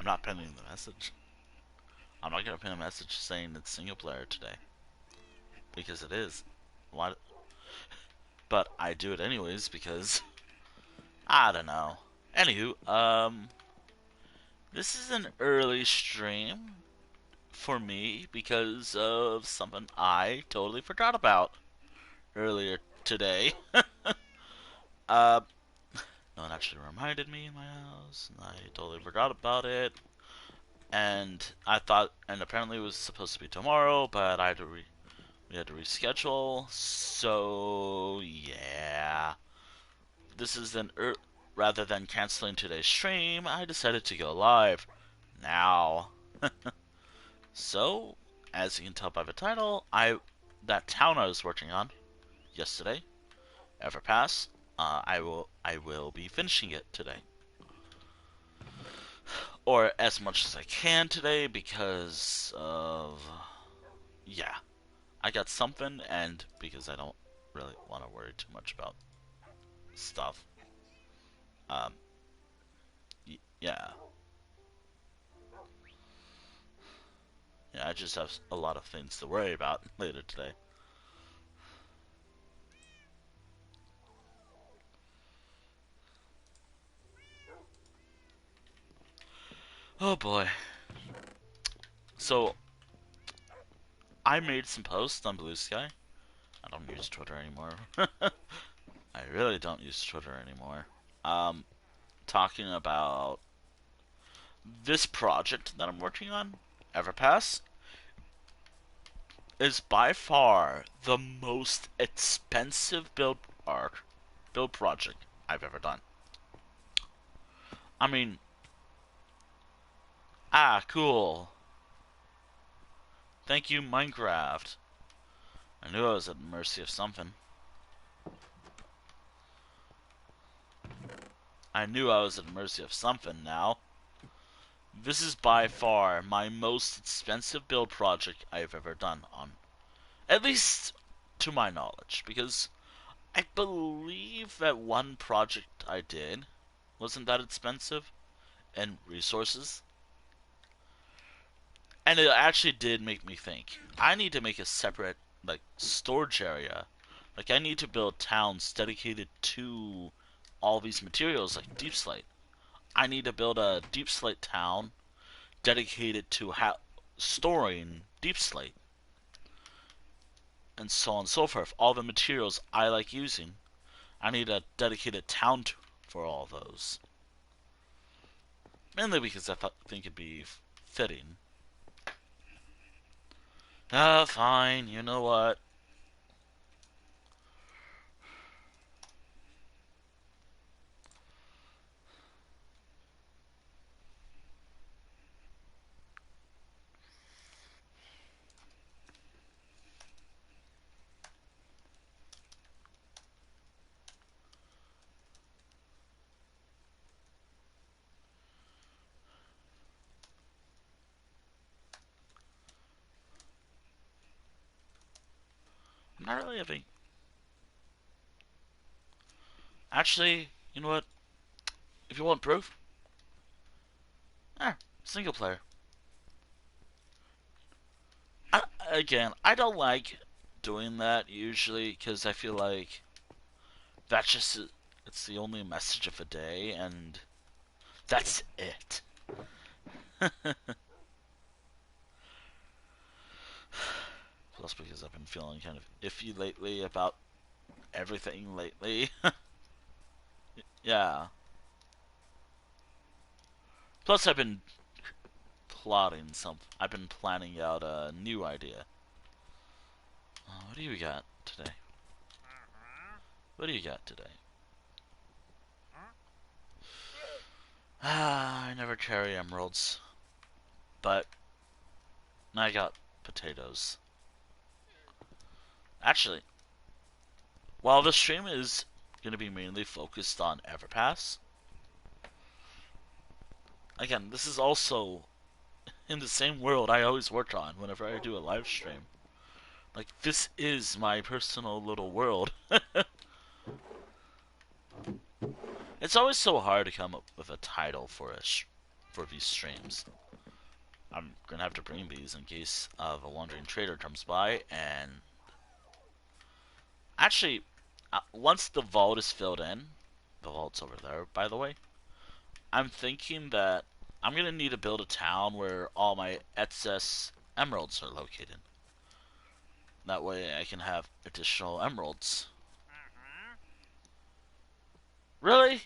not pinning the message. I'm not gonna pin a message saying it's single player today. Because it is. What? But I do it anyways because I don't know. Anywho, this is an early stream for me because of something I totally forgot about earlier today. uh, no one actually reminded me in my house, and I totally forgot about it. And I thought, and apparently it was supposed to be tomorrow, but we had to reschedule. So yeah, this is rather than canceling today's stream, I decided to go live now. So, as you can tell by the title, that town I was working on yesterday, Everpass, I will be finishing it today, or as much as I can today because of yeah, I got something, and because I don't really want to worry too much about stuff. Um, yeah, yeah, I just have a lot of things to worry about later today. Oh boy. So I made some posts on Blue Sky. I don't use Twitter anymore. I really don't use Twitter anymore. Um, Talking about this project that I'm working on, Everpass, is by far the most expensive build project I've ever done. I mean, cool. Thank you, Minecraft. I knew I was at the mercy of something. I knew I was at the mercy of something now. This is by far my most expensive build project I've ever done on, at least to my knowledge, because I believe that one project I did wasn't that expensive in resources. And it actually did make me think. I need to make a separate, like, storage area. Like, I need to build towns dedicated to all these materials, like deep slate. I need to build a deep slate town dedicated to storing deep slate. And so on and so forth. All the materials I like using. I need a dedicated town for all those. Mainly because think it'd be fitting. Fine. You know what? I'm not really having. Actually, you know what? If you want proof, single player. Again, I don't like doing that usually because I feel like that's just it's the only message of the day, and that's it. Plus, because I've been feeling kind of iffy lately about everything lately. Yeah. Plus, I've been planning out a new idea. What do you got today? What do you got today? I never carry emeralds, but I got potatoes. Actually, while the stream is going to be mainly focused on Everpass, again, this is also in the same world I always work on whenever I do a live stream. Like, this is my personal little world. It's always so hard to come up with a title for for these streams. I'm gonna have to bring these in case of a wandering trader comes by. And actually, once the vault is filled in, the vault's over there, by the way. I'm thinking that I'm gonna need to build a town where all my excess emeralds are located. That way I can have additional emeralds. Really?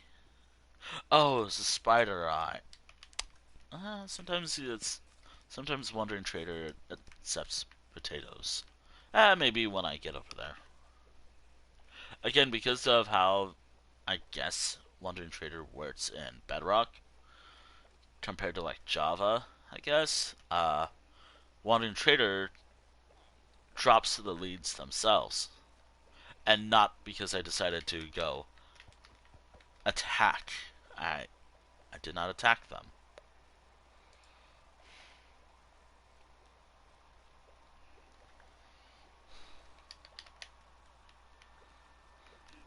Oh, it's a spider eye. Sometimes Wandering Trader accepts potatoes. Maybe when I get over there. Again, because of how I guess Wandering Trader works in Bedrock compared to like Java, I guess. Wandering Trader drops the leads themselves, and not because I decided to go attack. I I did not attack them.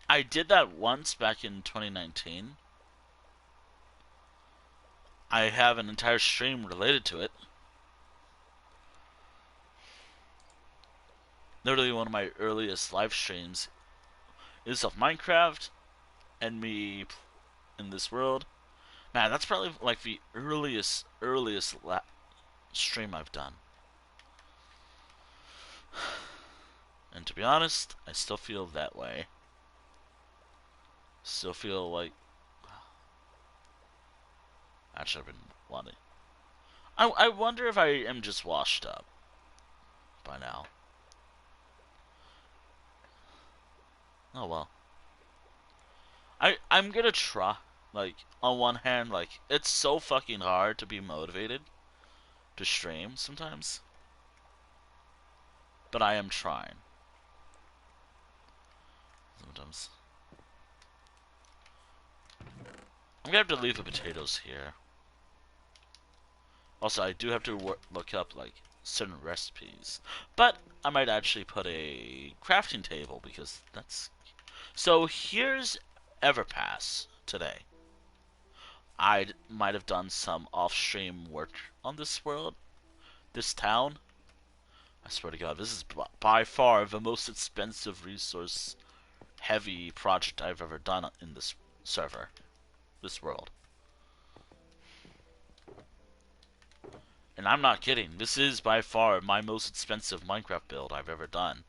I did that once back in 2019. I have an entire stream related to it. Literally one of my earliest live streams is of Minecraft and me in this world. Man, that's probably like the earliest stream I've done. And to be honest, I still feel that way. Still feel like actually I've been wanting. I wonder if I am just washed up by now. Oh well. I'm gonna try. Like on one hand, like it's so fucking hard to be motivated to stream sometimes, but I am trying. Sometimes I'm gonna have to leave the potatoes here. Also, I do have to look up like certain recipes, but I might actually put a crafting table because that's. So here's Everpass today. I might have done some off-stream work on this world, this town. I swear to God, this is by far the most expensive resource-heavy project I've ever done in this server, this world. And I'm not kidding. This is by far my most expensive Minecraft build I've ever done.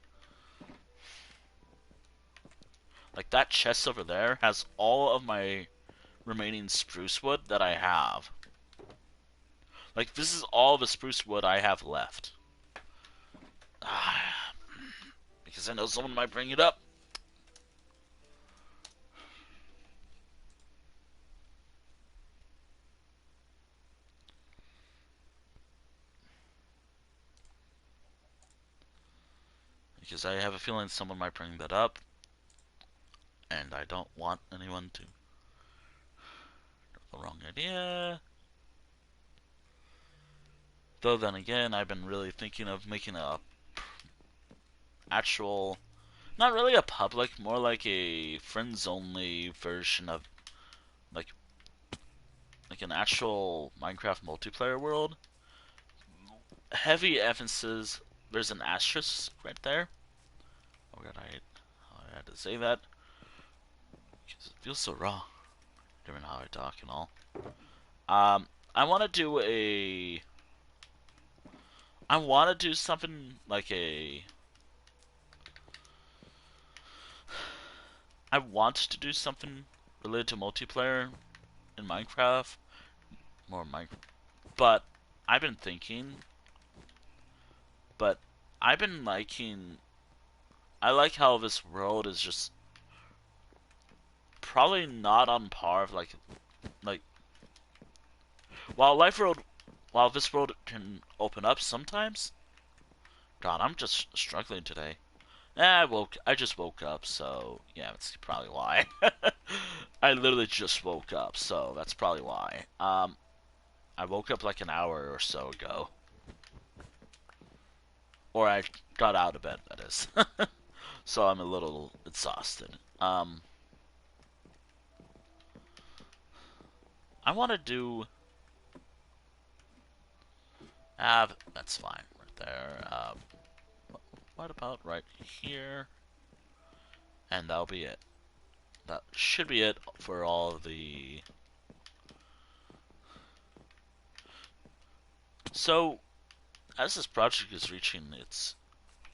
Like that chest over there has all of my remaining spruce wood that I have. Like this is all the spruce wood I have left. Because I know someone might bring it up. Because I have a feeling someone might bring that up. And I don't want anyone to the wrong idea. Though then again, I've been really thinking of making a actual, not really a public, more like a friends only version of like an actual Minecraft multiplayer world. Heavy emphasis. There's an asterisk right there. Oh god, I had to say that because it feels so raw, given how I talk and all. I want to do a. I want to do something like a. I want to do something related to multiplayer in Minecraft, more Minecraft. But I've been thinking. But I've been liking. I like how this world is just probably not on par of like while life world while this world can open up sometimes. God, I'm just struggling today. I just woke up, so yeah, that's probably why. I literally just woke up, so that's probably why. I woke up like an hour or so ago. Or I got out of bed, that is. So I'm a little exhausted. I want to do That's fine right there. What about right here? And that'll be it. That should be it for all of the... So, as this project is reaching its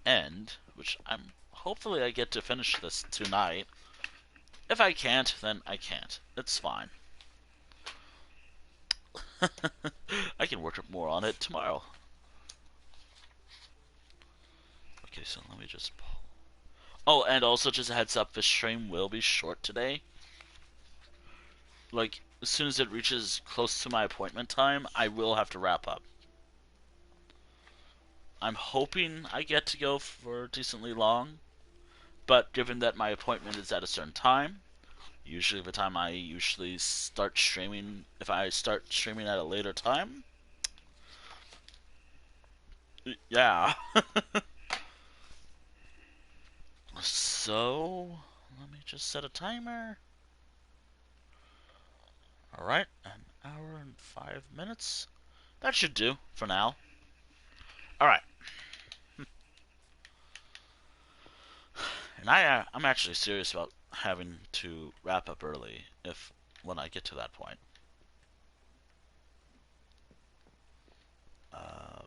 end, which I'm hopefully I get to finish this tonight. If I can't, then I can't. It's fine. I can work more on it tomorrow. Okay, so let me just pull. Oh, and also just a heads up, this stream will be short today. Like, as soon as it reaches close to my appointment time, I will have to wrap up. I'm hoping I get to go for decently long, but given that my appointment is at a certain time, usually the time I usually start streaming, if I start streaming at a later time, yeah. So, let me just set a timer. Alright, an hour and 5 minutes. That should do for now. Alright. And I'm actually serious about having to wrap up early if when I get to that point. Um,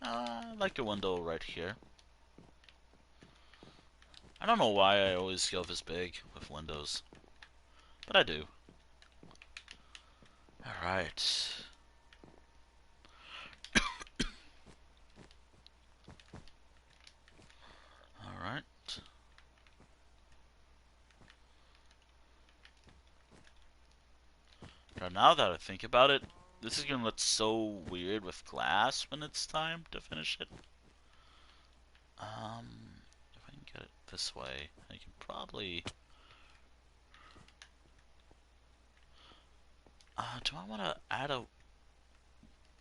I like a window right here. I don't know why I always go this big with windows, but I do. Alright. Alright. Now that I think about it, this is gonna look so weird with glass when it's time to finish it. If I can get it this way, I can probably... do I want to add a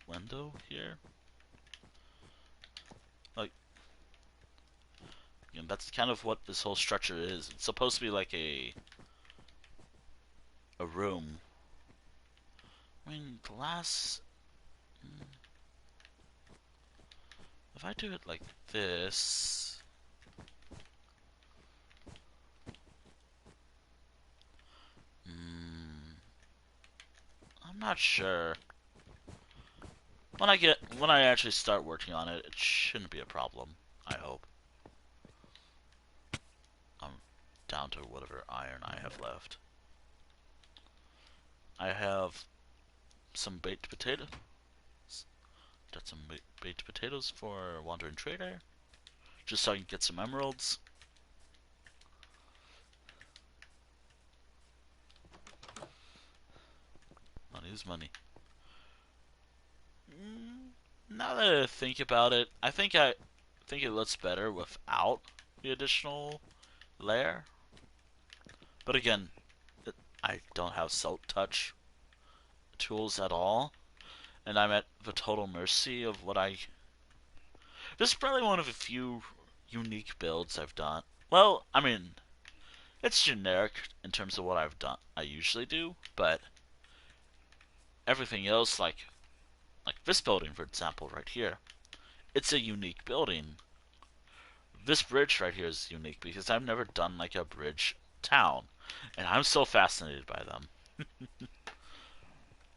window here? Like, you know, that's kind of what this whole structure is. It's supposed to be like a room. I mean, glass... If I do it like this... I'm not sure. When I actually start working on it, it shouldn't be a problem. I hope. I'm down to whatever iron I have left. I have some baked potatoes. Got some baked potatoes for Wandering Trader, just so I can get some emeralds. Money is money. Now that I think about it, I think it looks better without the additional layer. But again, I don't have Silk Touch tools at all, and I'm at the total mercy of what I... This is probably one of the few unique builds I've done. Well, I mean, it's generic in terms of what I've done. I usually do, but everything else, like this building, for example, right here, it's a unique building. This bridge right here is unique because I've never done like a bridge town, and I'm so fascinated by them.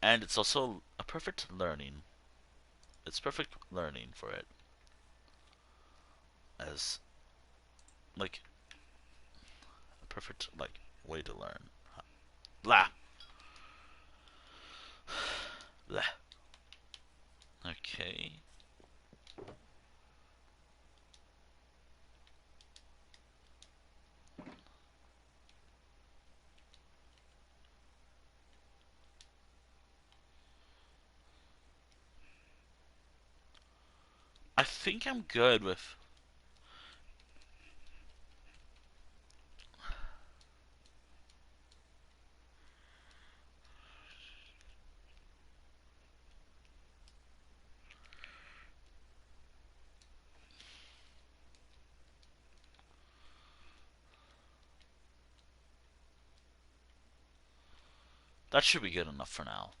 And it's also a perfect learning. It's perfect learning for it, as like a perfect like way to learn. Blah. Blah. Okay. I think I'm good with... That should be good enough for now.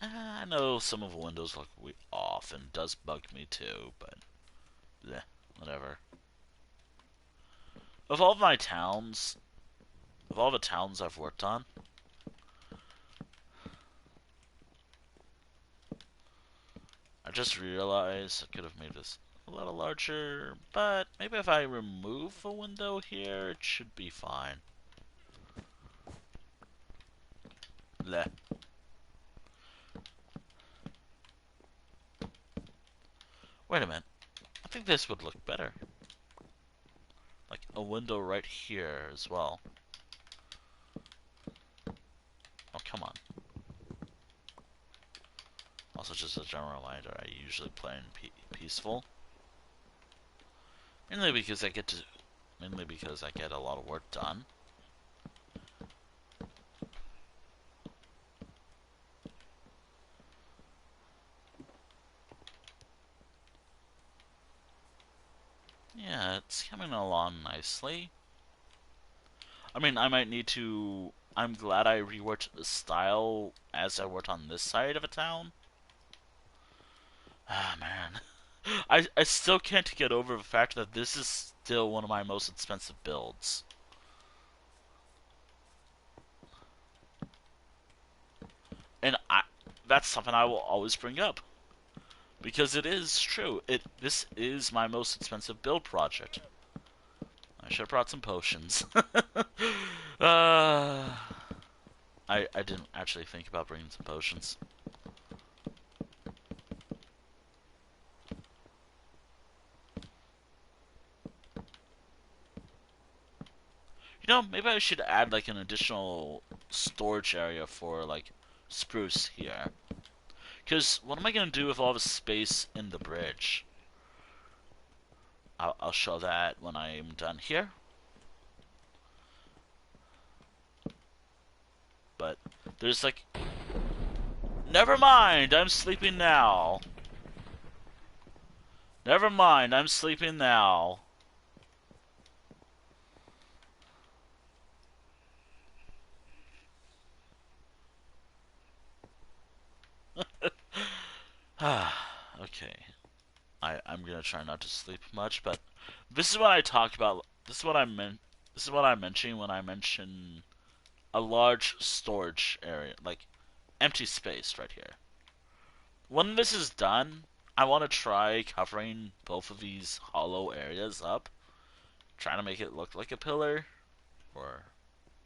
I know some of the windows look off and it does bug me too, but yeah, whatever. Of all my towns, of all the towns I've worked on, I just realized I could have made this a little larger, but maybe if I remove a window here, it should be fine. Bleh. Wait a minute. I think this would look better. Like a window right here as well. Oh, come on. Also, just a general reminder, I usually play in peaceful. Mainly because I get a lot of work done. Yeah, it's coming along nicely. I mean, I might need to... I'm glad I reworked the style as I worked on this side of a town. Ah, man. I still can't get over the fact that this is still one of my most expensive builds. And that's something I will always bring up. Because it is true. This is my most expensive build project. I should have brought some potions. uh, I didn't actually think about bringing some potions. You know, maybe I should add like an additional storage area for like Spruce here. Because what am I going to do with all the space in the bridge? I'll show that when I'm done here. But there's like... Never mind, I'm sleeping now. Never mind, I'm sleeping now. Okay. I'm gonna try not to sleep much, but this is what I talk about. This is what I meant. This is what I mention when I mention a large storage area, like empty space right here. When this is done, I want to try covering both of these hollow areas up, trying to make it look like a pillar or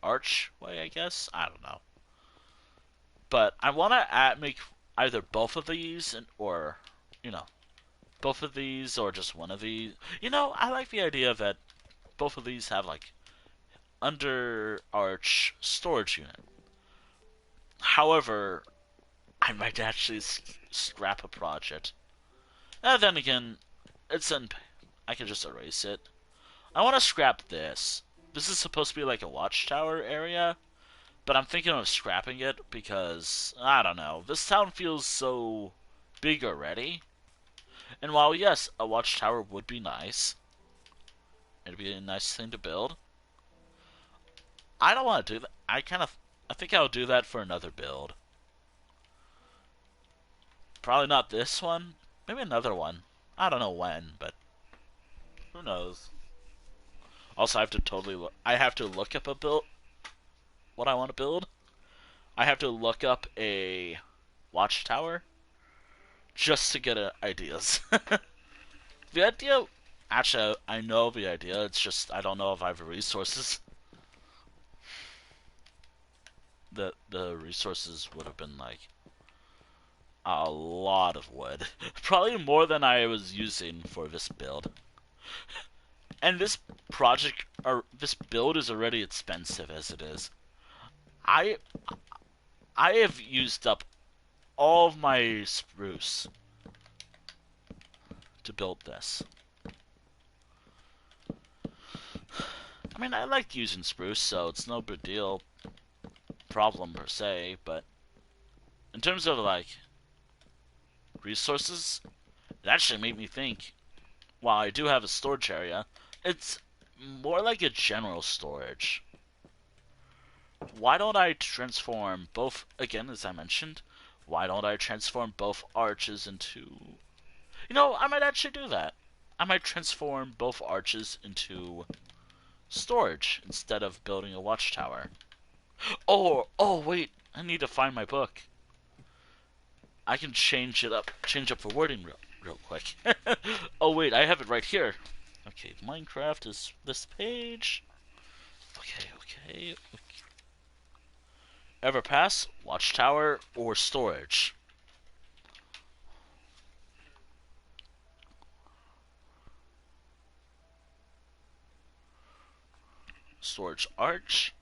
archway, I guess. I don't know, but I want to make either both of these or you know both of these or just one of these. You know, I like the idea that both of these have like under arch storage unit. However, I might actually scrap a project. And then again, it's in. I can just erase it. I want to scrap this. This is supposed to be like a watchtower area, but I'm thinking of scrapping it because I don't know. This town feels so big already. And while yes, a watchtower would be nice, it'd be a nice thing to build. I don't want to do that. I think I'll do that for another build. Probably not this one. Maybe another one. I don't know when, but who knows. Also, I have to look up a build. What I want to build. I have to look up a watchtower just to get ideas. The idea, actually, I know the idea. It's just I don't know if I have the resources. The resources would have been like a lot of wood, probably more than I was using for this build. And this project or this build is already expensive as it is. I I have used up all of my spruce to build this. I mean, I like using spruce, so it's no big deal, problem per se, but in terms of like resources, it actually made me think, while I do have a storage area, it's more like a general storage. Why don't I transform both, again, as I mentioned, Why don't I transform both arches into... You know, I might actually do that. I might transform both arches into storage instead of building a watchtower. Oh, wait. I need to find my book. I can change up the wording real quick. Oh, wait, I have it right here. Okay, Minecraft is this page. Okay. Everpass, watchtower, or storage. Storage arch.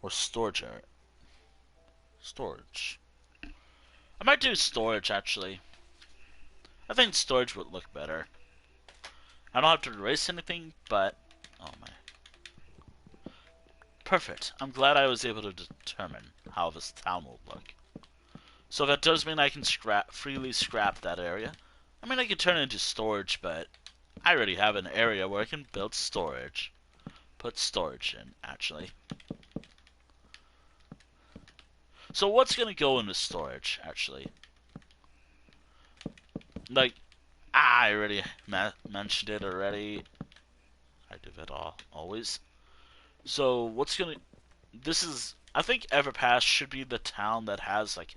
Or storage area. Storage. I might do storage, actually. I think storage would look better. I don't have to erase anything, but... Oh my. Perfect. I'm glad I was able to determine how this town will look. So that does mean I can freely scrap that area. I mean, I could turn it into storage, but I already have an area where I can build storage. Put storage in, actually. So what's going to go into storage, actually? Like, I already mentioned it already. I do that always. So what's going to... This is... I think Everpass should be the town that has, like,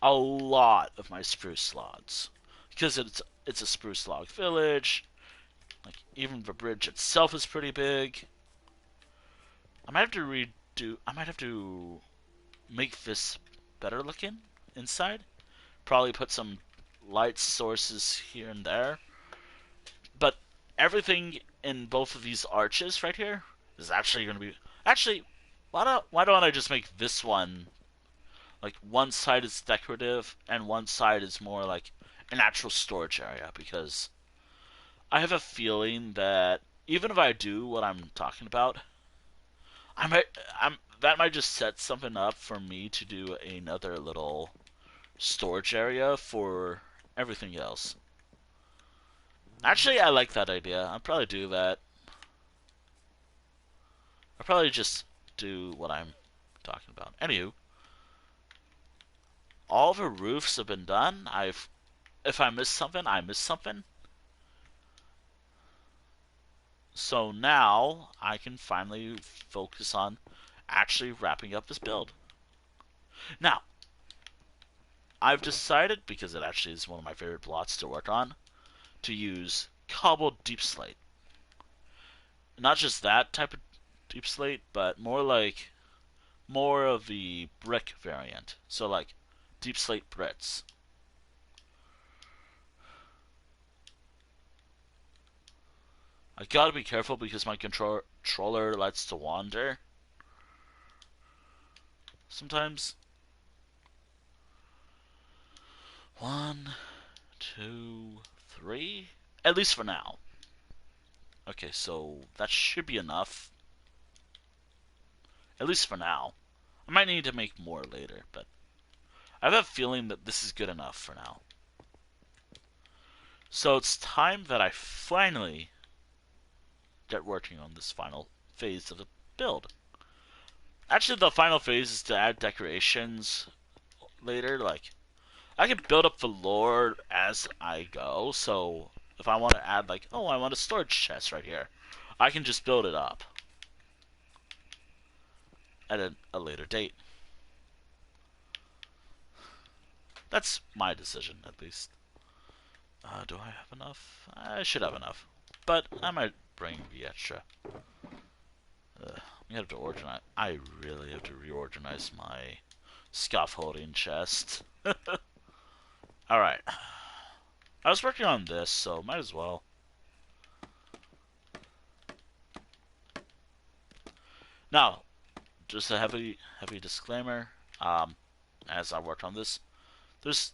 a lot of my spruce logs. Because it's a spruce log village. Like, even the bridge itself is pretty big. I might have to redo... I might have to make this better looking inside. Probably put some light sources here and there. But everything in both of these arches right here is actually going to be... Actually, why don't I just make this one... Like, one side is decorative, and one side is more like an actual storage area, because I have a feeling that even if I do what I'm talking about, that might just set something up for me to do another little storage area for everything else. Actually, I like that idea. I'll probably do that. I'll probably just do what I'm talking about. Anywho, all the roofs have been done. If I missed something, I missed something. So now I can finally focus on actually wrapping up this build. Now, I've decided, because it actually is one of my favorite plots to work on, to use cobbled deep slate. Not just that type of deep slate, but more of the brick variant. So like deep slate bricks. I gotta be careful because my controller likes to wander sometimes. 1, 2, 3. At least for now. Okay, so that should be enough. At least for now. I might need to make more later, but I have a feeling that this is good enough for now. So it's time that I finally get working on this final phase of the build. Actually, the final phase is to add decorations later. Like, I can build up the lore as I go, so if I want to add, like, oh, I want a storage chest right here, I can just build it up at a later date. That's my decision, at least. Do I have enough? I should have enough. But I might bring the extra. We have to organize. I really have to reorganize my scaffolding chest. Alright. I was working on this, so might as well. Now, just a heavy disclaimer. As I worked on this, this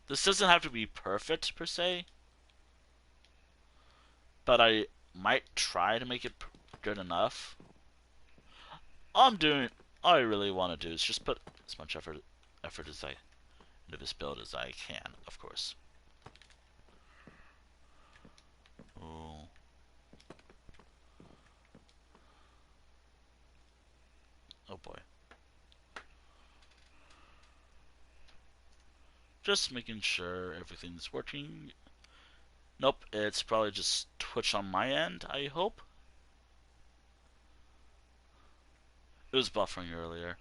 doesn't have to be perfect per se, but I might try to make it good enough. All I really want to do is just put as much effort as I into this build as I can, of course. Ooh. Oh boy. Just making sure everything's working. Nope, it's probably just Twitch on my end, I hope. It was buffering earlier.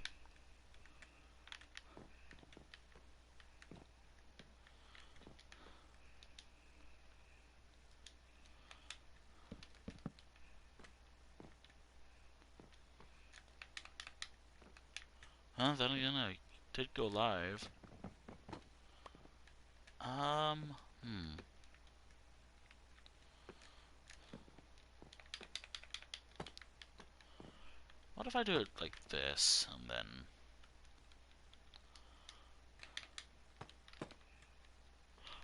Then again, I did go live. Um, hmm. What if I do it like this, and then...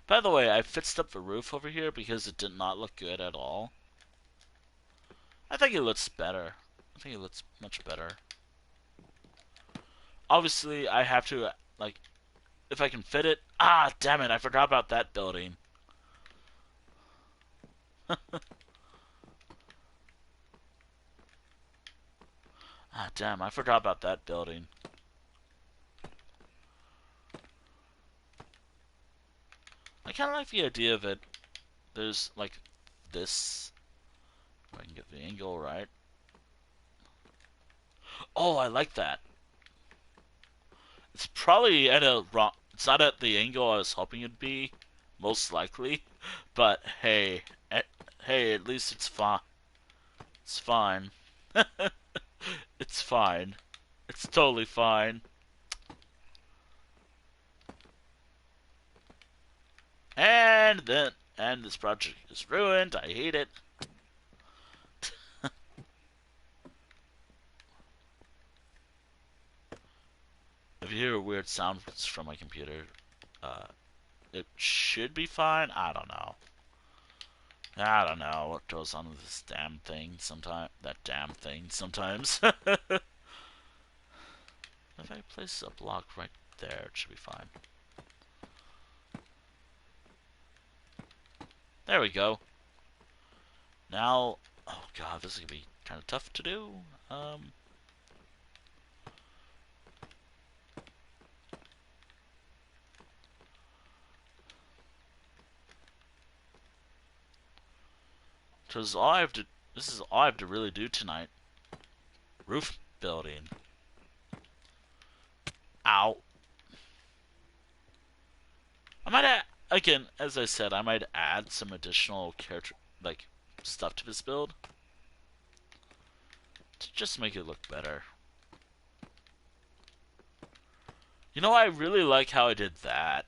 By the way, I fixed up the roof over here because it did not look good at all. I think it looks better. I think it looks much better. Obviously, I have to, like, if I can fit it... Ah, damn it, I forgot about that building. Ah, damn, I forgot about that building. I kind of like the idea of it. There's, like, this. If I can get the angle right. Oh, I like that. It's probably at a wrong... It's not at the angle I was hoping it'd be, most likely. But, hey. Hey, at least it's fine. It's fine. It's fine. It's totally fine. And then... And this project is ruined. I hate it. If you hear weird sounds from my computer, uh, it should be fine. I don't know. I don't know what goes on with this damn thing sometimes. That damn thing sometimes. If I place a block right there, it should be fine. There we go. Now, oh god, this is gonna be kind of tough to do. Because all I have to, this is all I have to really do tonight. Roof building. Ow. I might add, again, as I said, I might add some additional character, like, stuff to this build. To just make it look better. You know, I really like how I did that.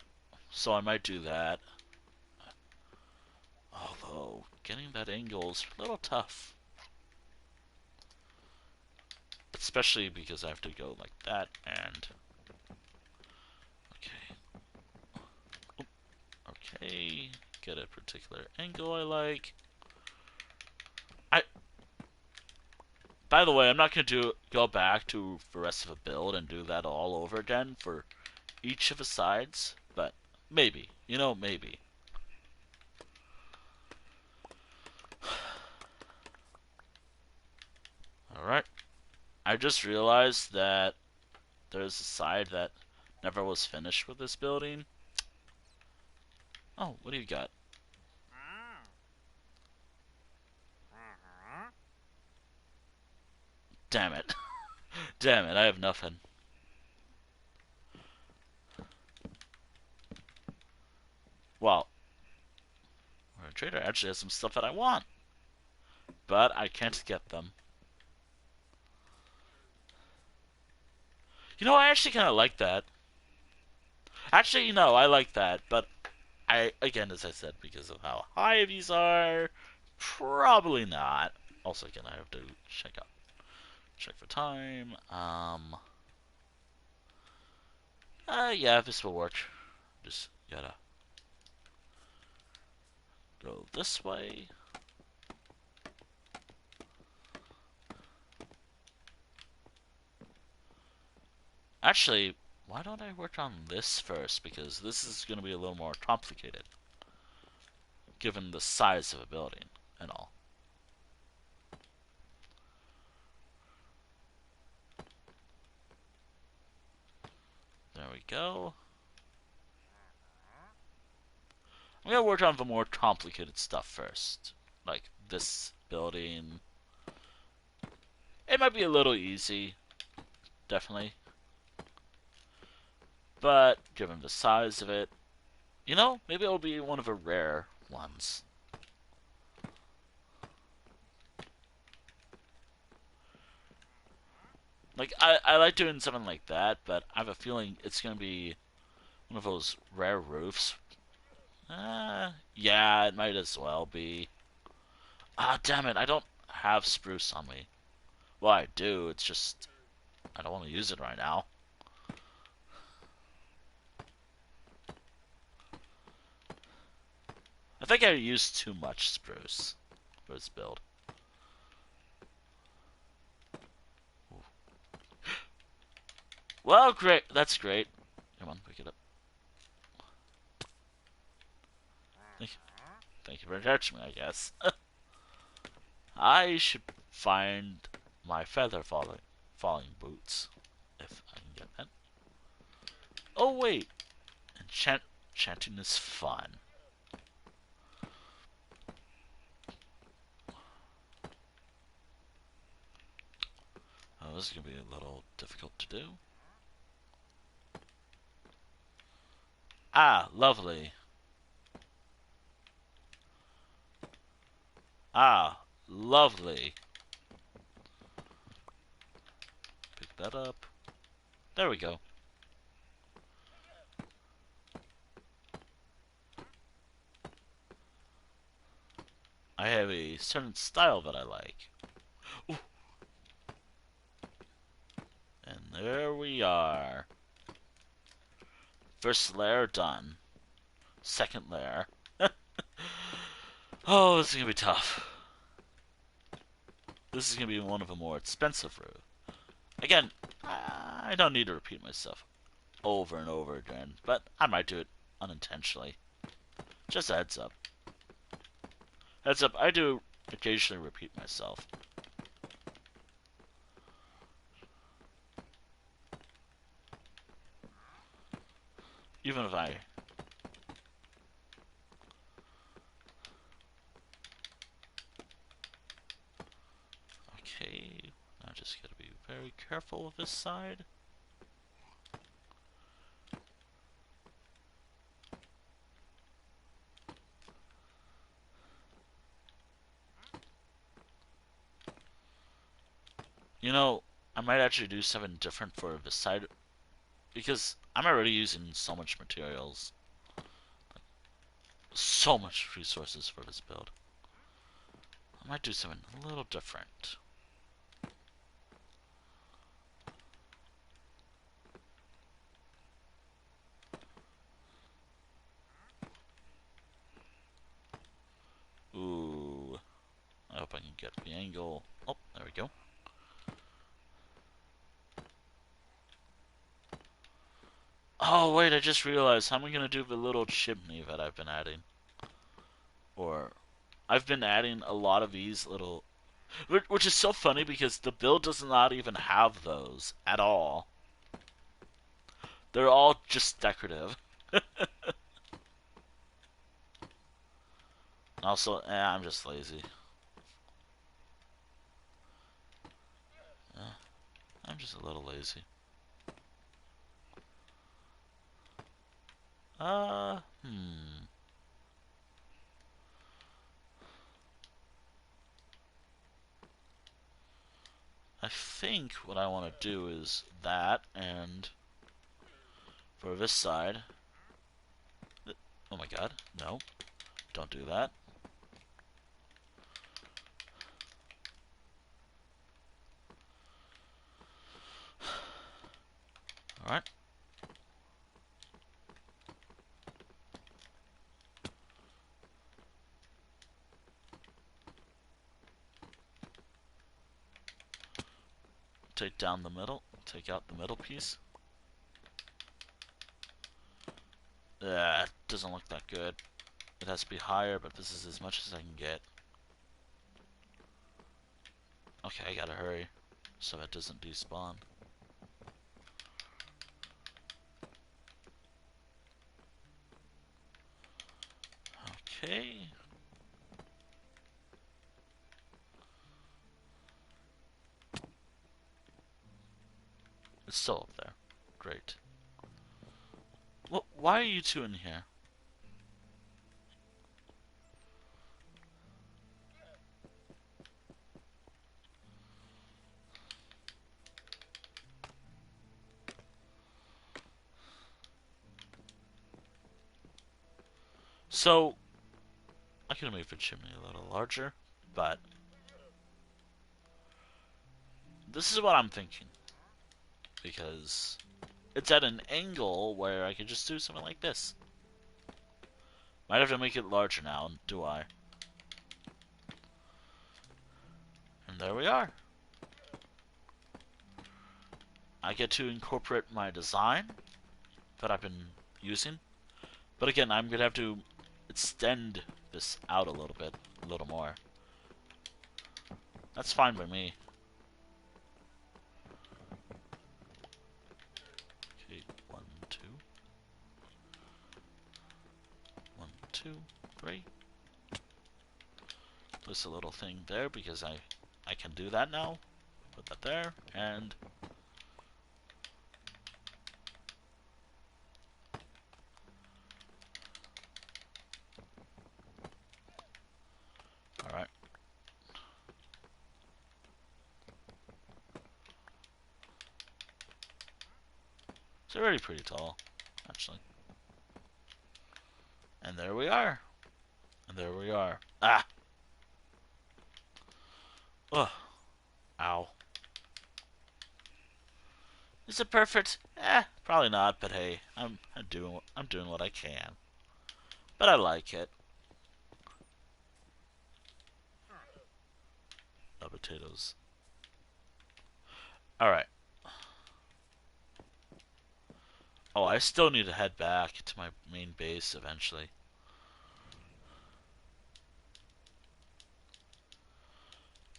So I might do that. Although, getting that angle is a little tough. Especially because I have to go like that and... Okay. Okay. Get a particular angle I like. By the way, I'm not going to go back to the rest of the build and do that all over again for each of the sides, but maybe. You know, maybe. Alright. I just realized that there's a side that never was finished with this building. Oh, what do you got? Damn it. Damn it, I have nothing. Well, our trader actually has some stuff that I want, but I can't get them. You know, I actually kind of like that. Actually, you know, I like that, but again, as I said, because of how high these are, probably not. Also, again, I have to check for time. Yeah, this will work. Just gotta go this way. Actually, why don't I work on this first? Because this is going to be a little more complicated, given the size of a building and all. go. I'm gonna work on the more complicated stuff first. Like this building. It might be a little easy, definitely. But given the size of it, you know, maybe it'll be one of the rare ones. Like, I like doing something like that, but I have a feeling it's gonna be one of those rare roofs. Yeah, it might as well be. Ah, damn it, I don't have spruce on me. Well, I do, it's just, I don't want to use it right now. I think I used too much spruce for this build. Well, great, that's great. Come on, pick it up. Thank you for catching me, I guess. I should find my feather falling boots. If I can get that. Oh, wait. Enchanting is fun. Oh, this is going to be a little difficult to do. Ah, lovely. Ah, lovely. Pick that up. There we go. I have a certain style that I like. Ooh. And there we are. First layer done. Second layer. Oh, this is going to be tough. This is going to be one of the more expensive routes. Again, I don't need to repeat myself over and over again, but I might do it unintentionally. Just a heads up. Heads up, I do occasionally repeat myself. Even if I... Okay, now just gotta be very careful with this side. You know, I might actually do something different for this side, because I'm already using so much materials. So much resources for this build. I might do something a little different. Ooh. I hope I can get the angle. Oh, there we go. Oh, wait, I just realized. How am I going to do the little chimney that I've been adding? Or, I've been adding a lot of these little... Which is so funny because the build does not even have those at all. They're all just decorative. Also, I'm just lazy. I'm just a little lazy. Hmm. I think what I want to do is that, and for this side... Oh my god, no. Don't do that. Alright. Take down the middle. Take out the middle piece. It doesn't look that good. It has to be higher, but this is as much as I can get. Okay, I gotta hurry so it doesn't despawn. Okay. It's still up there. Great. Well, why are you two in here? So, I could have made the chimney a little larger, but this is what I'm thinking. Because it's at an angle where I could just do something like this. Might have to make it larger now, do I? And there we are. I get to incorporate my design that I've been using. But again, I'm going to have to extend this out a little bit, a little more. That's fine by me. Okay, 1, 2. 1, 2, 3. Place a little thing there because I can do that now. Put that there, and alright. It's already pretty tall, actually. And there we are. And there we are. Ah! Ugh. Ow. Is it perfect? Probably not, but hey, I'm doing what I can. But I like it. No potatoes. Alright. Oh, I still need to head back to my main base eventually.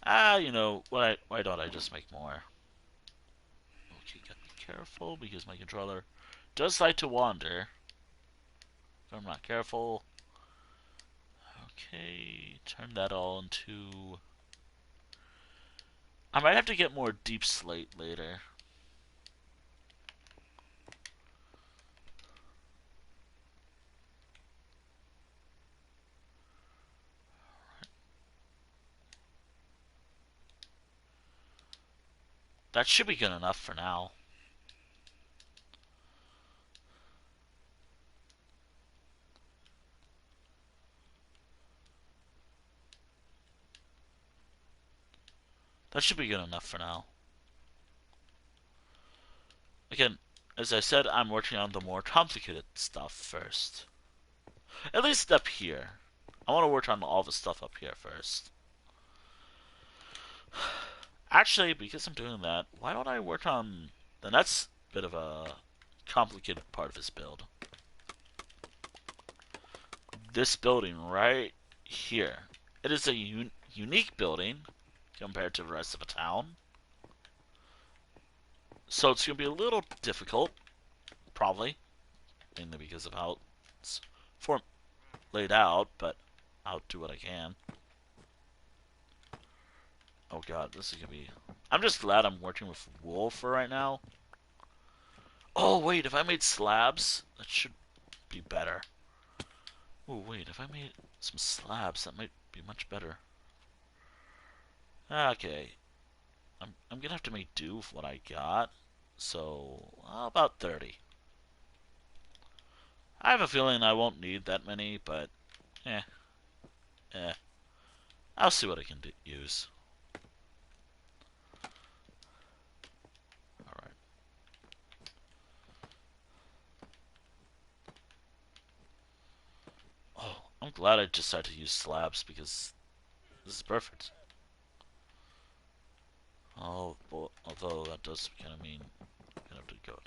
You know, why don't I just make more? Okay, gotta be careful because my controller does like to wander. If I'm not careful. Okay, turn that all into... I might have to get more deep slate later. That should be good enough for now. That should be good enough for now. Again, as I said, I'm working on the more complicated stuff first. At least up here. I want to work on all the stuff up here first. Actually, because I'm doing that, why don't I work on the next bit of a complicated part of this build? This building right here. It is a unique building compared to the rest of the town. So it's going to be a little difficult, probably, mainly because of how it's laid out, but I'll do what I can. Oh god, this is going to be... I'm just glad I'm working with wool for right now. Oh, wait, if I made slabs, that should be better. Oh, wait, if I made some slabs, that might be much better. Okay. I'm gonna have to make do with what I got. So, about 30. I have a feeling I won't need that many, but, eh, eh. I'll see what I can use. Alright. Oh, I'm glad I decided to use slabs because this is perfect. Oh, although that does kind of mean I'm gonna have to go.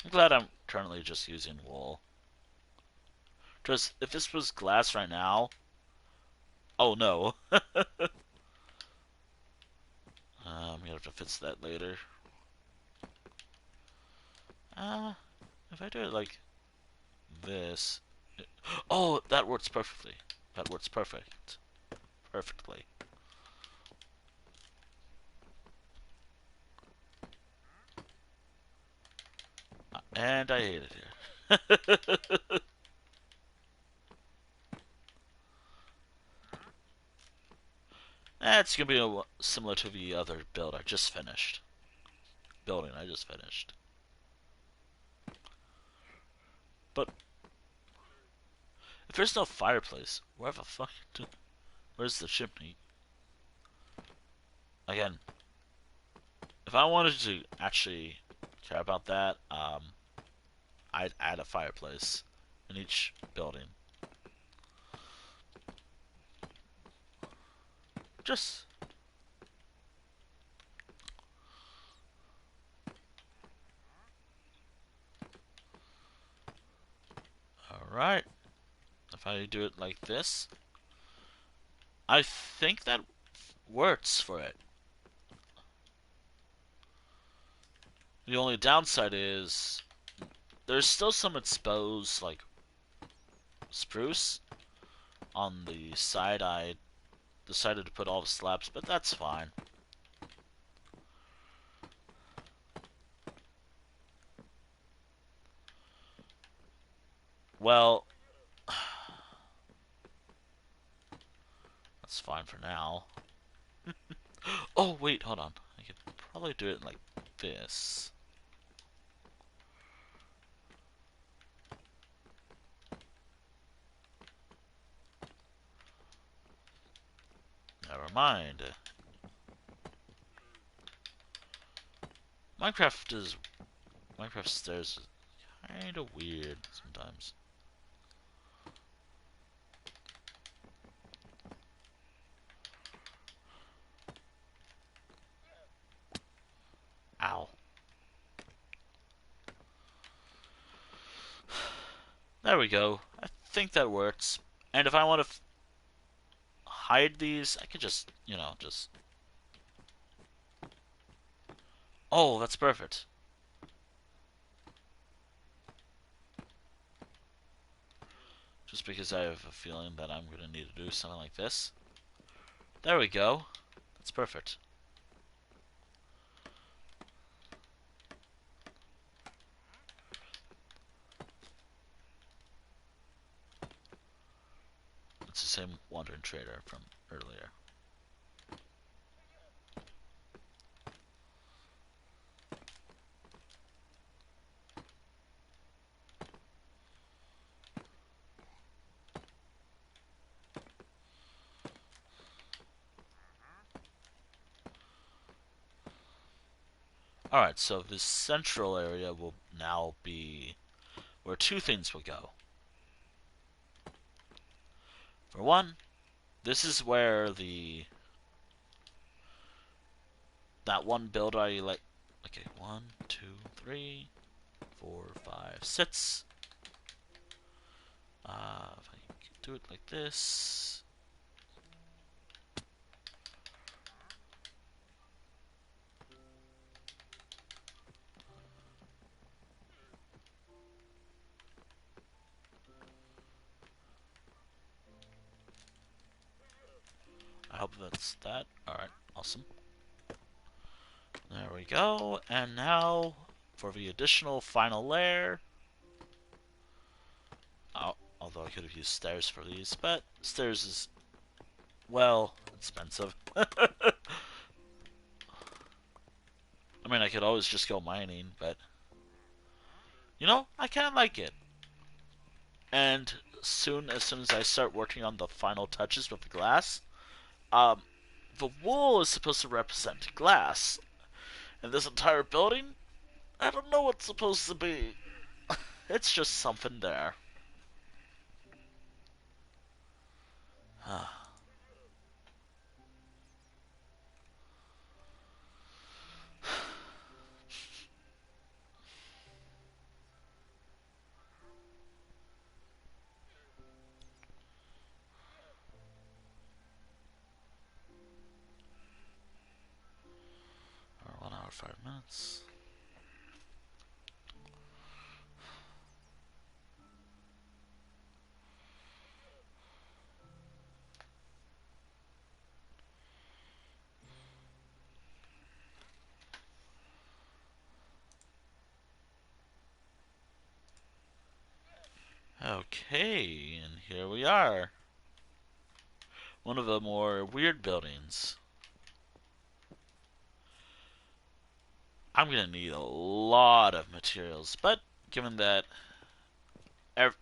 I'm glad I'm currently just using wool. Because if this was glass right now, oh no. I'm gonna have to fix that later. Uh, if I do it like this, Oh, that works perfectly. That works perfectly. And I hate it here. That's gonna be similar to the other build I just finished. Building I just finished. But if there's no fireplace, where the fuck? Where's the chimney? Again, if I wanted to actually care about that, I'd add a fireplace in each building. Just alright. If I do it like this, I think that works for it. The only downside is there's still some exposed like spruce on the side. I decided to put all the slabs, but that's fine. Well, that's fine for now. Oh, wait, hold on. I could probably do it like this. Never mind. Minecraft is Minecraft stairs is kinda weird sometimes. Ow. There we go. I think that works. And if I want to hide these, I could just, just... Oh, that's perfect. Just because I have a feeling that I'm going to need to do something like this. There we go. That's perfect. It's the same wandering trader from earlier. Alright, so this central area will now be where two things will go. For one, this is where that one build I like. Okay, 1, 2, 3, 4, 5, 6. If I do it like this. I hope that's that. Alright, awesome. There we go. And now for the additional final layer. Oh, although I could have used stairs for these, but stairs is, well, expensive. I mean, I could always just go mining, but I kind of like it. And as soon as I start working on the final touches with the glass, um, the wool is supposed to represent glass, and this entire building, I don't know what it's supposed to be. It's just something there. Alright, or 1 hour 5 minutes. Okay, and here we are. One of the more weird buildings. I'm gonna need a lot of materials, but given that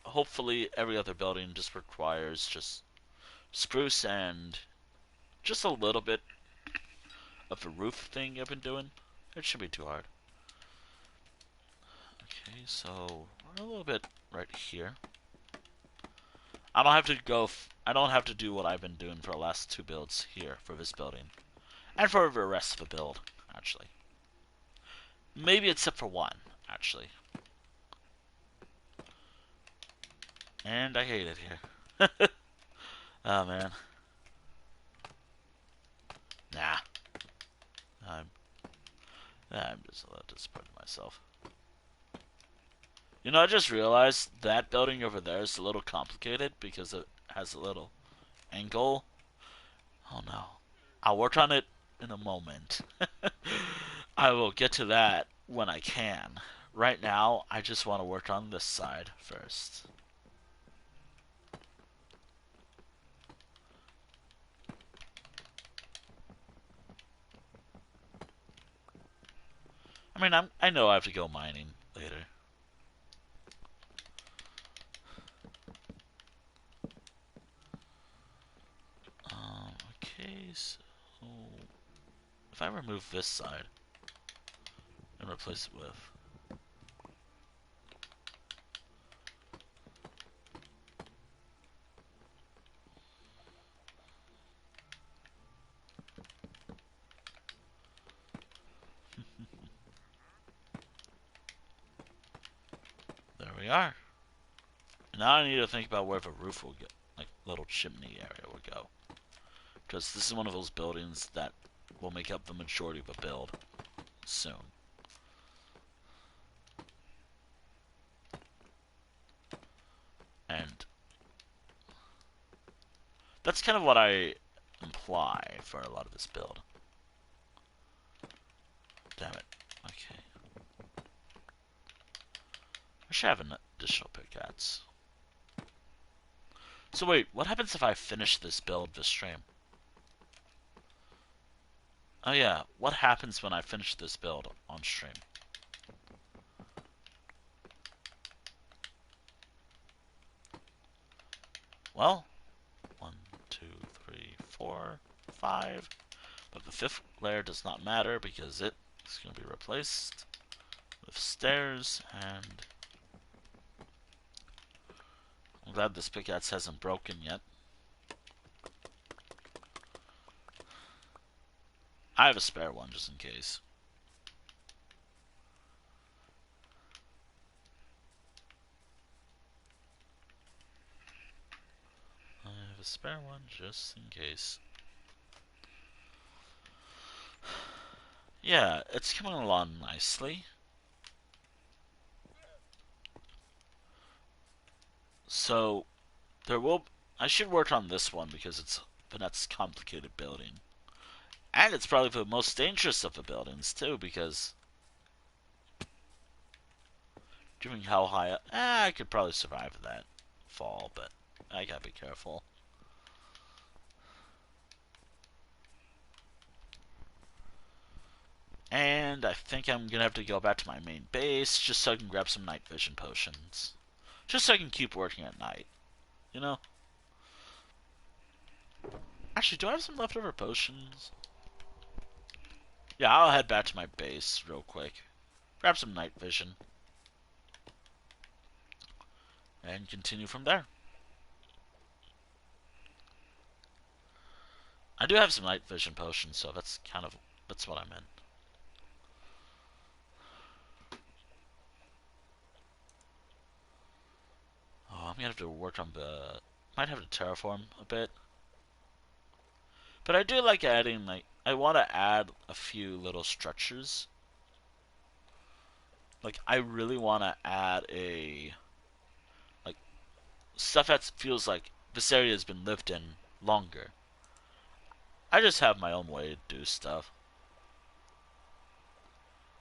hopefully every other building just requires just spruce and just a little bit of the roof thing I've been doing, it shouldn't be too hard. Okay, so we're a little bit right here. I don't have to go. I don't have to do what I've been doing for the last two builds here for this building, and for the rest of the build, actually. Maybe except for one, actually. And I hate it here. Oh man. Nah. I'm just a little disappointed in myself. You know, I just realized that building over there is a little complicated because it has a little angle. Oh no. I'll work on it in a moment. I will get to that when I can. Right now, I just want to work on this side first. I mean, I know I have to go mining later. Okay, so if I remove this side and replace it with, there we are. Now I need to think about where the roof will go, like little chimney area will go, because this is one of those buildings that will make up the majority of the build soon. And that's kind of what I imply for a lot of this build. Damn it. Okay. I should have an additional pickaxe. So wait, what happens if I finish this build this stream? Oh yeah, what happens when I finish this build on stream? Well, 1, 2, 3, 4, 5. But the fifth layer does not matter because it is going to be replaced with stairs, and I'm glad this pickaxe hasn't broken yet. I have a spare one just in case. I have a spare one just in case. Yeah, it's coming along nicely. So, I should work on this one because it's the next complicated building. And it's probably the most dangerous of the buildings, too, because given how high up, I could probably survive that fall, but I gotta be careful. And I think I'm gonna have to go back to my main base just so I can grab some night vision potions. Just so I can keep working at night, you know? Actually, do I have some leftover potions? Yeah, I'll head back to my base real quick. Grab some night vision. And continue from there. I do have some night vision potions, so that's what I meant. Oh, I'm gonna have to work on the... Might have to terraform a bit. But I do like adding, like... I want to add a few little structures. Like, I really want to add like, stuff that feels like this area has been lived in longer. I just have my own way to do stuff.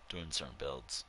Doing certain builds.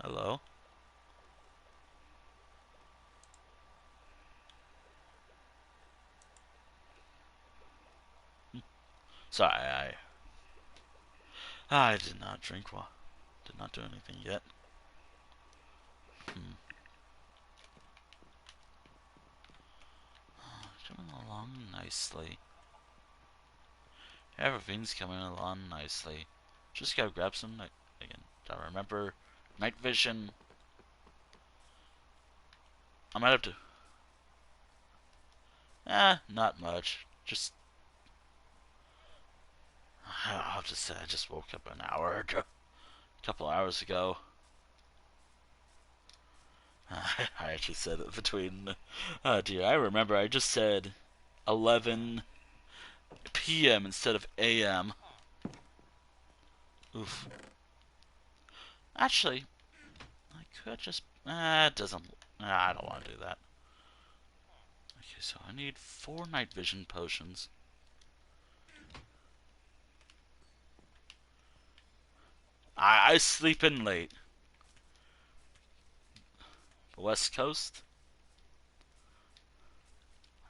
Hello? Sorry, I did not drink water. Did not do anything yet. Hmm. Coming along nicely. Everything's coming along nicely. Just gotta grab some night again. Gotta remember night vision. I might have to. Not much. Just I'll just say I just woke up an hour, a couple hours ago. I actually said it between. Oh dear, I remember I just said 11 p.m. instead of a.m. Oof. Actually, I could just. It doesn't. I don't want to do that. Okay, so I need 4 night vision potions. I sleep in late. The West Coast.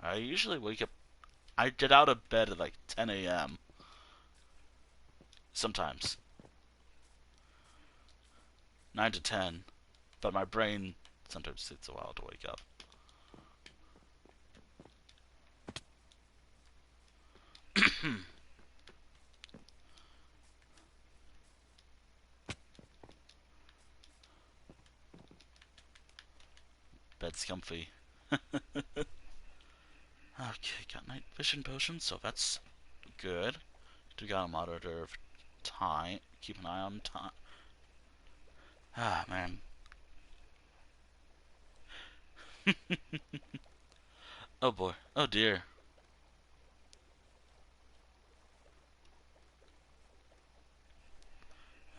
I usually wake up. I get out of bed at like 10 a.m. Sometimes 9 to 10, but my brain sometimes takes a while to wake up. Bed's comfy. Okay, got night vision potion, so that's good. We got a monitor of time. Keep an eye on time. Ah, man. Oh boy. Oh dear.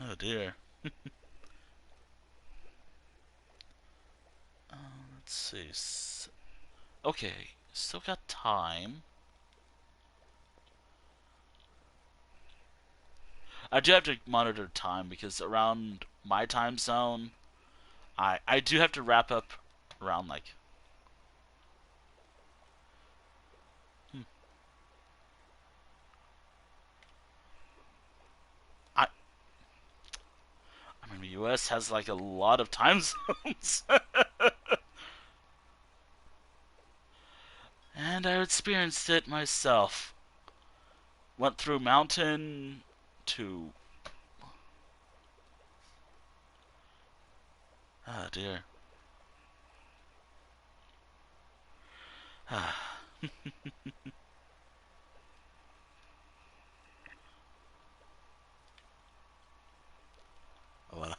Oh dear. Let's see. Okay, still got time. I do have to monitor time because around my time zone, I do have to wrap up around like. Hmm, I I mean the U.S. has like a lot of time zones, and I experienced it myself. Went through mountain to. Oh dear. Well,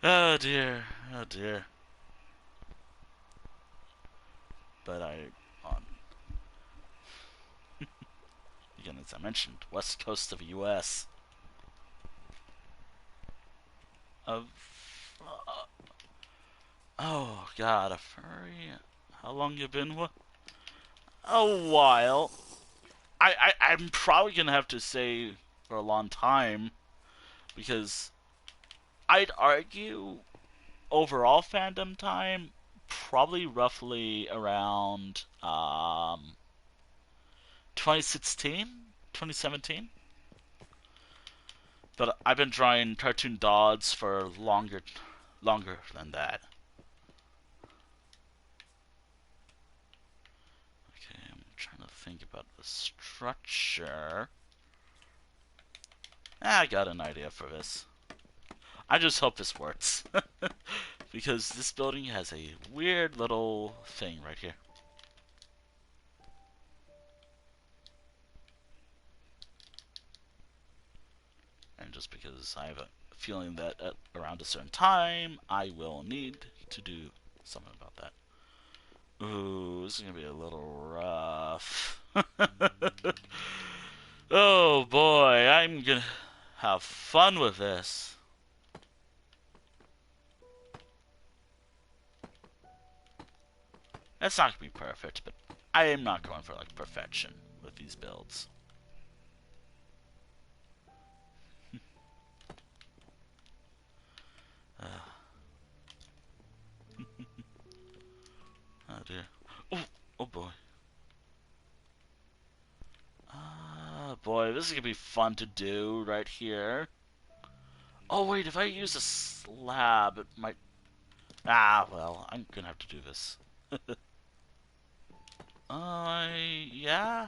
oh dear, oh dear. But on again, as I mentioned, west coast of the U.S. Of oh god, a furry. How long you been? A while. I'm probably gonna have to say for a long time because I'd argue overall fandom time probably roughly around 2016, 2017. But I've been drawing cartoon dods for longer than that. Okay, I'm trying to think about the structure. I got an idea for this. I just hope this works. Because this building has a weird little thing right here. And just because I have a feeling that at around a certain time, I will need to do something about that. Ooh, this is gonna be a little rough. Oh boy, I'm gonna have fun with this. It's not gonna be perfect, but I am not going for like perfection with these builds. dear. Oh, oh boy. Boy, this is gonna be fun to do right here. Oh wait, if I use a slab, it might... Ah, well, I'm gonna have to do this. Yeah?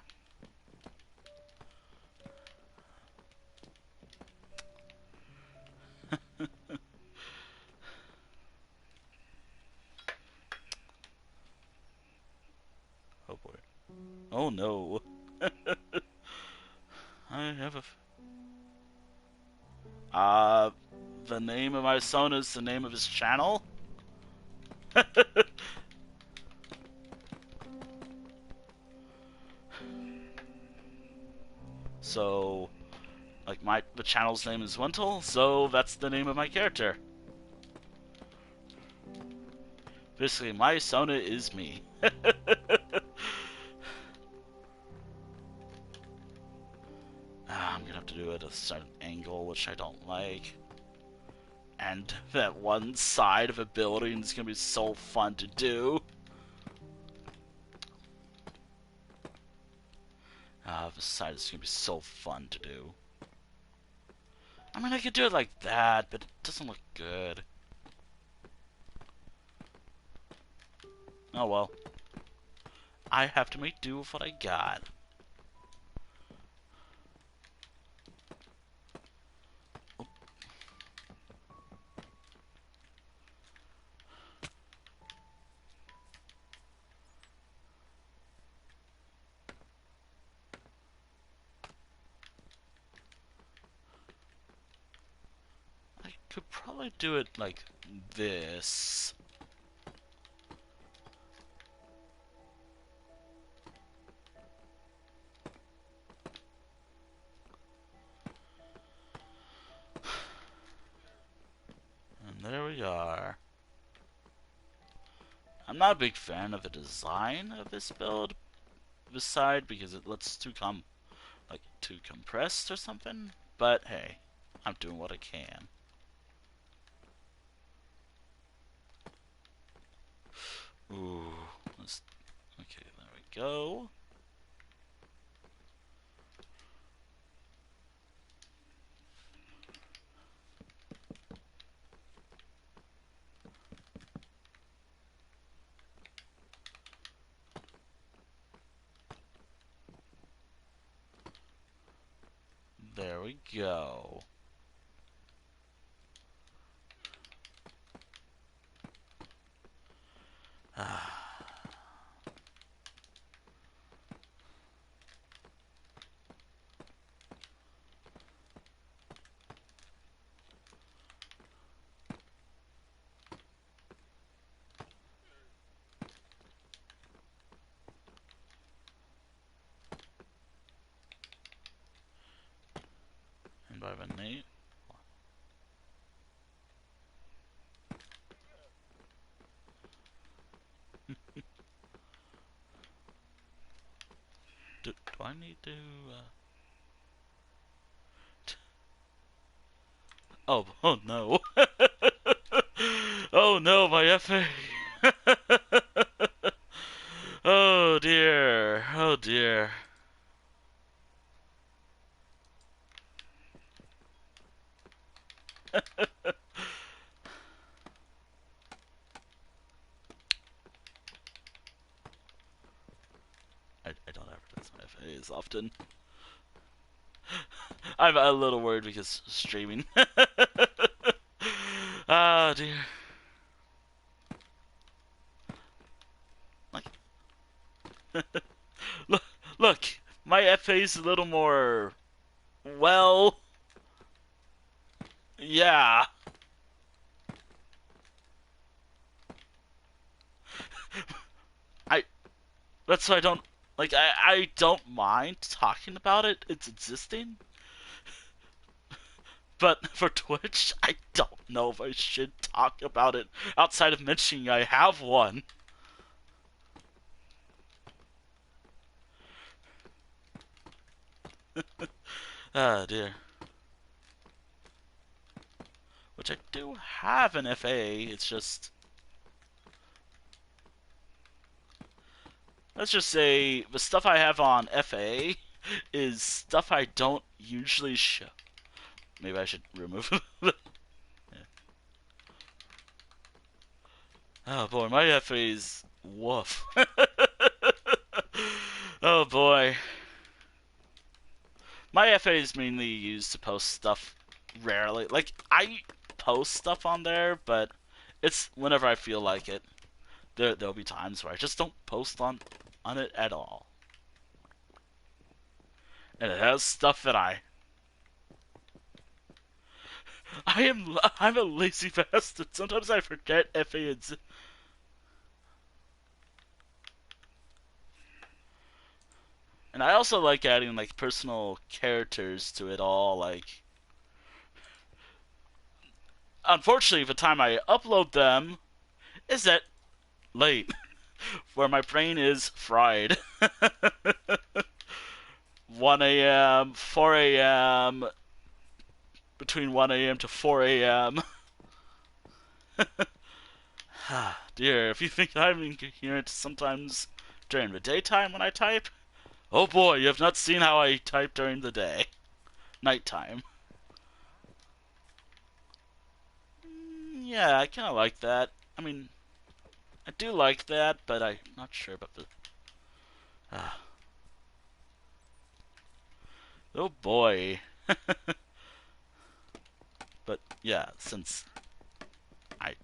Oh boy. Oh no. I have a... Uh, the name of my son is the name of his channel? So, like, the channel's name is Wintle, so that's the name of my character. Basically, my Sona is me. I'm gonna have to do it at a certain angle, which I don't like. And that one side of a building is gonna be so fun to do. The side is gonna be so fun to do. I mean, I could do it like that, but it doesn't look good. Oh well. I have to make do with what I got. I could probably do it like this. And there we are. I'm not a big fan of the design of this build, this side, because it looks too compressed or something. But hey, I'm doing what I can. Ooh, okay, there we go. There we go. And by the name, do I need to? Oh no! Oh no, my FA! Oh dear! Oh dear! I don't advertise my FAs often. I'm a little worried because streaming. Ah dear. Like, look, look, my FA's a little more. Well, yeah. I. That's why I don't like. I don't mind talking about it. It's existing. But for Twitch, I don't know if I should talk about it outside of mentioning I have one. Ah dear. Which I do have an FA. It's just let's just say the stuff I have on FA is stuff I don't usually show. Maybe I should remove it. Oh boy, my FA's woof. Oh boy. My FA is mainly used to post stuff rarely. Like, I post stuff on there, but it's whenever I feel like it. There'll be times where I just don't post on it at all. And it has stuff that I'm a lazy bastard. Sometimes I forget FA is. And I also like adding like personal characters to it all. Like, unfortunately, the time I upload them is at late, where my brain is fried. 1 a.m., 4 a.m., between 1 a.m. to 4 a.m. Dear, if you think I'm incoherent sometimes during the daytime when I type, oh boy, you have not seen how I type during the day. Nighttime. Yeah, I kind of like that. I mean, I do like that, but I'm not sure about the. Uh, oh boy. But yeah, since I.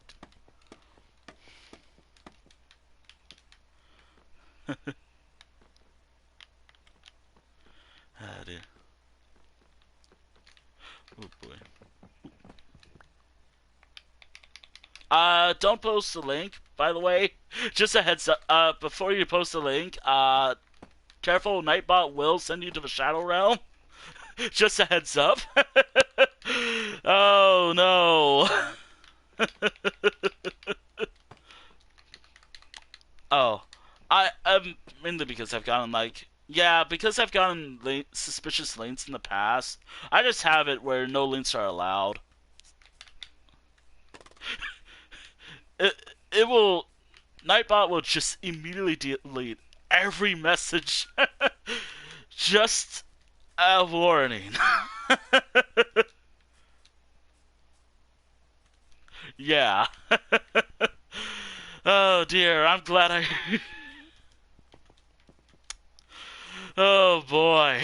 Dear. Oh boy. Don't post the link, by the way. Just a heads up, before you post the link, careful, Nightbot will send you to the Shadow Realm. Just a heads up. Oh no. Oh, mainly because I've gotten like, yeah, because I've gotten suspicious links in the past. I just have it where no links are allowed. It will Nightbot will just immediately delete every message. Just a warning. Yeah. Oh dear, I'm glad I. Oh boy.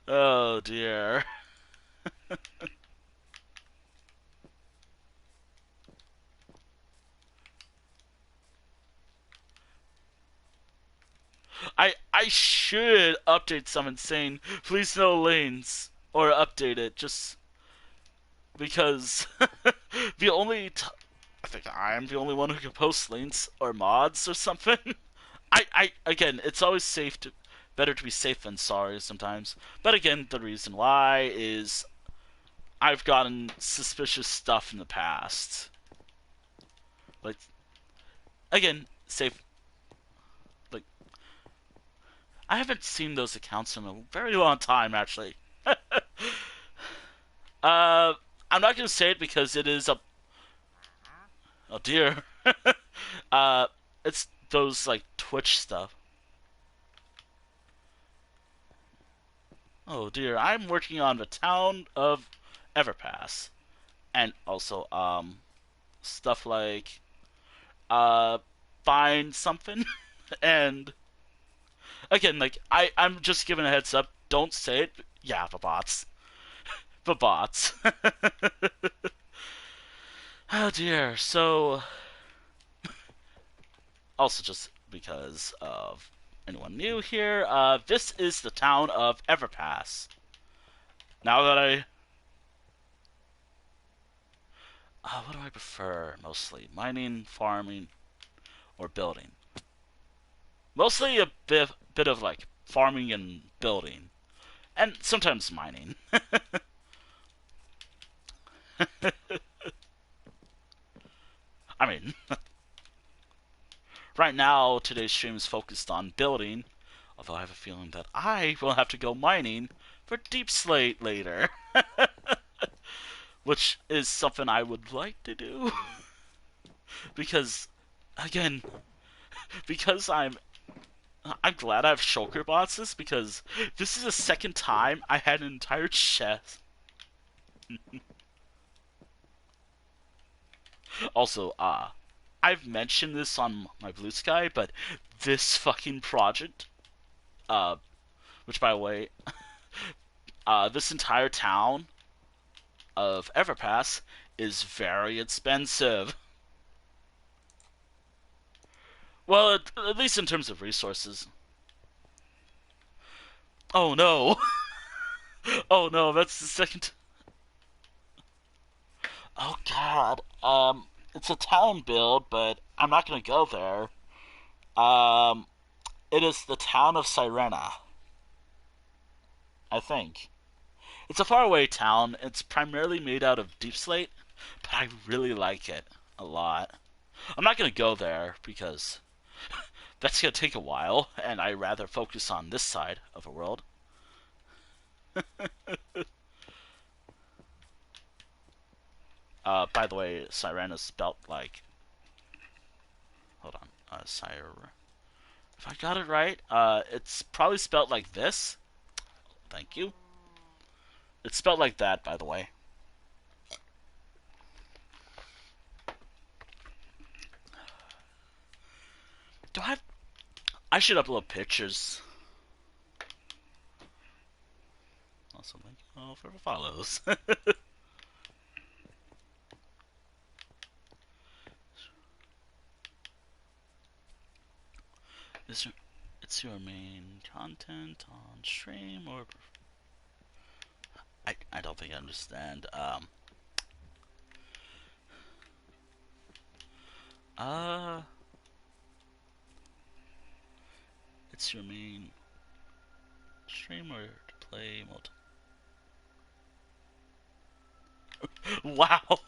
Oh dear. I should update someone saying please no lanes or update it just because the only I think I'm the only one who can post lanes or mods or something. I again, it's always better to be safe than sorry sometimes. But again, the reason why is I've gotten suspicious stuff in the past. Like again, safe. Like I haven't seen those accounts in a very long time, actually. Uh, I'm not gonna say it because it is a. Oh dear. uh, it's those like Twitch stuff. Oh dear, I'm working on the town of Everpass, and also stuff like uh find something, and again like I'm just giving a heads up. Don't say it. Yeah, the bots. The bots. Oh dear. So also just because of anyone new here, this is the town of Everpass. Now that what do I prefer mostly? Mining, farming, or building? Mostly a bit of like farming and building, and sometimes mining. I mean, right now today's stream is focused on building, although I have a feeling that I will have to go mining for Deep Slate later, which is something I would like to do because again, because I'm glad I have shulker bosses because this is the second time I had an entire chest. Also, I've mentioned this on my Blue Sky, but this fucking project, uh, which by the way, this entire town of Everpass is very expensive. Well, at least in terms of resources. Oh no! Oh no, that's the second. Oh god. It's a town build, but I'm not gonna go there. Um, it is the town of Sirena, I think. It's a faraway town. It's primarily made out of deep slate, but I really like it a lot. I'm not gonna go there because that's gonna take a while, and I rather focus on this side of the world. By the way, Sirena spelt like. Hold on. If I got it right, it's probably spelt like this. Thank you. It's spelled like that, by the way. Do I have... I should upload pictures. Also, thank you all for the follows. It's your main content on stream or... I don't think I understand. It's your main stream or to play multi... Wow!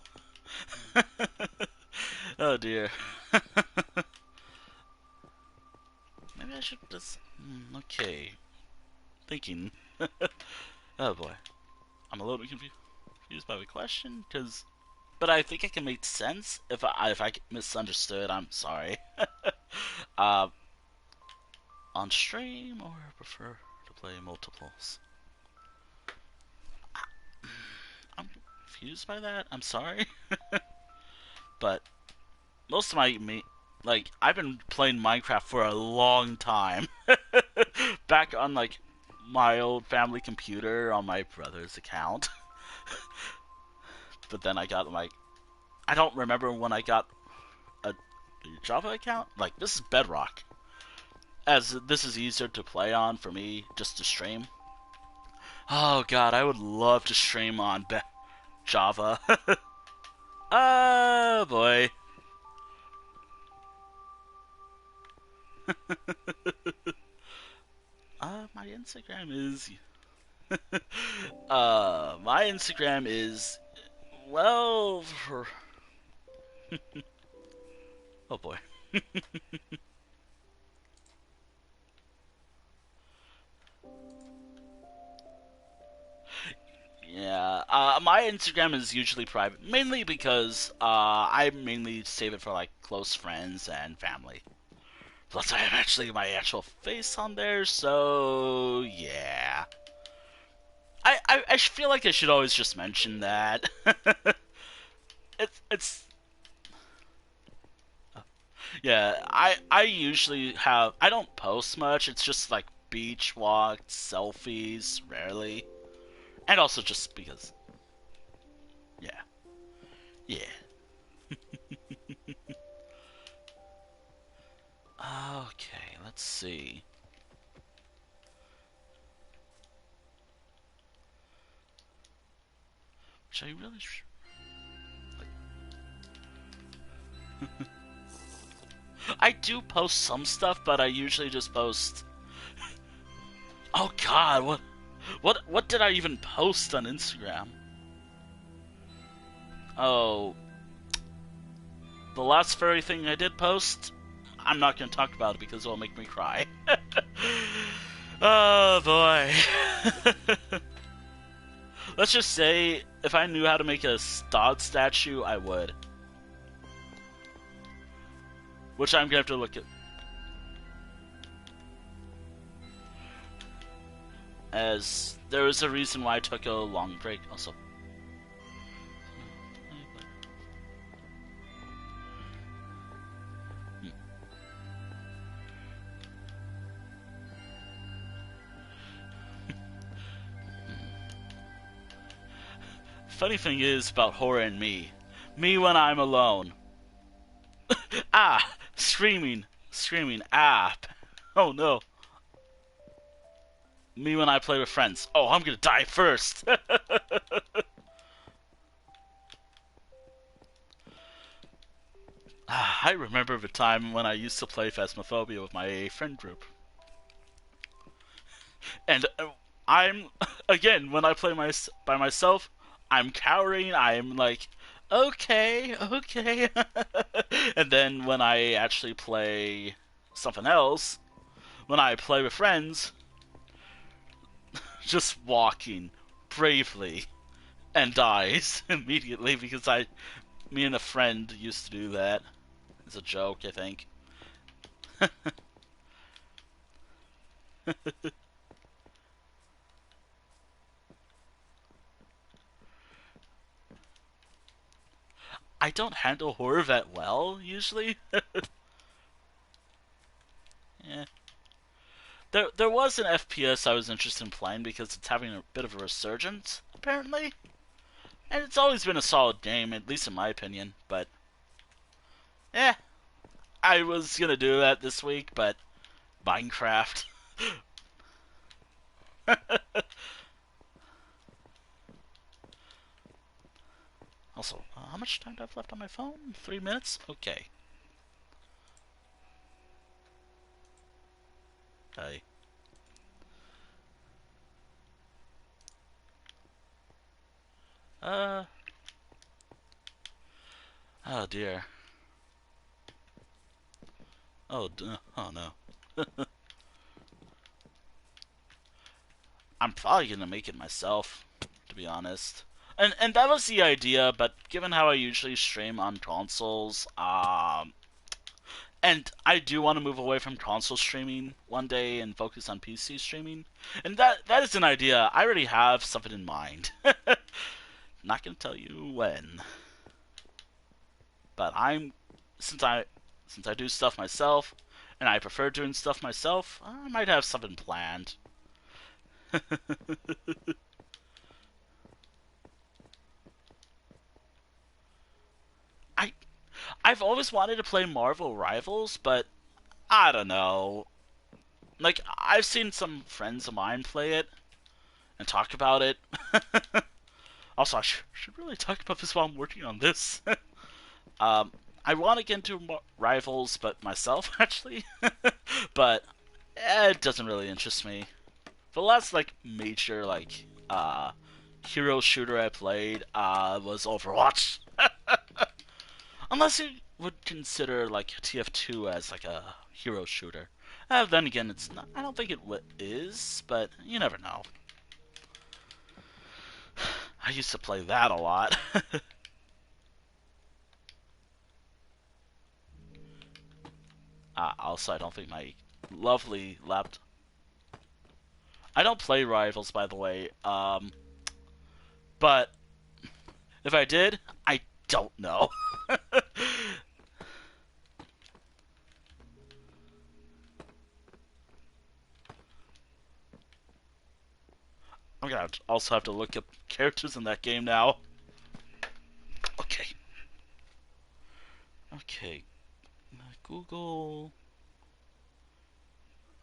Oh dear. Maybe I should just... okay. Thinking. Oh boy. I'm a little bit confused by the question, because... But I think it can make sense. If I misunderstood, I'm sorry. uh, on stream, or prefer to play multiples? I'm confused by that. I'm sorry. But most of like, I've been playing Minecraft for a long time. Back on, like, my old family computer on my brother's account. But then I got, like, I don't remember when I got a Java account. Like, this is Bedrock, as this is easier to play on for me just to stream. Oh god, I would love to stream on Java. Oh boy. My Instagram is my Instagram is, well, oh boy. Yeah, my Instagram is usually private, mainly because I mainly save it for like close friends and family. Plus, I have actually my actual face on there, so yeah. I feel like I should always just mention that. It's yeah. I usually have, I don't post much. It's just like beach walks, selfies, rarely, and also just because. Yeah, yeah. Okay, let's see. Which I really I do post some stuff, but I usually just post. Oh God, what did I even post on Instagram? Oh, the last furry thing I did post. I'm not gonna talk about it because it'll make me cry. Oh boy. Let's just say, if I knew how to make a dog statue, I would. which I'm gonna have to look at. As there was a reason why I took a long break, also. Funny thing is about horror and me when I'm alone. Screaming, oh no. Me when I play with friends. Oh, I'm gonna die first. I remember the time when I used to play Phasmophobia with my friend group. And I'm, again, when I play by myself, I'm cowering, I'm like, okay. And then when I actually play something else, when I play with friends, just walking bravely and dies immediately because me and a friend used to do that. It's a joke, I think. I don't handle horror that well, usually. Yeah. There was an FPS I was interested in playing because it's having a bit of a resurgence, apparently. And it's always been a solid game, at least in my opinion, but... I was gonna do that this week, but... Minecraft. Also, how much time do I have left on my phone? 3 minutes? Okay. Hey. Oh dear. Oh no. I'm probably gonna make it myself, to be honest. And that was the idea, but given how I usually stream on consoles, and I do want to move away from console streaming one day and focus on PC streaming, and that is an idea. I already have something in mind. Not gonna tell you when, but since I do stuff myself, and I prefer doing stuff myself, I might have something planned. I've always wanted to play Marvel Rivals, but I don't know. Like, I've seen some friends of mine play it and talk about it. Also, I should really talk about this while I'm working on this. I want to get into Rivals, but myself, actually. But it doesn't really interest me. The last, like, major, like, hero shooter I played was Overwatch. Unless you would consider like TF2 as like a hero shooter. Then again, it's not. I don't think it is, but you never know. I used to play that a lot. Also, I don't think my lovely laptop. I don't play Rivals, by the way. But if I did, I don't know. I'm gonna also have to look up characters in that game now. Okay. Okay. Google.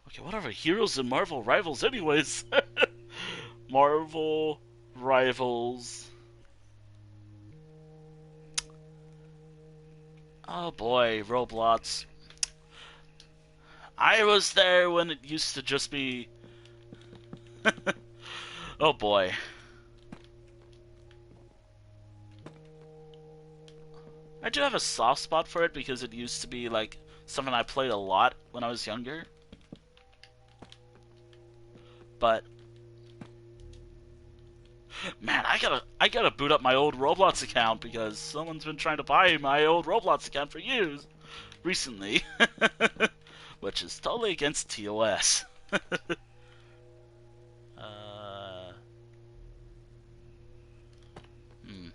Okay, what are the heroes in Marvel Rivals, anyways? Marvel Rivals. Oh boy, Roblox. I was there when it used to just be. Oh boy. I do have a soft spot for it because it used to be like something I played a lot when I was younger. But man, I gotta boot up my old Roblox account because someone's been trying to buy my old Roblox account for years, recently, which is totally against TOS. uh, hmm.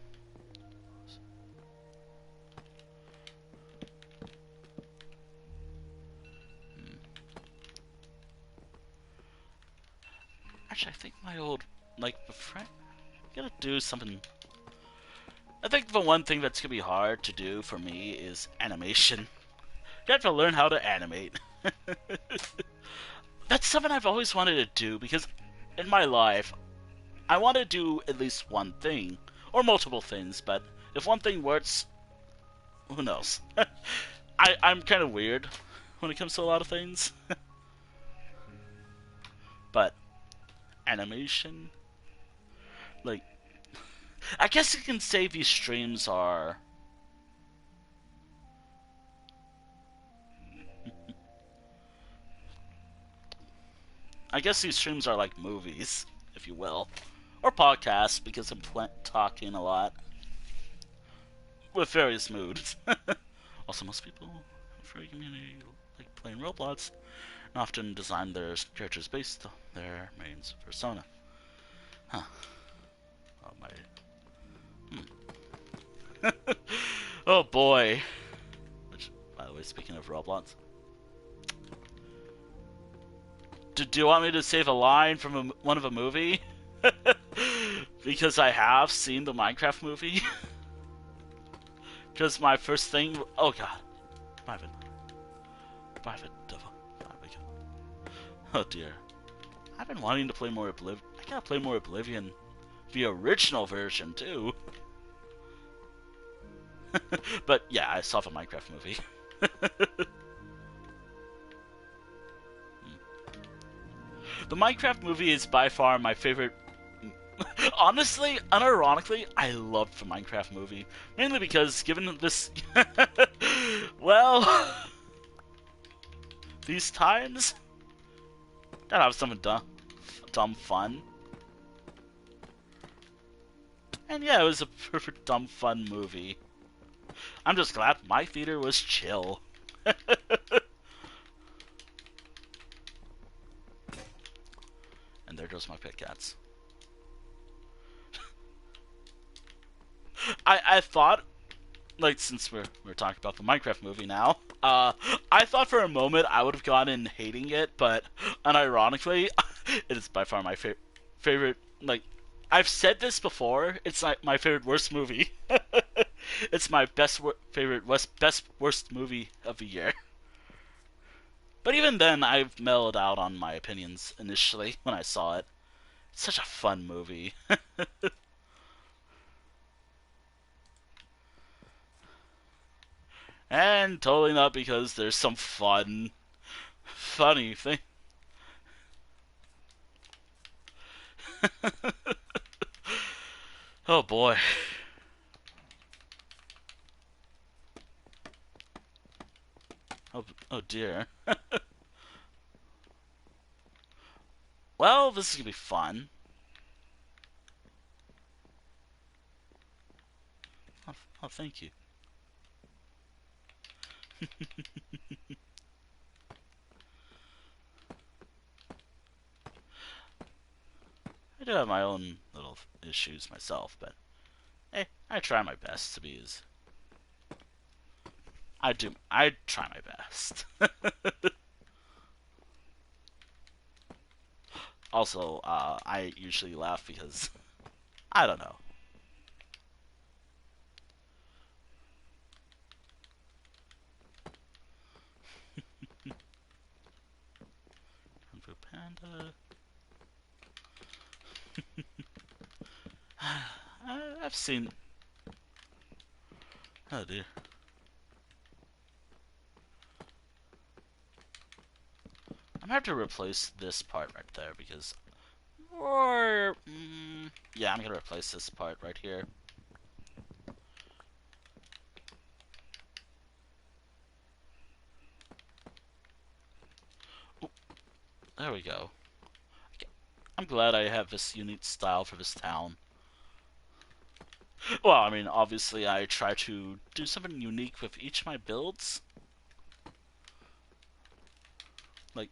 Actually, I think my old, like, the friend, gotta do something. I think the one thing that's gonna be hard to do for me is animation. You have to learn how to animate. That's something I've always wanted to do because in my life, I want to do at least one thing or multiple things. But if one thing works, who knows? I'm kind of weird when it comes to a lot of things, but animation, like, I guess you can say these streams are. I guess these streams are like movies, if you will, or podcasts because I'm talking a lot with various moods. Also, most people for a community like playing Roblox and often design their characters based on their main persona. Huh. Oh my. Oh boy. Which, by the way, speaking of Roblox, do you want me to save a line from one of a movie? Because I have seen the Minecraft movie. Because my first thing. Oh god. Private. Private devil. Oh dear. I've been wanting to play more Oblivion. I gotta play more Oblivion. The original version, too. But yeah, I saw the Minecraft movie. The Minecraft movie is by far my favorite. Honestly, unironically, I loved the Minecraft movie. Mainly because, given this. Well. These times. Gotta have some dumb fun. And yeah, it was a perfect dumb fun movie. I'm just glad my theater was chill. And there goes my pet cats. I thought, like, since we're talking about the Minecraft movie now, I thought for a moment I would have gone in hating it, but unironically, it is by far my favorite. Like, I've said this before, it's like my favorite worst movie. It's my favorite best worst movie of the year. But even then, I've mellowed out on my opinions initially when I saw it. It's such a fun movie. And totally not because there's some funny thing. Oh boy. Oh dear. Well, this is gonna be fun. Oh thank you. I do have my own little issues myself, but hey, I try my best to be as. I try my best. Also, I usually laugh because I don't know. Kung Fu Panda. I've seen. Oh dear. I'm gonna have to replace this part right there because, or yeah, I'm gonna replace this part right here. Ooh, there we go. I'm glad I have this unique style for this town. Well, I mean, obviously I try to do something unique with each of my builds. Like,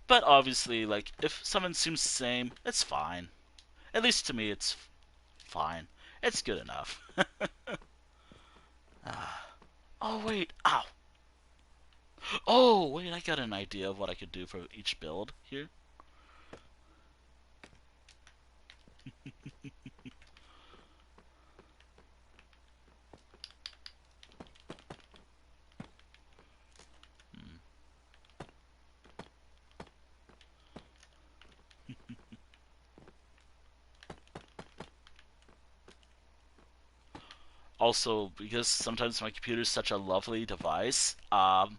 but obviously, like, if someone seems the same, it's fine. At least to me, it's fine. It's good enough. Oh wait, ow. Oh wait, I got an idea of what I could do for each build here. Also, because sometimes my computer is such a lovely device, um,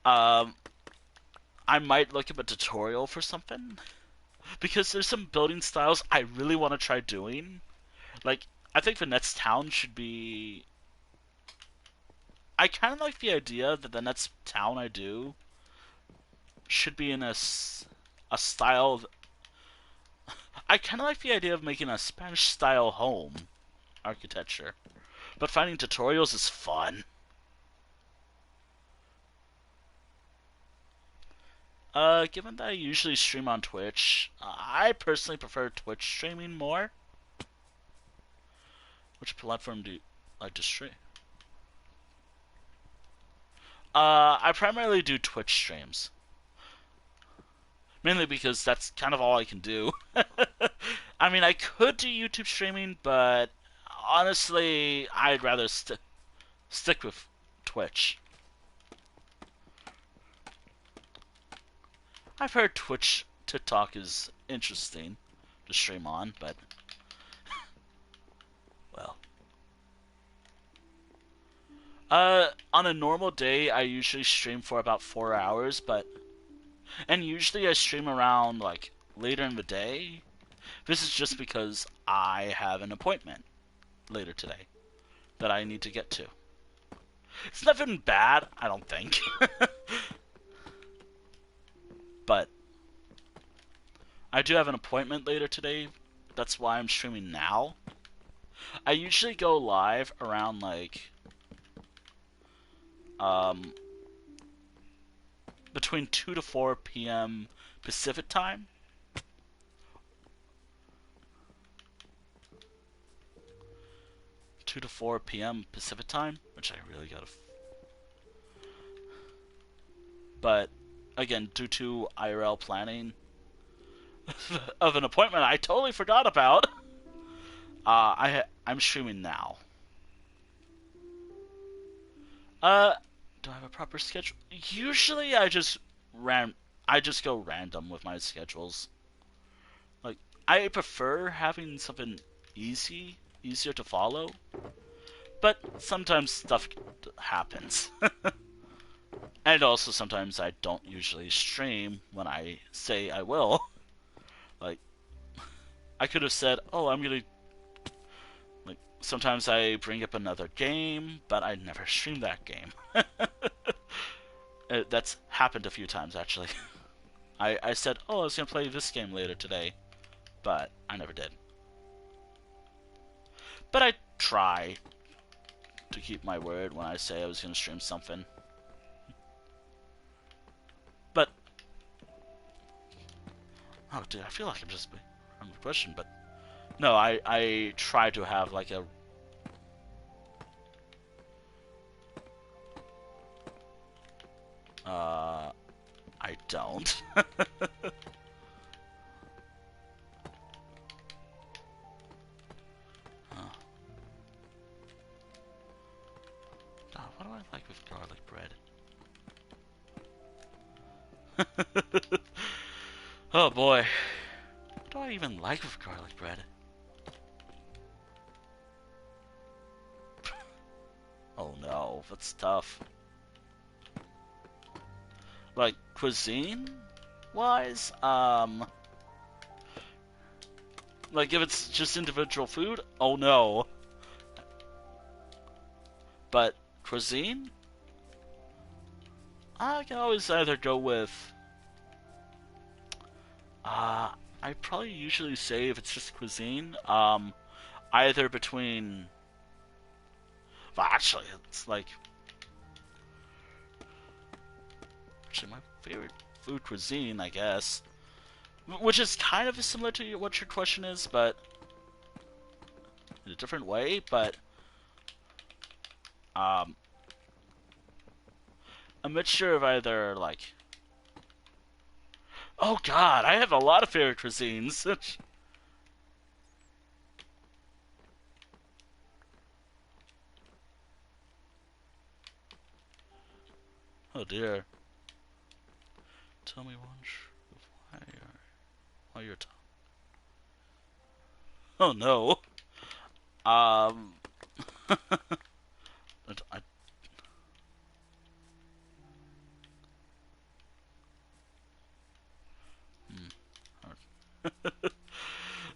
I might look up a tutorial for something because there's some building styles I really want to try doing. Like, I think the next town should be. I kind of like the idea that the next town I do should be in a style. I kind of like the idea of making a Spanish style home architecture, but finding tutorials is fun. Given that I usually stream on Twitch, I personally prefer Twitch streaming more. Which platform do you like to stream? I primarily do Twitch streams. Mainly because that's kind of all I can do. I mean, I could do YouTube streaming, but honestly, I'd rather stick with Twitch. I've heard Twitch TikTok is interesting to stream on, but well. On a normal day, I usually stream for about 4 hours, and usually I stream around like later in the day. This is just because I have an appointment later today that I need to get to. It's nothing bad, I don't think. But I do have an appointment later today. That's why I'm streaming now. I usually go live around like um between 2 to 4 p.m. Pacific time. 2 to 4 p.m. Pacific time, which I really gotta. But again, due to IRL planning of an appointment I totally forgot about, I'm streaming now. Uh, do I have a proper schedule? Usually, I just go random with my schedules. Like, I prefer having something easier to follow. But sometimes stuff happens. And also sometimes I don't usually stream when I say I will. Like, I could have said, oh, I'm gonna. Like, sometimes I bring up another game, but I never stream that game. That's happened a few times, actually. I said, oh, I was gonna play this game later today, but I never did. But I try to keep my word when I say I was gonna stream something. But oh, dude, I feel like I'm just on the question, but no, I try to have like a I don't. What do I like with garlic bread? Oh boy, what do I even like with garlic bread? Oh no, that's tough. Like cuisine wise, like if it's just individual food, oh no. But cuisine, I can always either go with I probably usually say if it's just cuisine, either between well actually it's like actually my favorite food cuisine, I guess. Which is kind of similar to what your question is, but in a different way. But um, a mixture of either like, oh God, I have a lot of favorite cuisines. Oh dear. Tell me one why you're oh no. Um. I,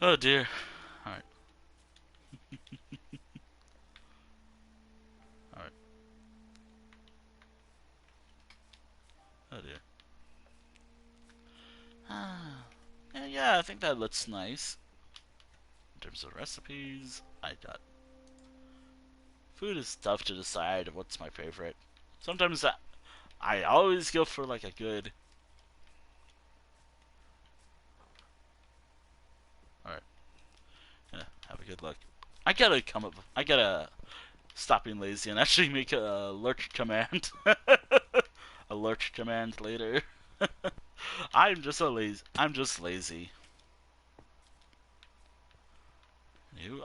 oh dear. All right. All right. Oh dear. Ah. Yeah, I think that looks nice. In terms of recipes, I got food is tough to decide what's my favorite. Sometimes I always go for like a good. All right. Yeah, have a good look. I gotta come up. I gotta stop being lazy and actually make a lurk command. A lurk command later. I'm just lazy. You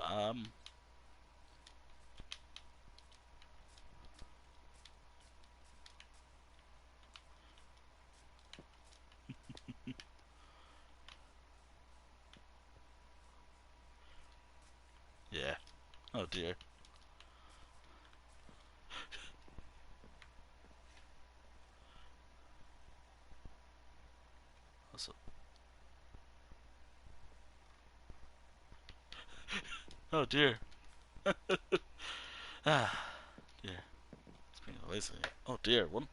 yeah. Oh dear. Also, oh dear. Ah, dear. It's being lazy. Oh dear. What?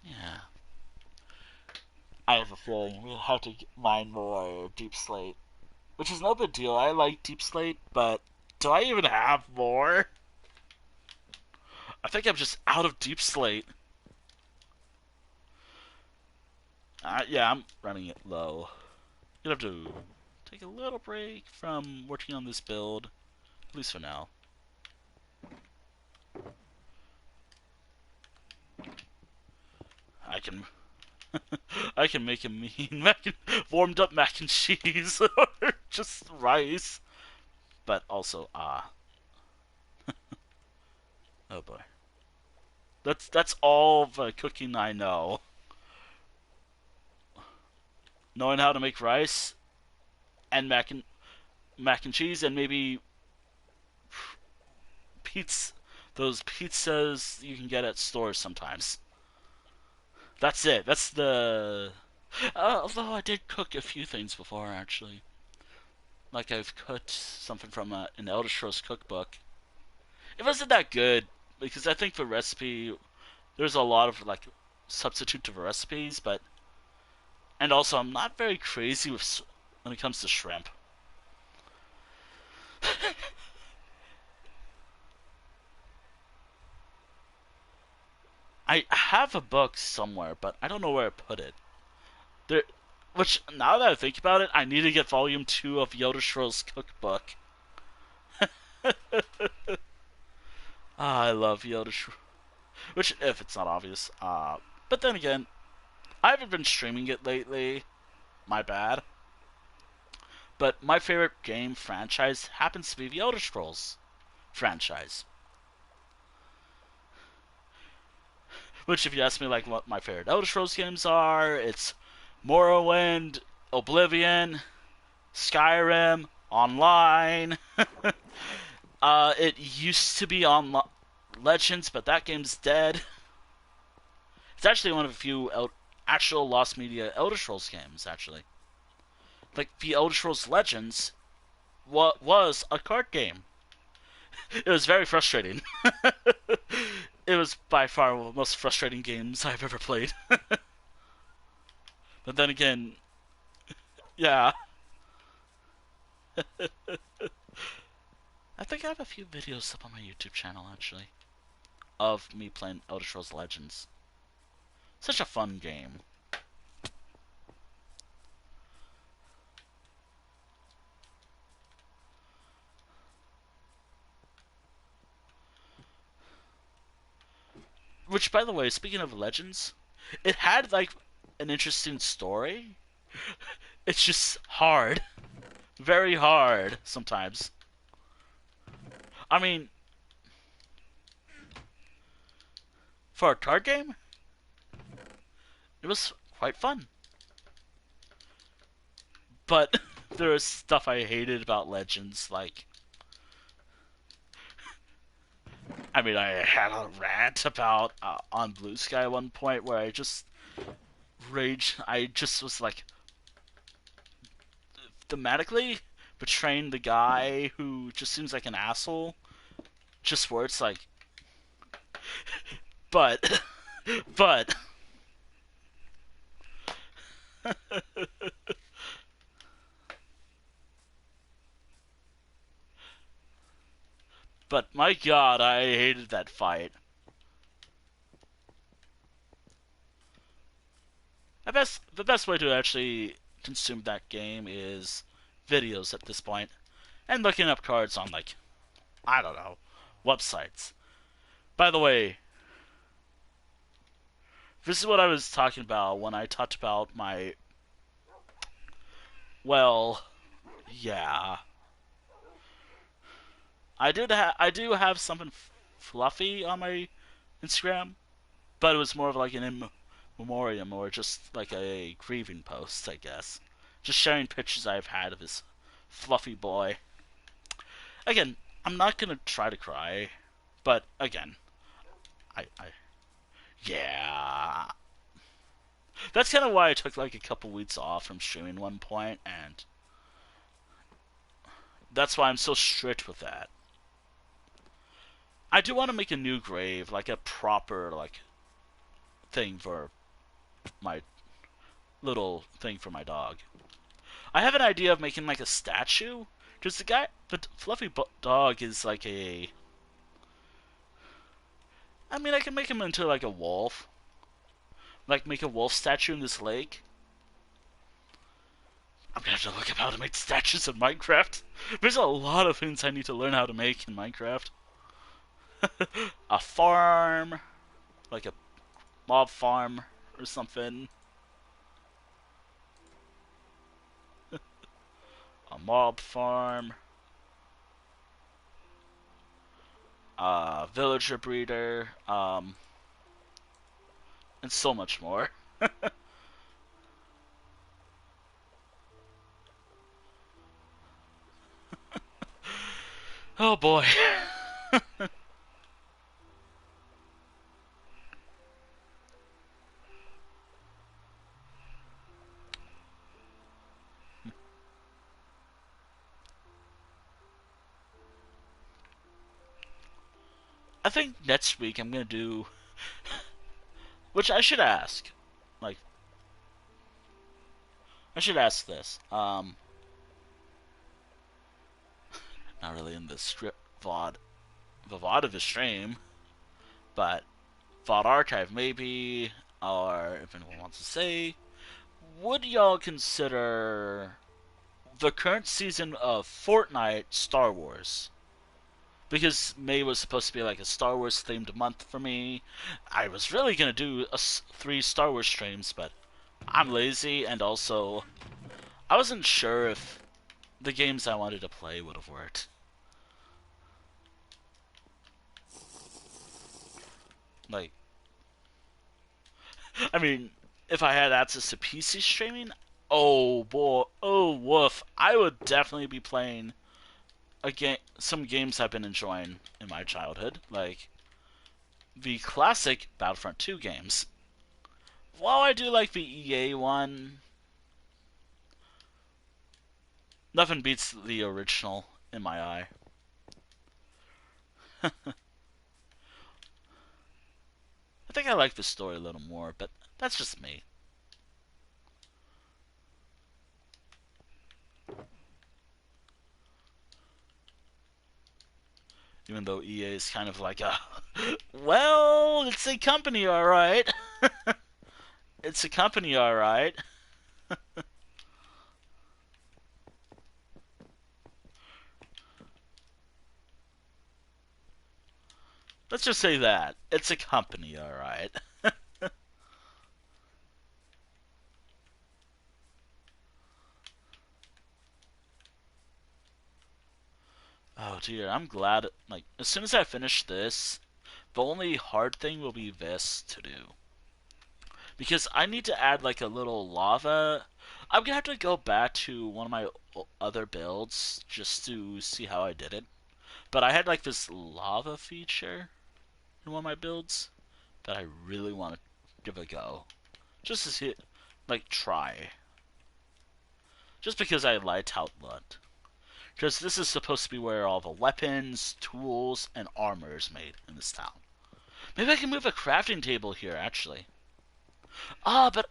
Yeah. I have a feeling we'll have to mine more deep slate, which is no big deal. I like deep slate, but do I even have more? I think I'm just out of deep slate. Yeah, I'm running it low. You'll have to take a little break from working on this build, at least for now. I can, I can make a mean warmed up mac and cheese or just rice, but also oh boy, that's all the cooking I know. Knowing how to make rice and mac and cheese and maybe pizza, those pizzas you can get at stores sometimes. That's it. That's the. Although I did cook a few things before, actually. Like I've cooked something from an Elder Scrolls cookbook. It wasn't that good because I think the recipe there's a lot of like substitute to the recipes, but and also I'm not very crazy with when it comes to shrimp. I have a book somewhere, but I don't know where I put it. There, which now that I think about it, I need to get volume 2 of Yoda Scroll's cookbook. I love Yoda Scroll. Which, if it's not obvious, but then again, I haven't been streaming it lately. My bad. But my favorite game franchise happens to be the Elder Scrolls franchise. Which, if you ask me, like what my favorite Elder Scrolls games are, it's Morrowind, Oblivion, Skyrim, Online. It used to be on Legends, but that game's dead. It's actually one of a few actual Lost Media Elder Scrolls games, actually. Like, the Elder Scrolls Legends was a card game. It was very frustrating. It was by far one of the most frustrating games I've ever played. But then again, yeah. I think I have a few videos up on my YouTube channel actually of me playing Elder Scrolls Legends. Such a fun game. Which, by the way, speaking of Legends, it had like an interesting story. It's just hard, very hard sometimes. I mean, for a card game, it was quite fun. But there was stuff I hated about Legends, like I had a rant about on Blue Sky at one point where I just rage. I just was like thematically betraying the guy who just seems like an asshole. Just where it's like, but, but, but my God, I hated that fight. The best way to actually consume that game is videos at this point, and looking up cards on like I don't know websites. By the way, this is what I was talking about when I talked about my well, yeah. I do have something fluffy on my Instagram, but it was more of like an in memoriam or just like a grieving post, I guess. Just sharing pictures I've had of this fluffy boy. Again, I'm not gonna try to cry, but again, I yeah. That's kind of why I took like a couple weeks off from streaming one point, and that's why I'm so strict with that. I do want to make a new grave, like a proper like thing for my little thing for my dog. I have an idea of making like a statue, because the fluffy dog is like a. I mean, I can make him into like a wolf, like make a wolf statue in this lake. I'm gonna have to look up how to make statues in Minecraft. There's a lot of things I need to learn how to make in Minecraft. A farm, like a mob farm or something. A mob farm. A villager breeder. And so much more. Oh boy. I think next week I'm gonna do, which I should ask, like I should ask this. Not really in the script the VOD of the stream, but VOD archive maybe, or if anyone wants to say, would y'all consider the current season of Fortnite Star Wars? Because May was supposed to be like a Star Wars themed month for me. I was really gonna do 3 Star Wars streams, but I'm lazy, and also I wasn't sure if the games I wanted to play would have worked. Like, I mean, if I had access to PC streaming, oh boy, oh woof, I would definitely be playing some games I've been enjoying in my childhood, like the classic Battlefront 2 games. While I do like the EA one, nothing beats the original in my eye. I think I like the story a little more, but that's just me. Even though EA is kind of like a, well, it's a company, all right. It's a company, all right. Let's just say that it's a company, all right. Oh dear, I'm glad. Like as soon as I finish this, the only hard thing will be this to do because I need to add like a little lava. I'm gonna have to go back to one of my other builds just to see how I did it. But I had like this lava feature in one of my builds that I really want to give a go, just to see it, like try, just because I liked how it looked. Because this is supposed to be where all the weapons, tools, and armor is made in this town. Maybe I can move a crafting table here, actually. Ah, but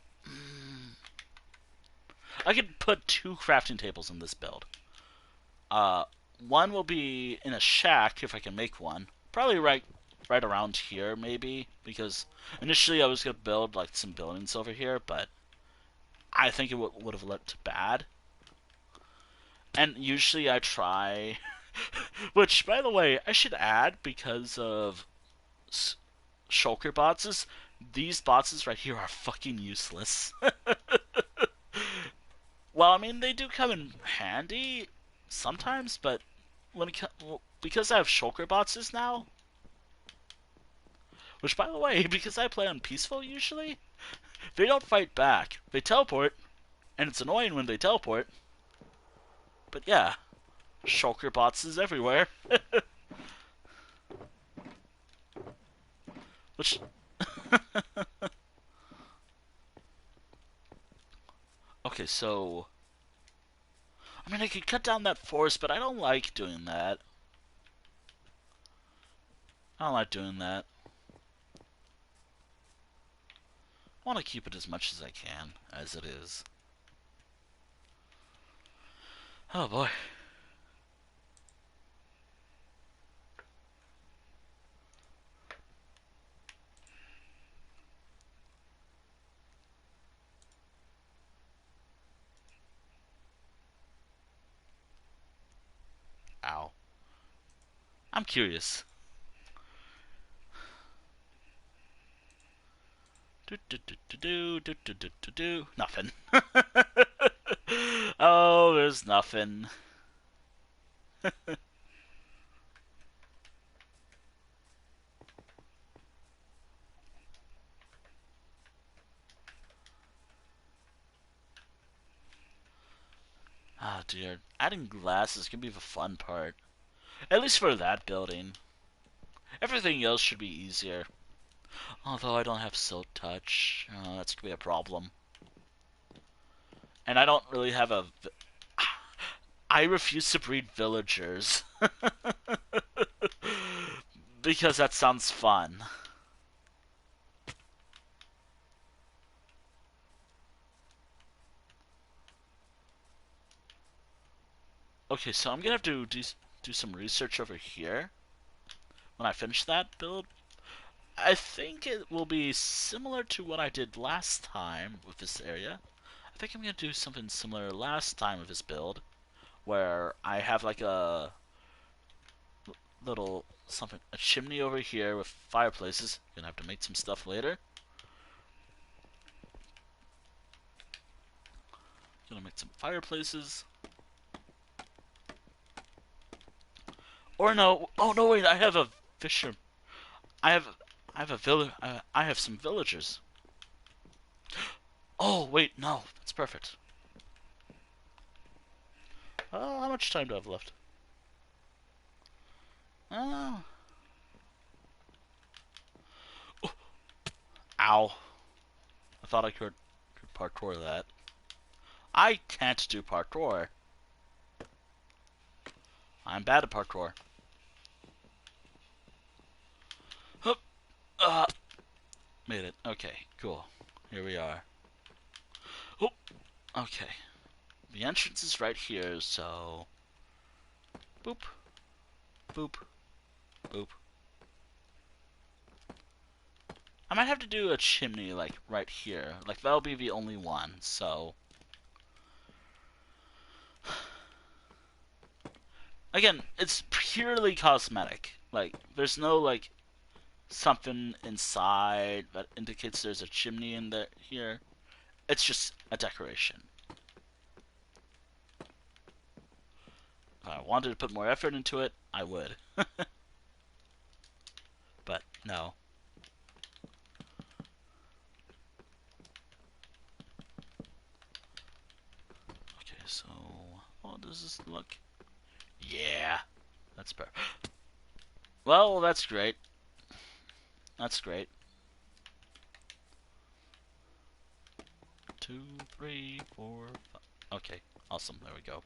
I could put two crafting tables in this build. Uh, One will be in a shack if I can make one. Probably right around here, maybe, because initially I was gonna build like some buildings over here, but I think it would have looked bad. And usually I try, which by the way I should add because of shulker boxes. These boxes right here are fucking useless. Well, I mean they do come in handy sometimes, but well, because I have shulker boxes now, which by the way, because I play on peaceful usually, they don't fight back. They teleport, and it's annoying when they teleport. But yeah, shulker boxes everywhere. Which okay, so I mean I could cut down that forest, but I don't like doing that. I don't like doing that. I want to keep it as much as I can, as it is. Oh boy. Ow. I'm curious. Do do do do do do do do do. Nothing. Oh, there's nothing. Oh dear. Adding glass is gonna be the fun part. At least for that building. Everything else should be easier. Although I don't have silk touch. That's gonna be a problem. And I don't really have a. I refuse to breed villagers. Because that sounds fun. Okay, so I'm gonna have to do some research over here when I finish that build. I think it will be similar to what I did last time with this area. I think I'm gonna do something similar last time with this build, where I have like a little something, a chimney over here with fireplaces. Gonna have to make some stuff later. Gonna make some fireplaces. Or no, oh no wait, I have a fisher. I have, I have a village. I have some villagers. Oh wait, no, that's perfect. How much time do I have left? Oh, oh, ow! I thought I could parkour that. I can't do parkour. I'm bad at parkour. Hup, uh, Made it. Okay, cool. Here we are. Oh, okay. The entrance is right here, so boop, boop. Oop. I might have to do a chimney, like, right here. Like, that'll be the only one, so... Again, it's purely cosmetic. Like, there's no, like, something inside that indicates there's a chimney in there here. It's just a decoration. If I wanted to put more effort into it, I would. But, no. Okay, so... how does this look? Yeah! That's perfect. Well, that's great. That's great. 2, 3, 4, 5. Okay, awesome. There we go.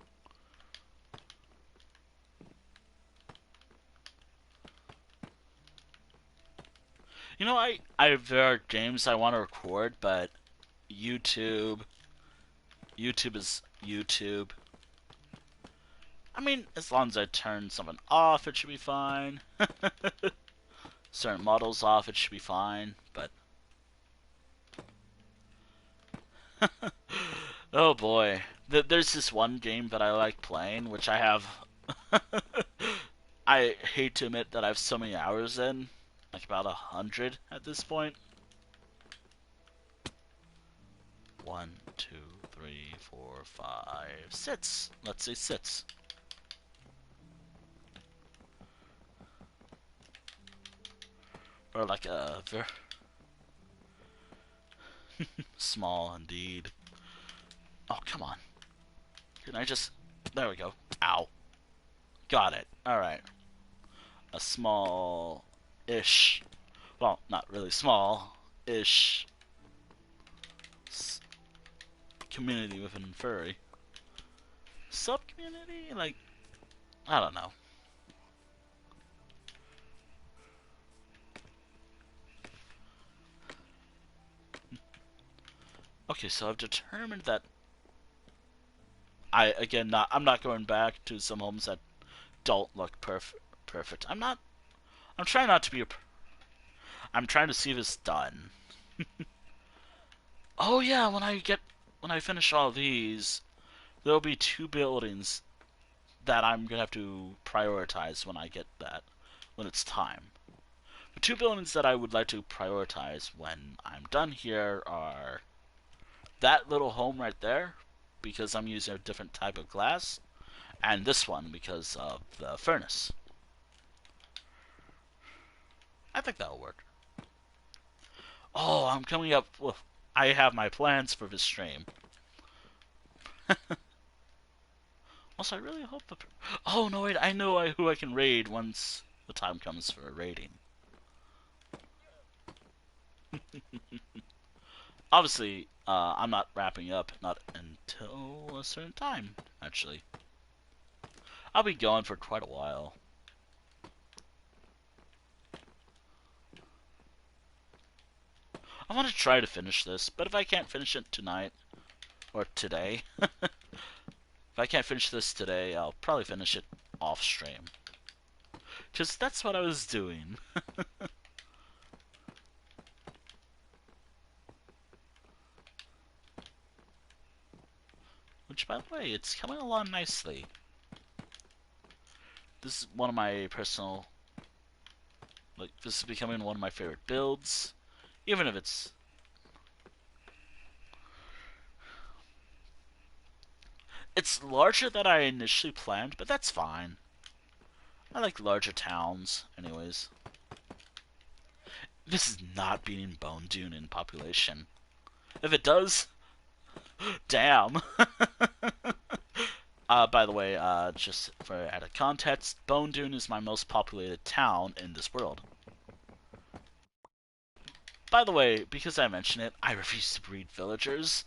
You know, there are games I want to record, but YouTube is YouTube. I mean, as long as I turn something off, it should be fine. Certain models off, it should be fine, but... oh boy. There's this one game that I like playing, which I have... I hate to admit that I have so many hours in. Like about 100 at this point. 1, 2, 3, 4, 5, 6. Let's say 6. Or like a very small indeed. Oh, come on. Can I just... there we go. Ow. Got it. Alright. A small-ish... well, not really small-ish... community within furry. Sub-community? Like... I don't know. Okay, so I've determined that I'm not going back to some homes that don't look perfect. I'm trying not to be I'm trying to see this done. Oh yeah, when I finish all these, there'll be 2 buildings that I'm gonna have to prioritize when it's time. The 2 buildings that I would like to prioritize when I'm done here are that little home right there, because I'm using a different type of glass, and this one because of the furnace. I think that'll work. Oh, I'm coming up with... I have my plans for this stream. Also, I really hope the... oh, no, wait, I know who I can raid once the time comes for raiding. Obviously, I'm not wrapping up, not until a certain time, actually. I'll be going for quite a while. I want to try to finish this, but if I can't finish it tonight, or today, if I can't finish this today, I'll probably finish it off stream. Because that's what I was doing. Which, by the way, it's coming along nicely. This is one of my personal... like, this is becoming one of my favorite builds. Even if it's... it's larger than I initially planned, but that's fine. I like larger towns, anyways. This is not beating Bone Dune in population. If it does, damn. By the way, just for added context, Bone Dune is my most populated town in this world. By the way, because I mentioned it, I refuse to breed villagers.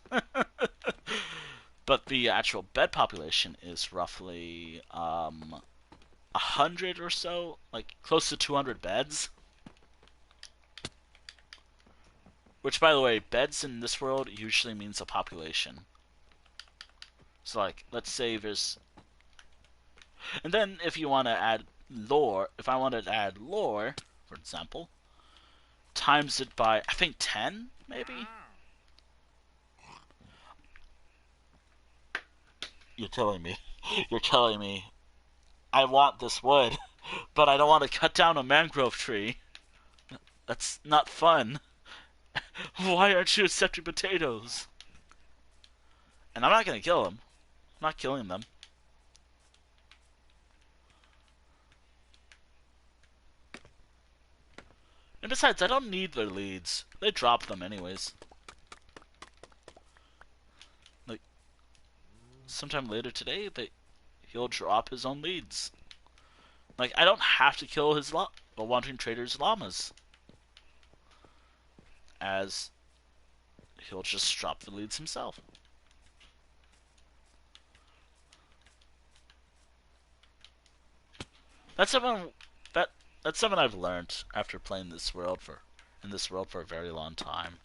But the actual bed population is roughly 100 or so, like close to 200 beds. Which, by the way, beds in this world usually means a population. So, like, let's say there's... and then if you want to add lore, if I wanted to add lore, for example, times it by, I think, 10, maybe? You're telling me. You're telling me I want this wood, but I don't want to cut down a mangrove tree. That's not fun. Why aren't you accepting potatoes? And I'm not gonna kill them. I'm not killing them. And besides, I don't need their leads. They drop them anyways. Like, sometime later today, he'll drop his own leads. Like, I don't have to kill the Wandering Trader's llamas. As he'll just drop the leads himself. That's something that's something I've learned after playing in this world for a very long time.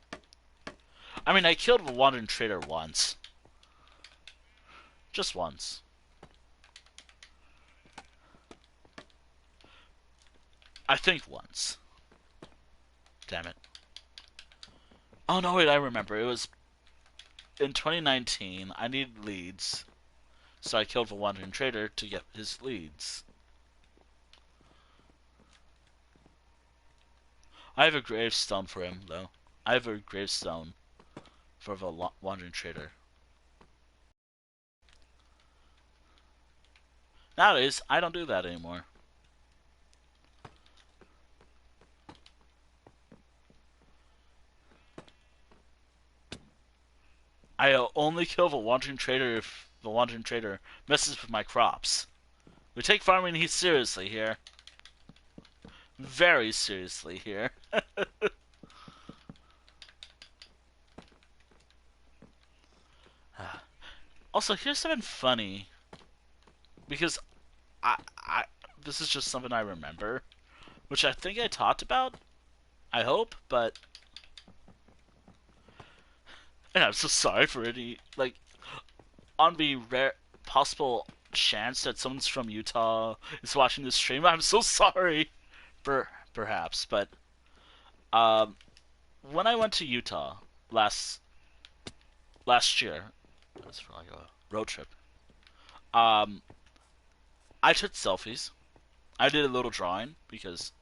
I mean, I killed the Wandering Trader once. Just once. I think once. Damn it. Oh no, wait, I remember. It was in 2019. I needed leads, so I killed the Wandering Trader to get his leads. I have a gravestone for him, though. I have a gravestone for the Wandering Trader. Nowadays, I don't do that anymore. I only kill the Wandering Trader if the Wandering Trader messes with my crops. We take farming seriously here. Very seriously here. Also, here's something funny. Because I this is just something I remember. Which I think I talked about. I hope, but... And I'm so sorry for any... Like, on the rare possible chance that someone's from Utah is watching this stream, I'm so sorry. Perhaps, but... Um, when I went to Utah last year, it was for like a road trip. Um, I took selfies. I did a little drawing because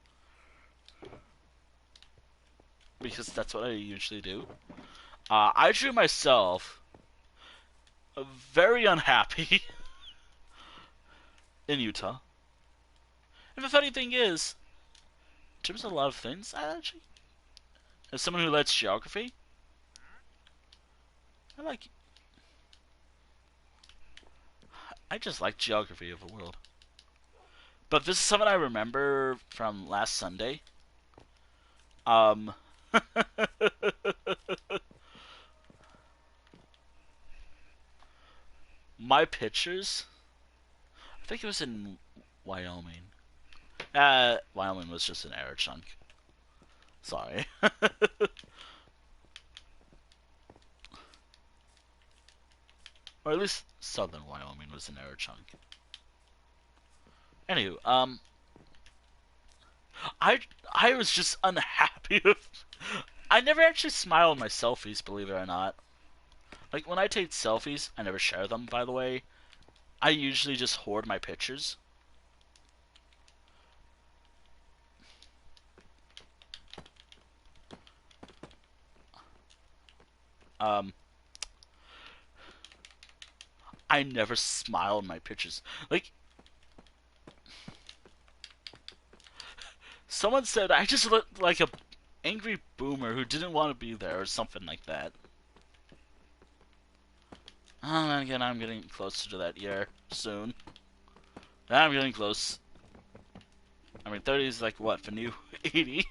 that's what I usually do. I drew myself very unhappy in Utah. And the funny thing is, in terms of a lot of things, I actually, as someone who likes geography, I like, I just like geography of the world. But this is something I remember from last Sunday. Um, my pictures, I think it was in Wyoming. Wyoming was just an error chunk. Sorry. Or at least southern Wyoming was an error chunk. Anywho, I was just unhappy with... I never actually smile in my selfies, believe it or not. Like, when I take selfies, I never share them, by the way. I usually just hoard my pictures. Um, I never smile in my pictures. Like, someone said I just looked like a angry boomer who didn't want to be there or something like that. And again, I'm getting closer to that year soon. I'm getting close. I mean, 30 is like what, the new 80?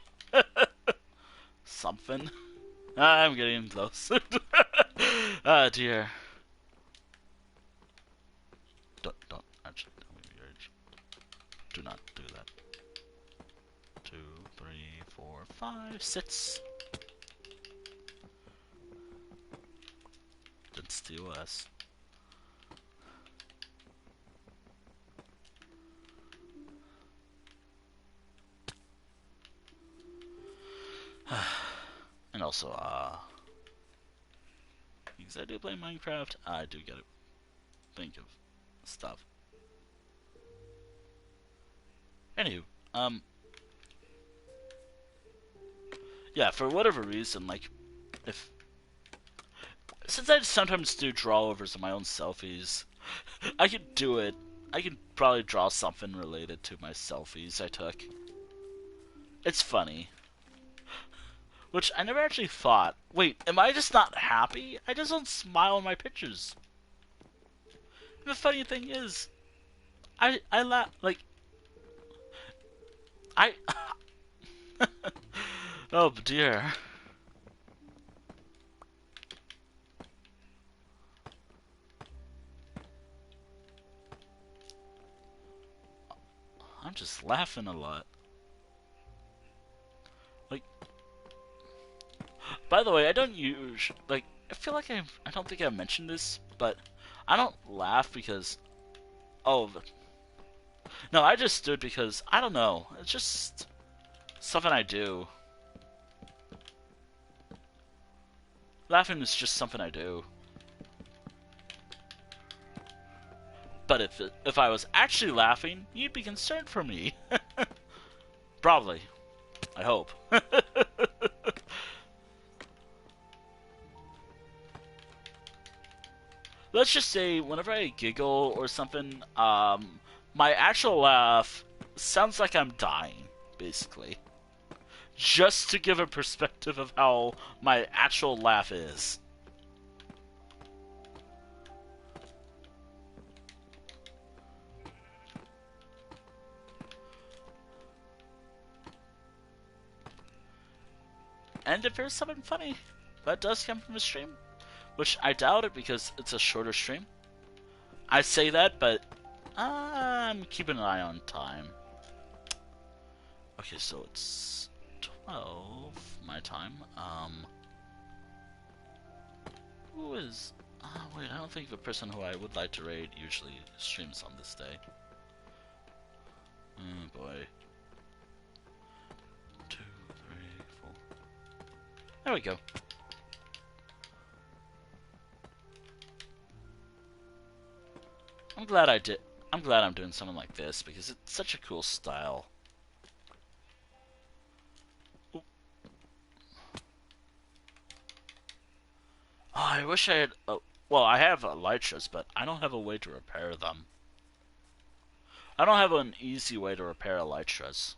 Something. I'm getting close. Ah, dear. Don't actually tell me your age. Do not do that. 2, 3, 4, 5, 6. That's TOS. also, because I do play Minecraft, I do gotta think of stuff. Anywho, yeah, for whatever reason, like, if since I sometimes do drawovers of my own selfies, I could do it. I could probably draw something related to my selfies I took. It's funny. Which I never actually thought. Wait, am I just not happy? I just don't smile in my pictures. And the funny thing is, I laugh, like, I... oh dear. I'm just laughing a lot. Like, by the way, I don't use, like, I feel like I don't think I've mentioned this, but I don't laugh because, oh, no, I just do it because, I don't know, it's just something I do. Laughing is just something I do. But if I was actually laughing, you'd be concerned for me. Probably. I hope. Let's just say, whenever I giggle or something, my actual laugh sounds like I'm dying, basically. Just to give a perspective of how my actual laugh is. And if there's something funny that does come from a stream, which I doubt it because it's a shorter stream. I say that, but I'm keeping an eye on time. Okay, so it's 12 my time. Who is... wait, I don't think the person who I would like to raid usually streams on this day. Oh boy. 2, 3, 4. There we go. I'm glad I did. I'm glad I'm doing something like this because it's such a cool style. Ooh. Oh, I wish I had. Well, I have elytras, but I don't have a way to repair them. I don't have an easy way to repair elytras.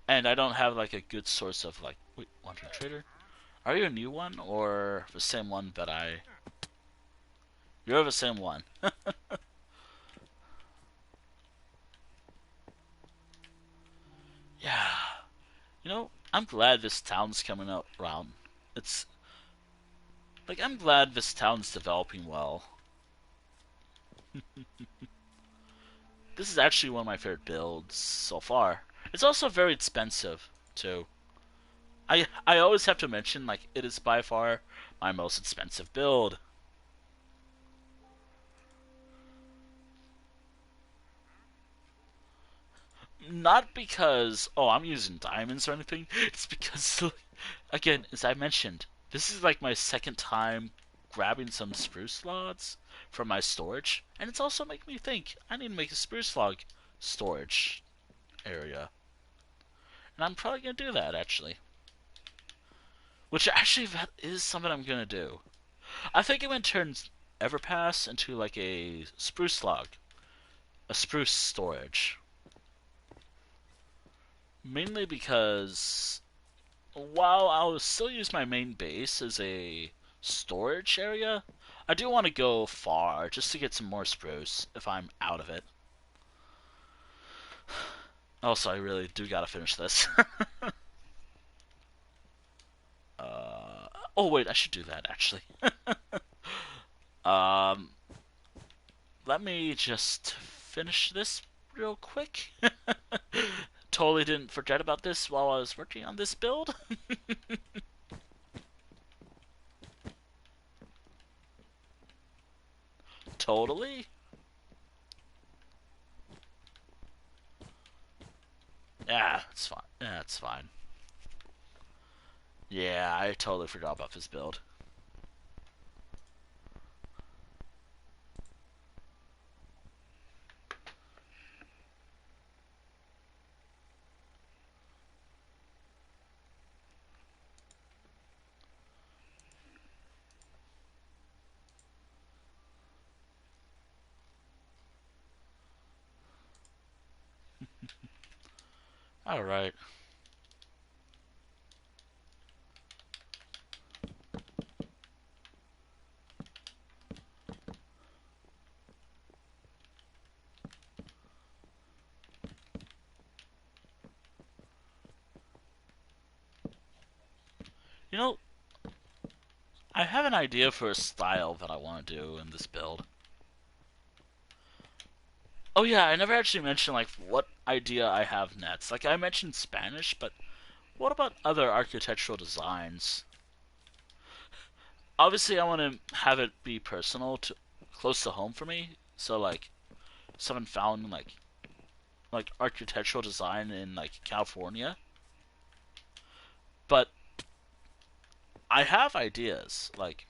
And I don't have like a good source of like. Wait, Wandering Trader? Are you a new one or the same one that I? You're the same one. Yeah. You know, I'm glad this town's coming out around. It's like I'm glad this town's developing well. This is actually one of my favorite builds so far. It's also very expensive too. I always have to mention like it is by far my most expensive build. Not because I'm using diamonds or anything. It's because again, as I mentioned, this is like my second time grabbing some spruce logs from my storage, and it's also making me think I need to make a spruce log storage area. And I'm probably gonna do that actually. Which actually that is something I'm gonna do. I think I'm gonna turn Everpass into like a spruce log. A spruce storage. Mainly because while I'll still use my main base as a storage area, I do want to go far just to get some more spruce if I'm out of it. Also, I really do gotta finish this. Oh wait, I should do that actually. um, Let me just finish this real quick. Totally didn't forget about this while I was working on this build. Totally. Yeah, it's fine. Yeah, it's fine. Yeah, I totally forgot about this build. Alright. You know, I have an idea for a style that I want to do in this build. Oh yeah, I never actually mentioned like what idea I have next. Like I mentioned Spanish, but what about other architectural designs? Obviously, I want to have it be personal, to close to home for me. So like someone found like architectural design in like California, but I have ideas. Like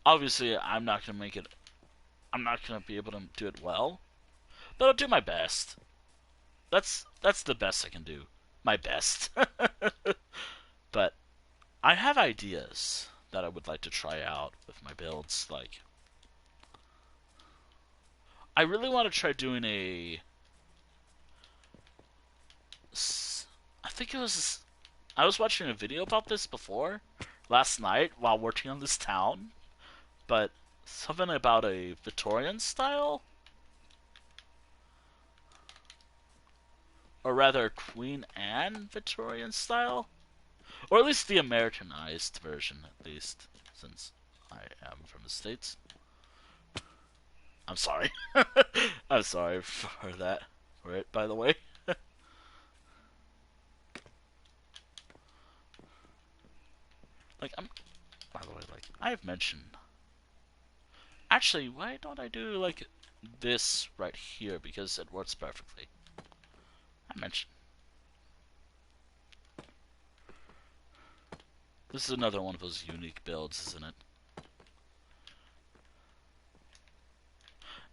obviously, I'm not gonna make it. I'm not gonna be able to do it well, but I'll do my best. That's the best I can do. My best. But I have ideas that I would like to try out with my builds. Like I really want to try doing a. I think it was. I was watching a video about this before last night while working on this town, but something about a Victorian style, or rather Queen Anne Victorian style, or at least the Americanized version, at least since I am from the States. I'm sorry. I'm sorry for that. For it, by the way. Like I'm. By the way, like I've mentioned. Actually, why don't I do like this right here because it works perfectly. I mentioned. This is another one of those unique builds, isn't it?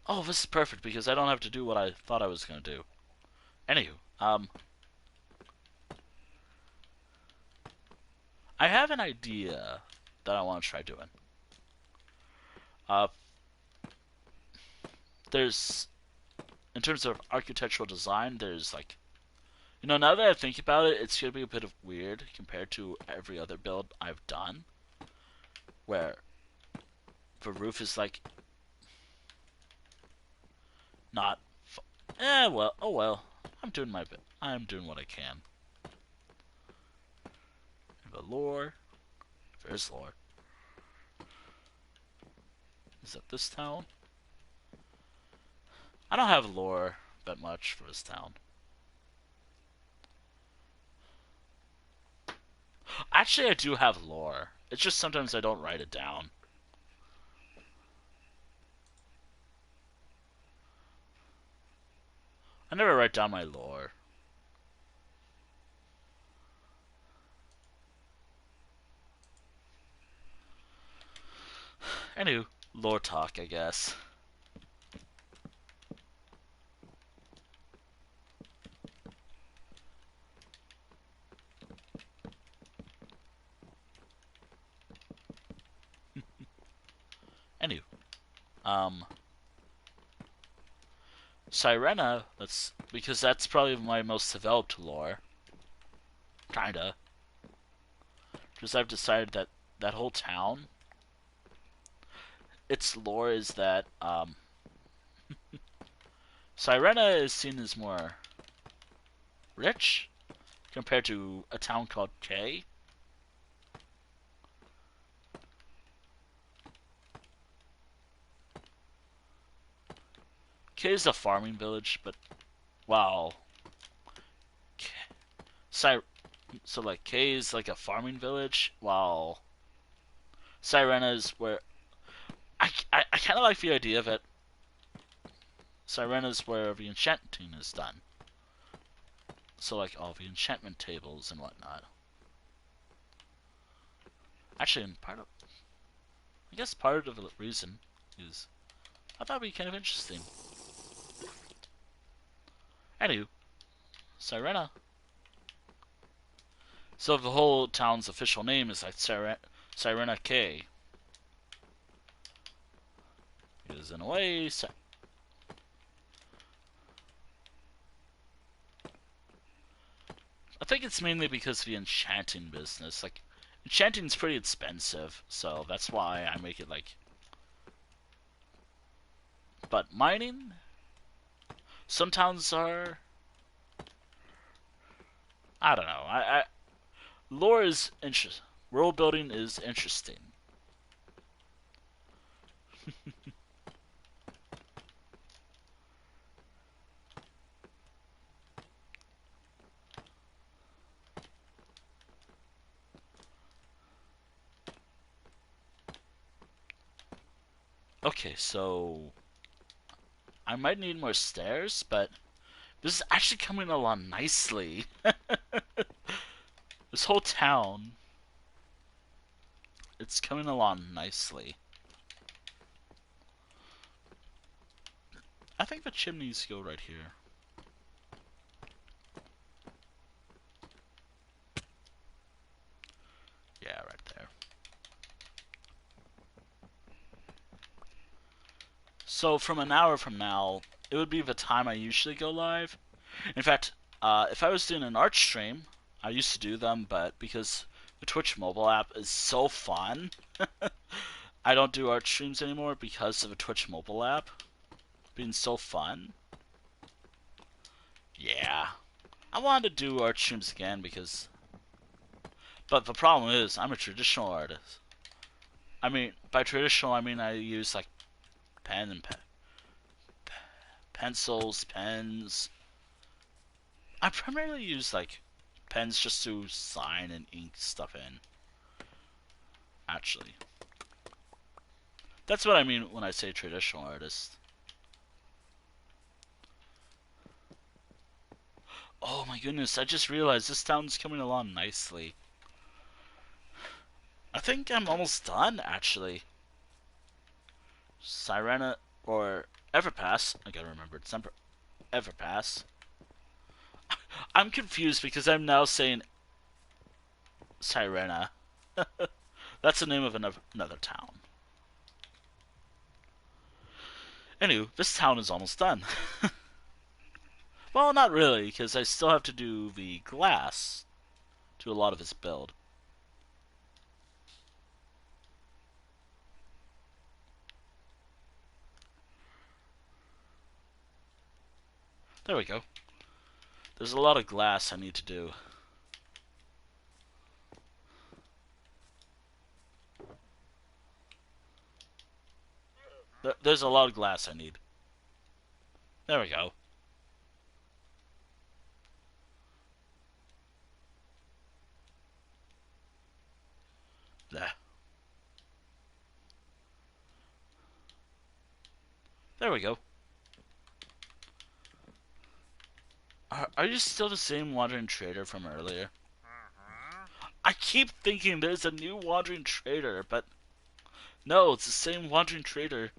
Oh, this is perfect because I don't have to do what I thought I was gonna do. Anywho, I have an idea that I want to try doing. Uh, there's in terms of architectural design, there's like now that I think about it, it's gonna be a bit of weird compared to every other build I've done, where the roof is like not. Well, oh well. I'm doing my bit. I'm doing what I can. The lore, there's lore. Is that this town? I don't have lore that much for this town. Actually, I do have lore. It's just sometimes I don't write it down. I never write down my lore. Anywho, lore talk, I guess. Anywho, um, Sirena. That's because that's probably my most developed lore. Kinda, because I've decided that that whole town, its lore is that Sirena is seen as more rich compared to a town called K. K is a farming village, but wow, Sir- so like K is like a farming village, while Sirena is where I kind of like the idea that Sirena is where the enchanting is done. So like all the enchantment tables and whatnot. Actually, I guess part of the reason is I thought it'd be kind of interesting. Anywho, Sirena. So the whole town's official name is like Sirena K. Because in a way, I think it's mainly because of the enchanting business. Like, enchanting's pretty expensive, so that's why I make it like. But mining, some towns are. I don't know. Lore is interesting. World building is interesting. Okay, so I might need more stairs, but this is actually coming along nicely. This whole town, it's coming along nicely. I think the chimneys go right here. Yeah, right there. So from an hour from now, it would be the time I usually go live. In fact, if I was doing an art stream, I used to do them, but because the Twitch mobile app is so fun, I don't do art streams anymore because of the Twitch mobile app being so fun. Yeah. I wanted to do art streams again because... But the problem is, I'm a traditional artist. I mean, by traditional, I mean I use like pen and pencils, pens. I primarily use like pens just to sign and ink stuff in. Actually, that's what I mean when I say traditional artist. Oh my goodness, I just realized this town's coming along nicely. I think I'm almost done, actually. Sirena, or Everpass. I gotta remember, it's Everpass. I'm confused because I'm now saying Sirena. That's the name of another town. Anywho, this town is almost done. Well, not really, because I still have to do the glass to a lot of his build. There we go. There's a lot of glass I need to do. There's a lot of glass I need. There we go. There. There we go. Are you still the same wandering trader from earlier? I keep thinking there's a new wandering trader, but no, it's the same wandering trader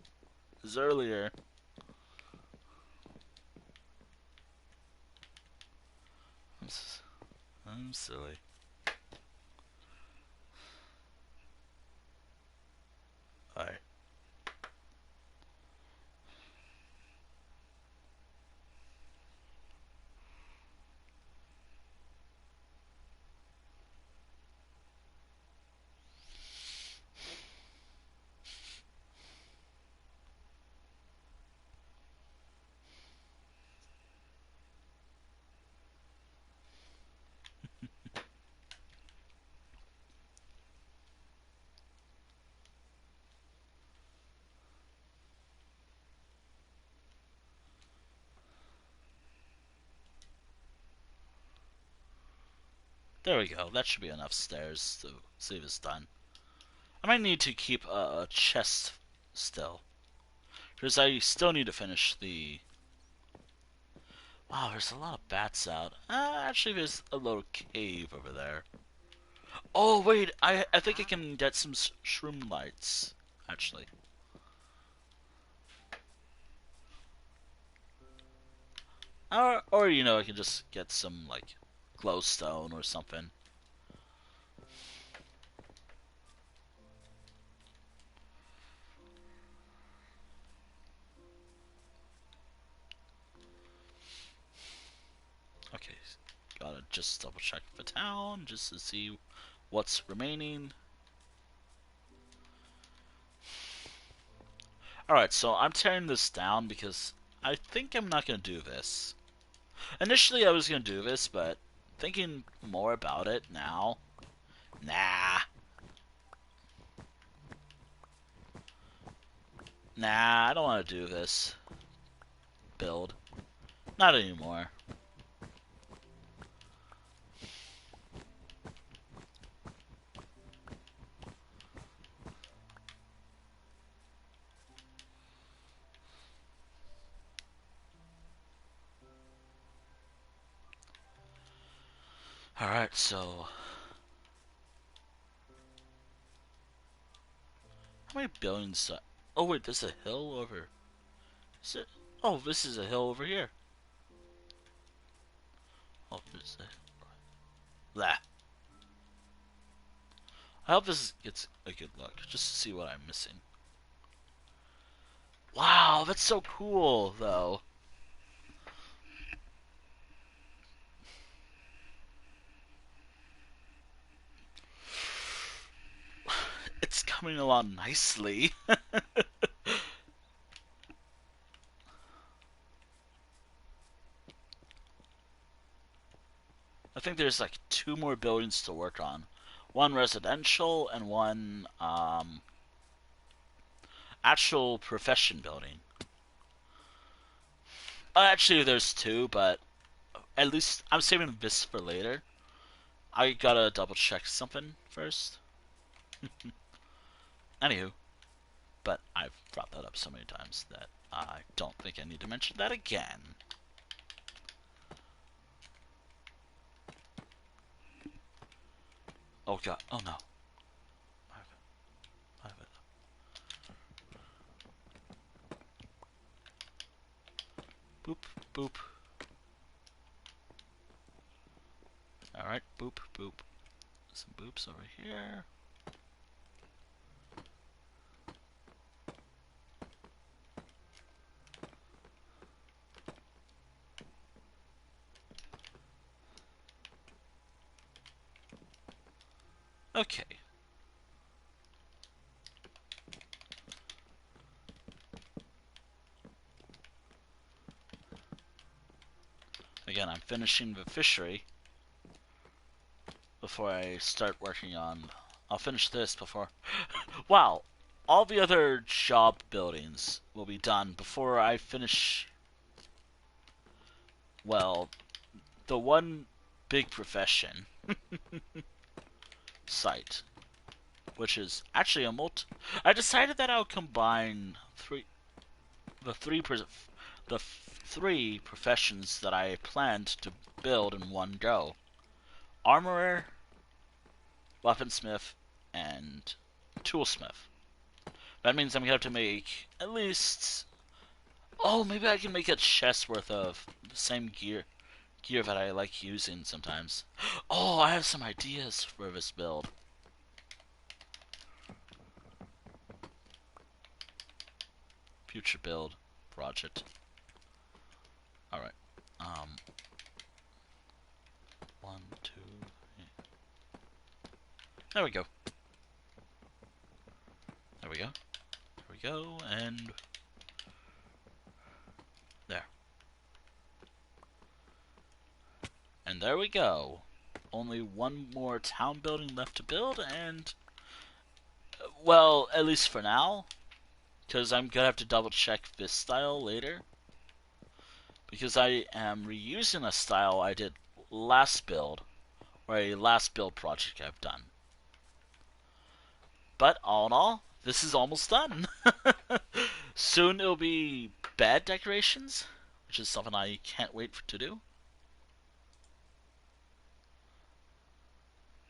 as earlier. I'm silly. Alright. There we go. That should be enough stairs to see this done. I might need to keep a chest still. Because I still need to finish the Oh, there's a lot of bats out. Actually, there's a little cave over there. Oh, wait, I think I can get some shroom lights, actually. Or, I can just get some, like, glowstone or something. Okay, gotta just double check the town just to see what's remaining. Alright, so I'm tearing this down because I think I'm not gonna do this. Initially, I was gonna do this, but thinking more about it now, nah. Nah, I don't want to do this build. Not anymore. Alright, so how many buildings? Oh wait, there's a hill over. Is it? Oh, this is a hill over here. Oh, there's a. Blah. I hope this gets a good look, just to see what I'm missing. Wow, that's so cool, though. It's coming along nicely. I think there's like two more buildings to work on. One residential and one actual profession building. Actually, there's two, but at least I'm saving this for later. I gotta double check something first. Anywho, but I've brought that up so many times that I don't think I need to mention that again. Oh god, oh no. Boop, boop. Alright, boop, boop. Some boops over here. Okay. Again, I'm finishing the fishery before I start working on. I'll finish this before. Wow! All the other job buildings will be done before I finish. Well, the one big profession site, which is actually a multi. I decided that I'll combine the three, the three professions that I planned to build in one go: armorer, weaponsmith, and toolsmith. That means I'm gonna have to make at least. Oh, maybe I can make a chest worth of the same gear that I like using sometimes. Oh, I have some ideas for this build. Future build project. Alright. One, two, three. There we go. There we go. There we go, and there. And there we go. Only one more town building left to build, and well, at least for now, because I'm gonna have to double check this style later. Because I am reusing a style I did last build, or a last build project I've done. But all in all, this is almost done. Soon it'll be bed decorations, which is something I can't wait to do.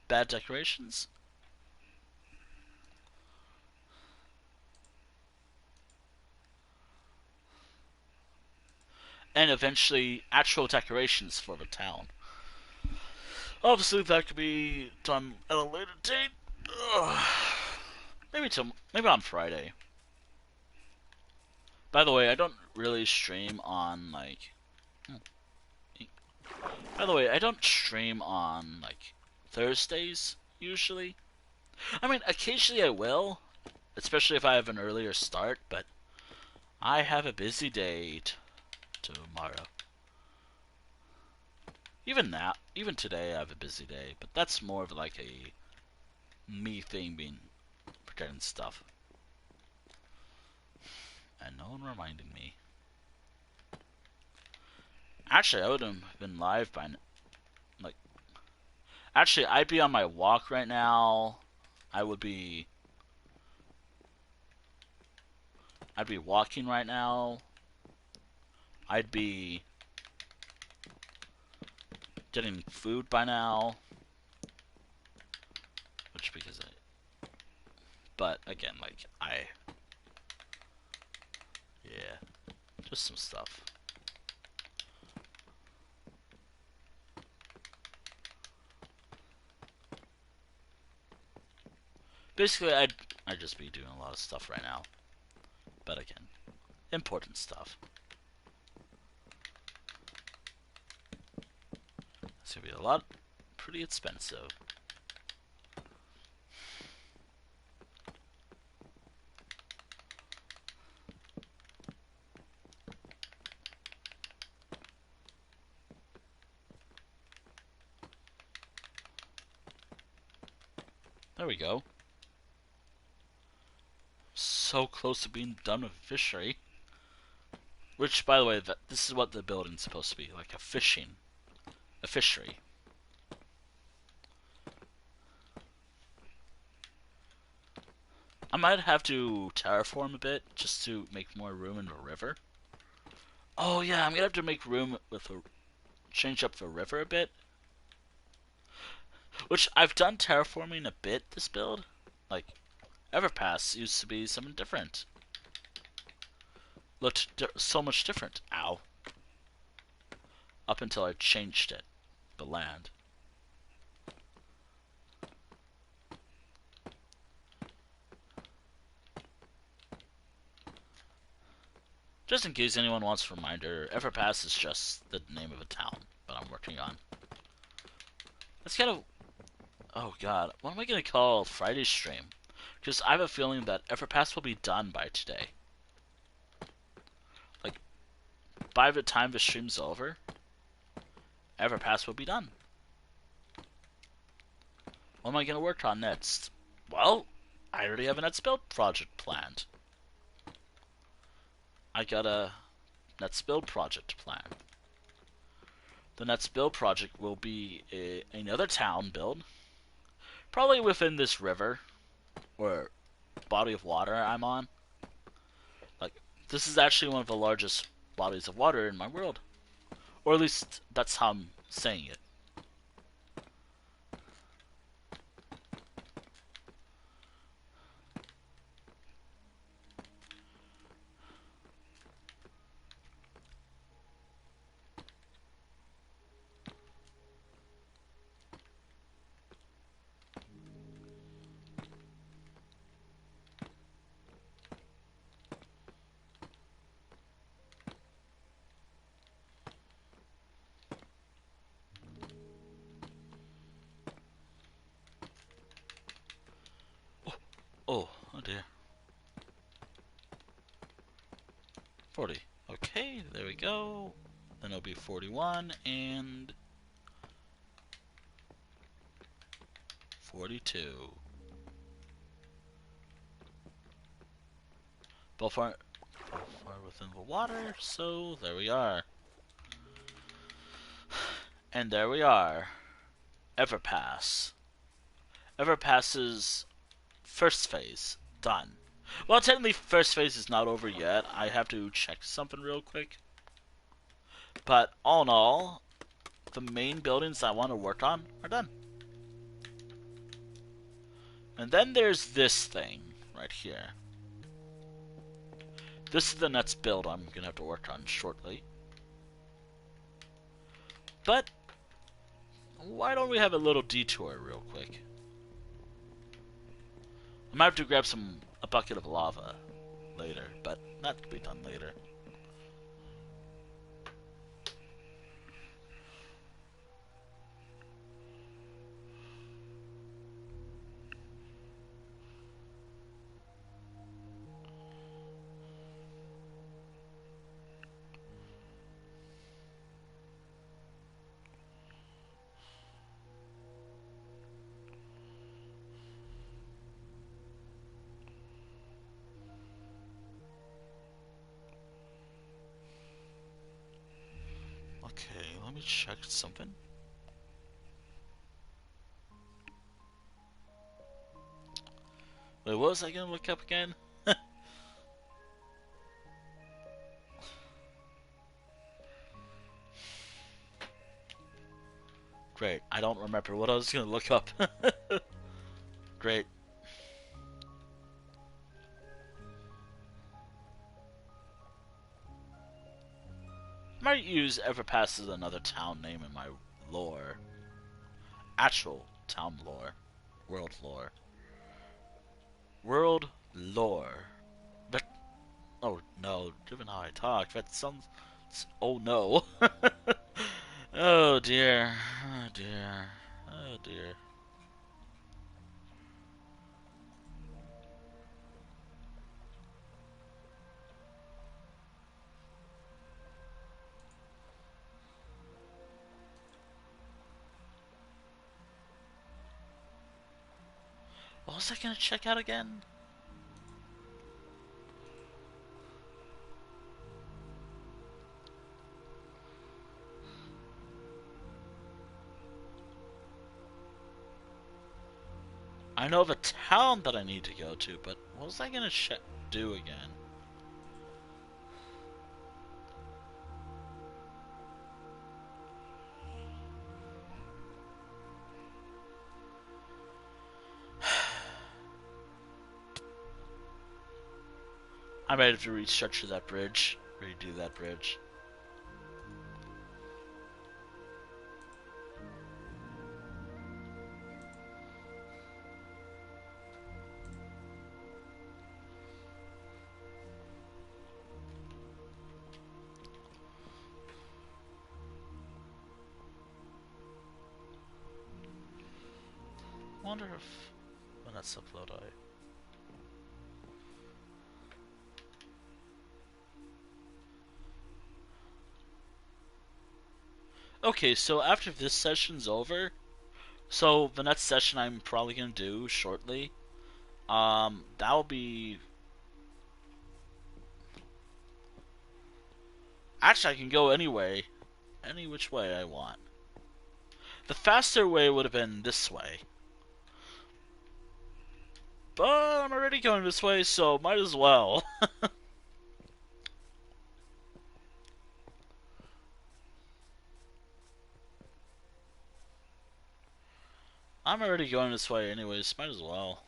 Bad decorations. And eventually actual decorations for the town. Obviously, that could be done at a later date. Ugh. Maybe on Friday. By the way, I don't really stream on like. By the way, I don't stream on like Thursdays usually. I mean, occasionally I will, especially if I have an earlier start. But I have a busy day tomorrow. Even today, I have a busy day. But that's more of like a me thing, being forgetting stuff, and no one reminding me. Actually, I would have been live by like. Actually, I'd be on my walk right now. I would be. I'd be walking right now. I'd be getting food by now. Which because I. But again, like yeah, just some stuff. Basically, I'd just be doing a lot of stuff right now. But again, important stuff. It's gonna be a lot, pretty expensive. There we go. So close to being done with fishery. Which, by the way, this is what the building's supposed to be, like a fishery. I might have to terraform a bit just to make more room in the river. Oh yeah, I'm gonna have to make room change up the river a bit. Which I've done terraforming a bit this build. Like, Everpass used to be something different. Looked so much different. Ow. Up until I changed it. The land. Just in case anyone wants a reminder, Everpass is just the name of a town that I'm working on. That's kind of... Oh god, what am I gonna call Friday's stream? Because I have a feeling that Everpass will be done by today. Like, by the time the stream's over, Everpass will be done. What am I gonna work on next? Well, I already have a Nets build project planned. I got a Nets build project planned. The Nets build project will be another town build. Probably within this river, or body of water I'm on. Like, this is actually one of the largest bodies of water in my world. Or at least, that's how I'm saying it. Oh dear. 40. Okay, there we go. Then it'll be 41 and 42. Both are within the water, so there we are. And there we are. Everpass. Everpass's first phase done. Well, technically, first phase is not over yet. I have to check something real quick. But all in all, the main buildings I want to work on are done. And then there's this thing right here. This is the next build I'm going to have to work on shortly. But why don't we have a little detour real quick? I might have to grab a bucket of lava later, but that can be done later. Okay, let me check something. Wait, what was I gonna look up again? Great, I don't remember what I was gonna look up. Great. I might use Everpass as another town name in my lore. Actual town lore. World lore. World lore. But, oh no, given how I talk, that sounds... Oh no. Oh dear. Oh dear. Oh dear. What was I gonna check out again? I know of a town that I need to go to, but what was I gonna do again? I might have to restructure that bridge. Redo that bridge. Wonder if when that's upload I... Okay, so after this session's over, so the next session I'm probably gonna do shortly, that'll be... Actually, I can go anyway, any which way I want. The faster way would have been this way. But I'm already going this way, so might as well. I'm already going this way anyways, might as well.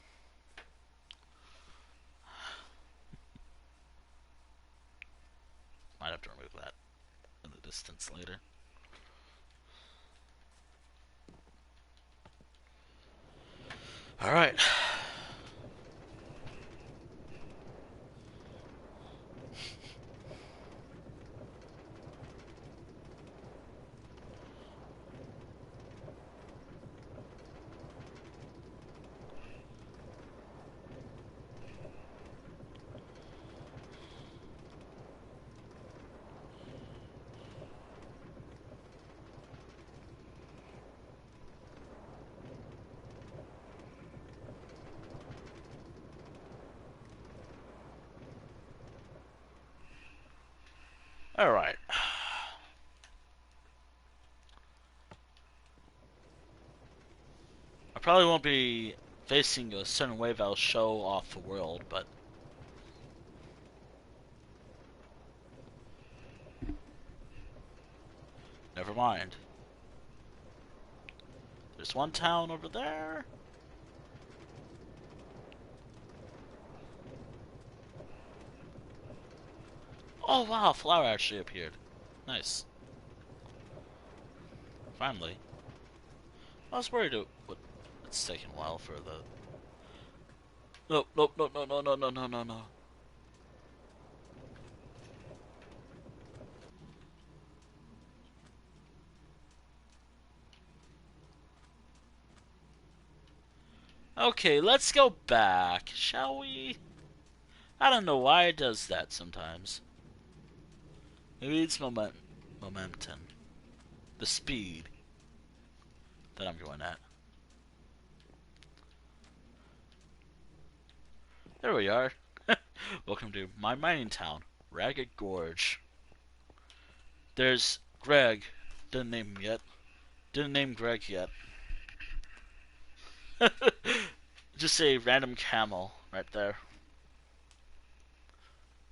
Might have to remove that in the distance later. Alright. Alright. I probably won't be facing a certain wave I'll show off the world, but... Never mind. There's one town over there. Oh wow, a flower actually appeared. Nice. Finally. I was worried it's taking a while for the... Nope, nope, no, no, no, no, no, no, no, no. Okay, let's go back, shall we? I don't know why it does that sometimes. Maybe it's momentum. The speed that I'm going at. There we are. Welcome to my mining town, Ragged Gorge. There's Greg. Didn't name him yet. Didn't name Greg yet. Just a random camel right there.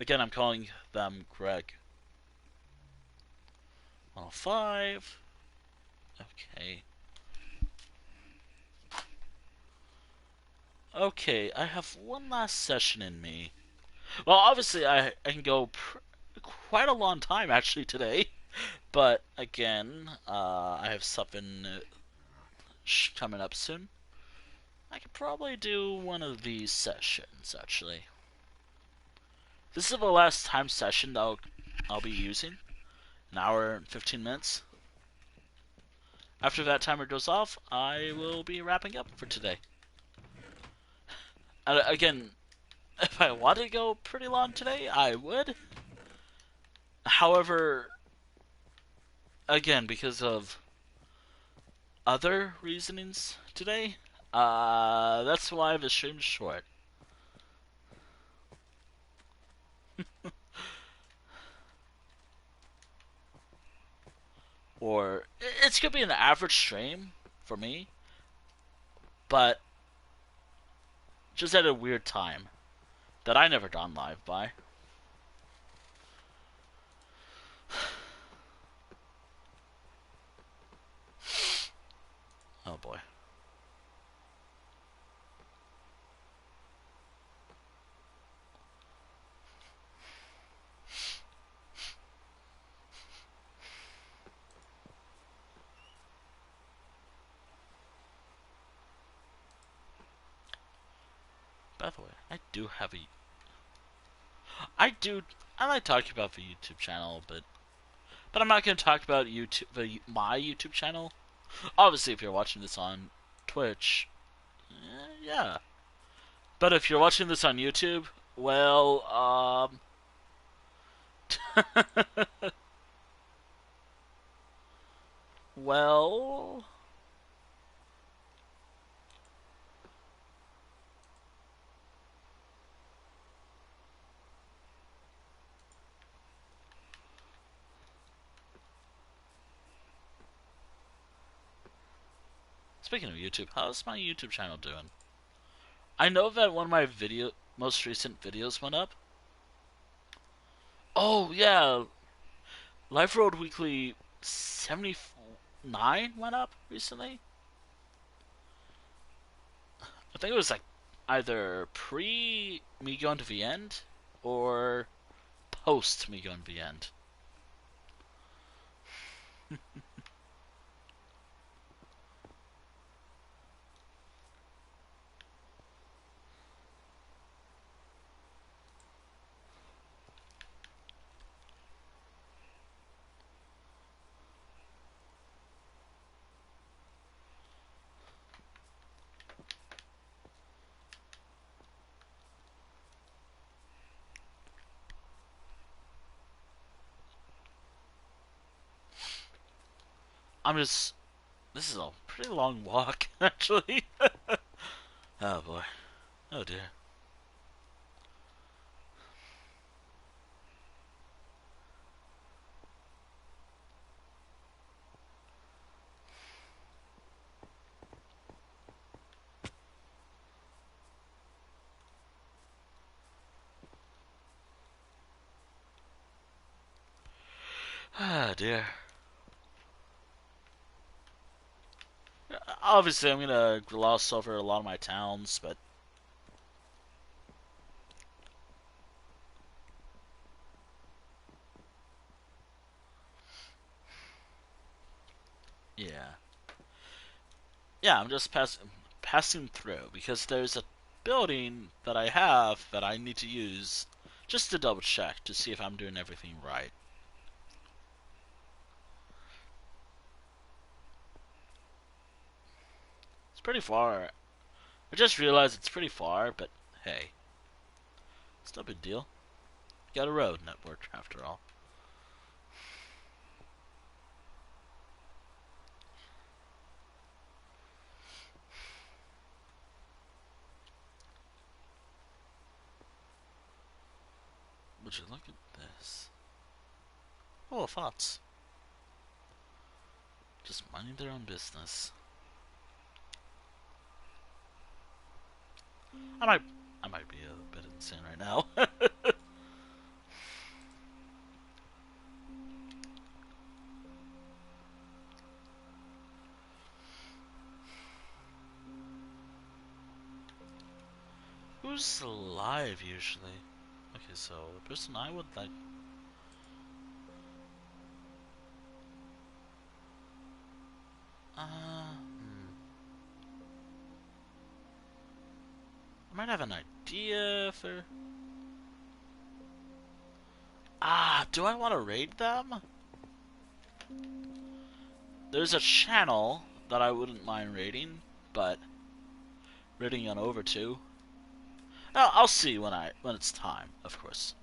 Again, I'm calling them Greg. 105. Okay. Okay, I have one last session in me. Well, obviously, I can go quite a long time actually today. But again, I have something coming up soon. I could probably do one of these sessions actually. This is the last time session that I'll be using. An hour and 15 minutes. After that timer goes off, I will be wrapping up for today. Again, if I wanted to go pretty long today, I would. However, again, because of other reasonings today, that's why the stream's short. Or, it's gonna be an average stream for me, but just at a weird time that I never gone live by. Oh boy. By the way, I like talking about the YouTube channel, but I'm not going to talk about my YouTube channel. Obviously, if you're watching this on Twitch, yeah. But if you're watching this on YouTube, well, well, speaking of YouTube, how's my YouTube channel doing? I know that one of my most recent videos went up. Oh yeah, Life Road Weekly 79 went up recently. I think it was like either pre me going to the end or post me going to the end. This is a pretty long walk, actually. Oh boy. Oh dear. Ah dear. Obviously, I'm gonna gloss over a lot of my towns, but yeah, yeah. I'm just passing through because there's a building that I have that I need to use just to double check to see if I'm doing everything right. It's pretty far. I just realized it's pretty far, but hey, it's no big deal. Got a road network after all. Would you look at this? Oh, thoughts. Just minding their own business. I might, I might be a bit insane right now. Who's alive usually? Okay, so the person I would like. I might have an idea for. Do I want to raid them? There's a channel that I wouldn't mind raiding, but raiding on over to. I'll see when it's time, of course.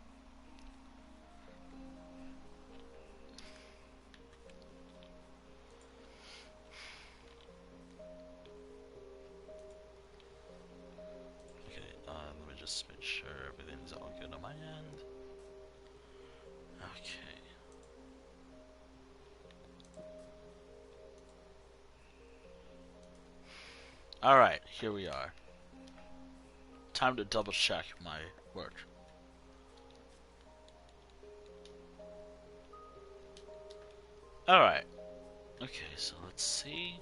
Okay, let me just make sure everything's all good on my end. Okay. Alright, here we are. Time to double check my work. Alright. Okay, so let's see.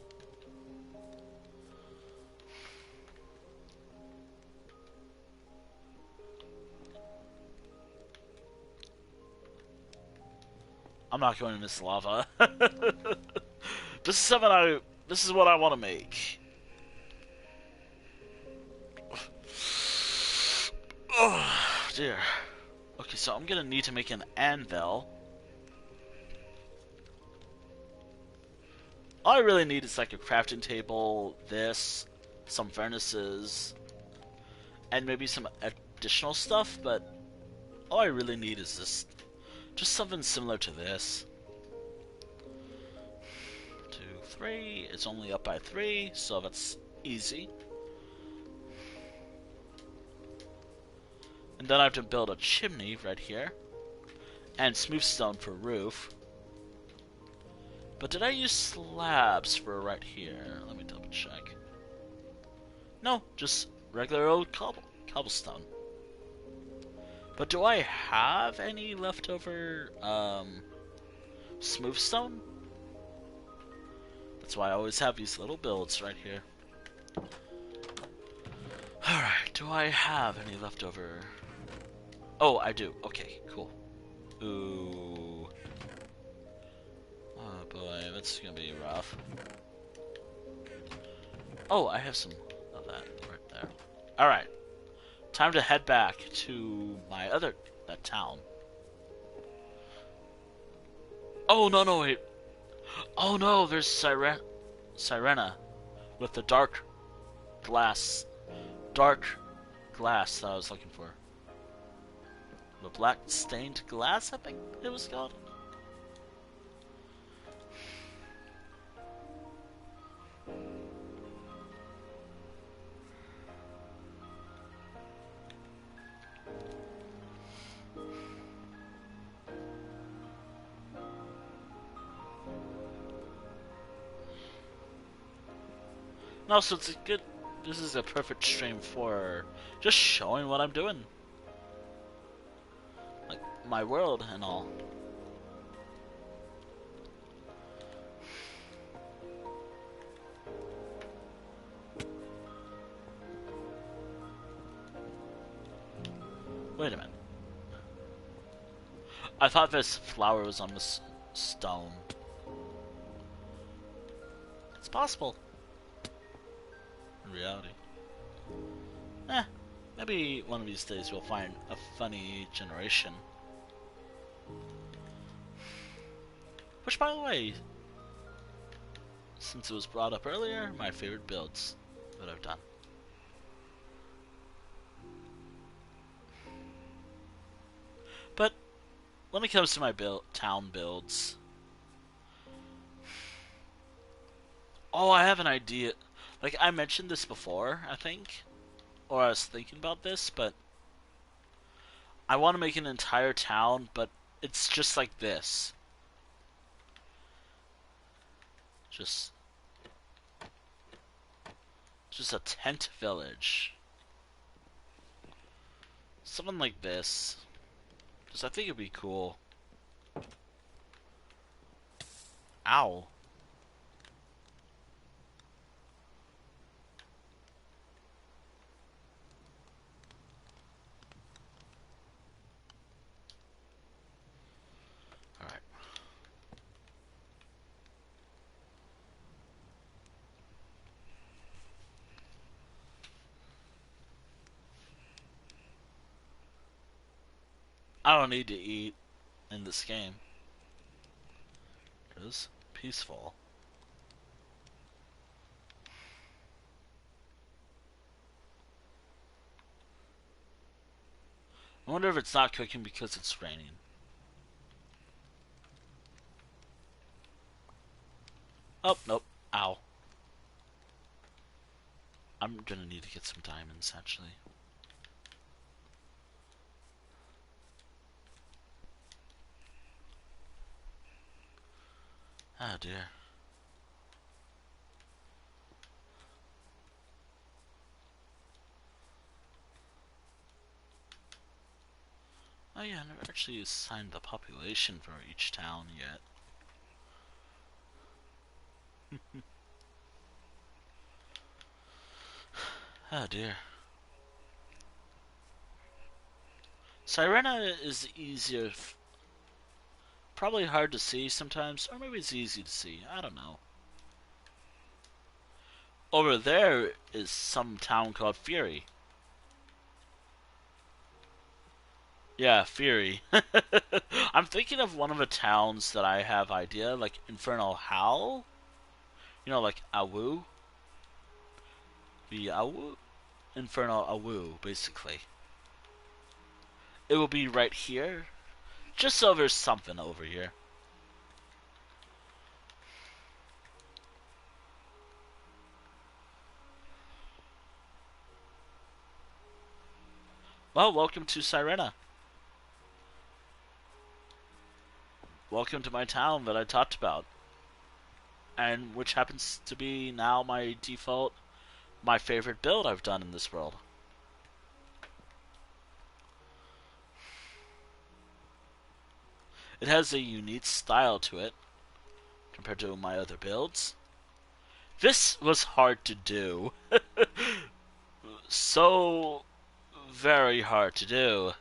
I'm not going in this lava. This is something this is what I want to make. Oh, dear. Okay, so I'm gonna need to make an anvil. All I really need is like a crafting table, this, some furnaces, and maybe some additional stuff, but all I really need is this. Just something similar to this. 2, 3. It's only up by 3, so that's easy. And then I have to build a chimney right here. And smooth stone for roof. But did I use slabs for right here? Let me double check. No, just regular old cobblestone. But do I have any leftover smooth stone? That's why I always have these little builds right here. Alright, do I have any leftover? Oh, I do. Okay, cool. Ooh. Oh boy, that's gonna be rough. Oh, I have some of that right there. Alright. Time to head back to my that town. Oh, no, wait. Oh no, there's Sirena with the dark glass that I was looking for. The black stained glass, I think it was called. No, so it's a good. This is a perfect stream for just showing what I'm doing, like my world and all. I thought this flower was on this stone. It's possible. In reality. Eh. Maybe one of these days we'll find a funny generation. Which, by the way, since it was brought up earlier, my favorite builds that I've done. But when it comes to my town builds, oh, I have an idea. Like, I mentioned this before, I think, or I was thinking about this, but I want to make an entire town, but it's just like this. Just a tent village. Something like this. Because I think it'd be cool. Ow. Alright. I don't need to eat in this game. Because peaceful. I wonder if it's not cooking because it's raining. Oh, nope. Ow. I'm gonna need to get some diamonds, actually. Oh dear. Oh yeah, I never actually assigned the population for each town yet. Oh dear. Sirena is easier, probably hard to see sometimes, or maybe it's easy to see, I don't know. Over there is some town called Fury. Yeah, Fury. I'm thinking of one of the towns that I have idea, like Infernal Howl. You know, like Awu. The Awu? Infernal Awu, basically. It will be right here. Just so there's something over here. Well, welcome to Sirena. Welcome to my town that I talked about. And which happens to be now my default, my favorite build I've done in this world. It has a unique style to it compared to my other builds. This was hard to do. So very hard to do.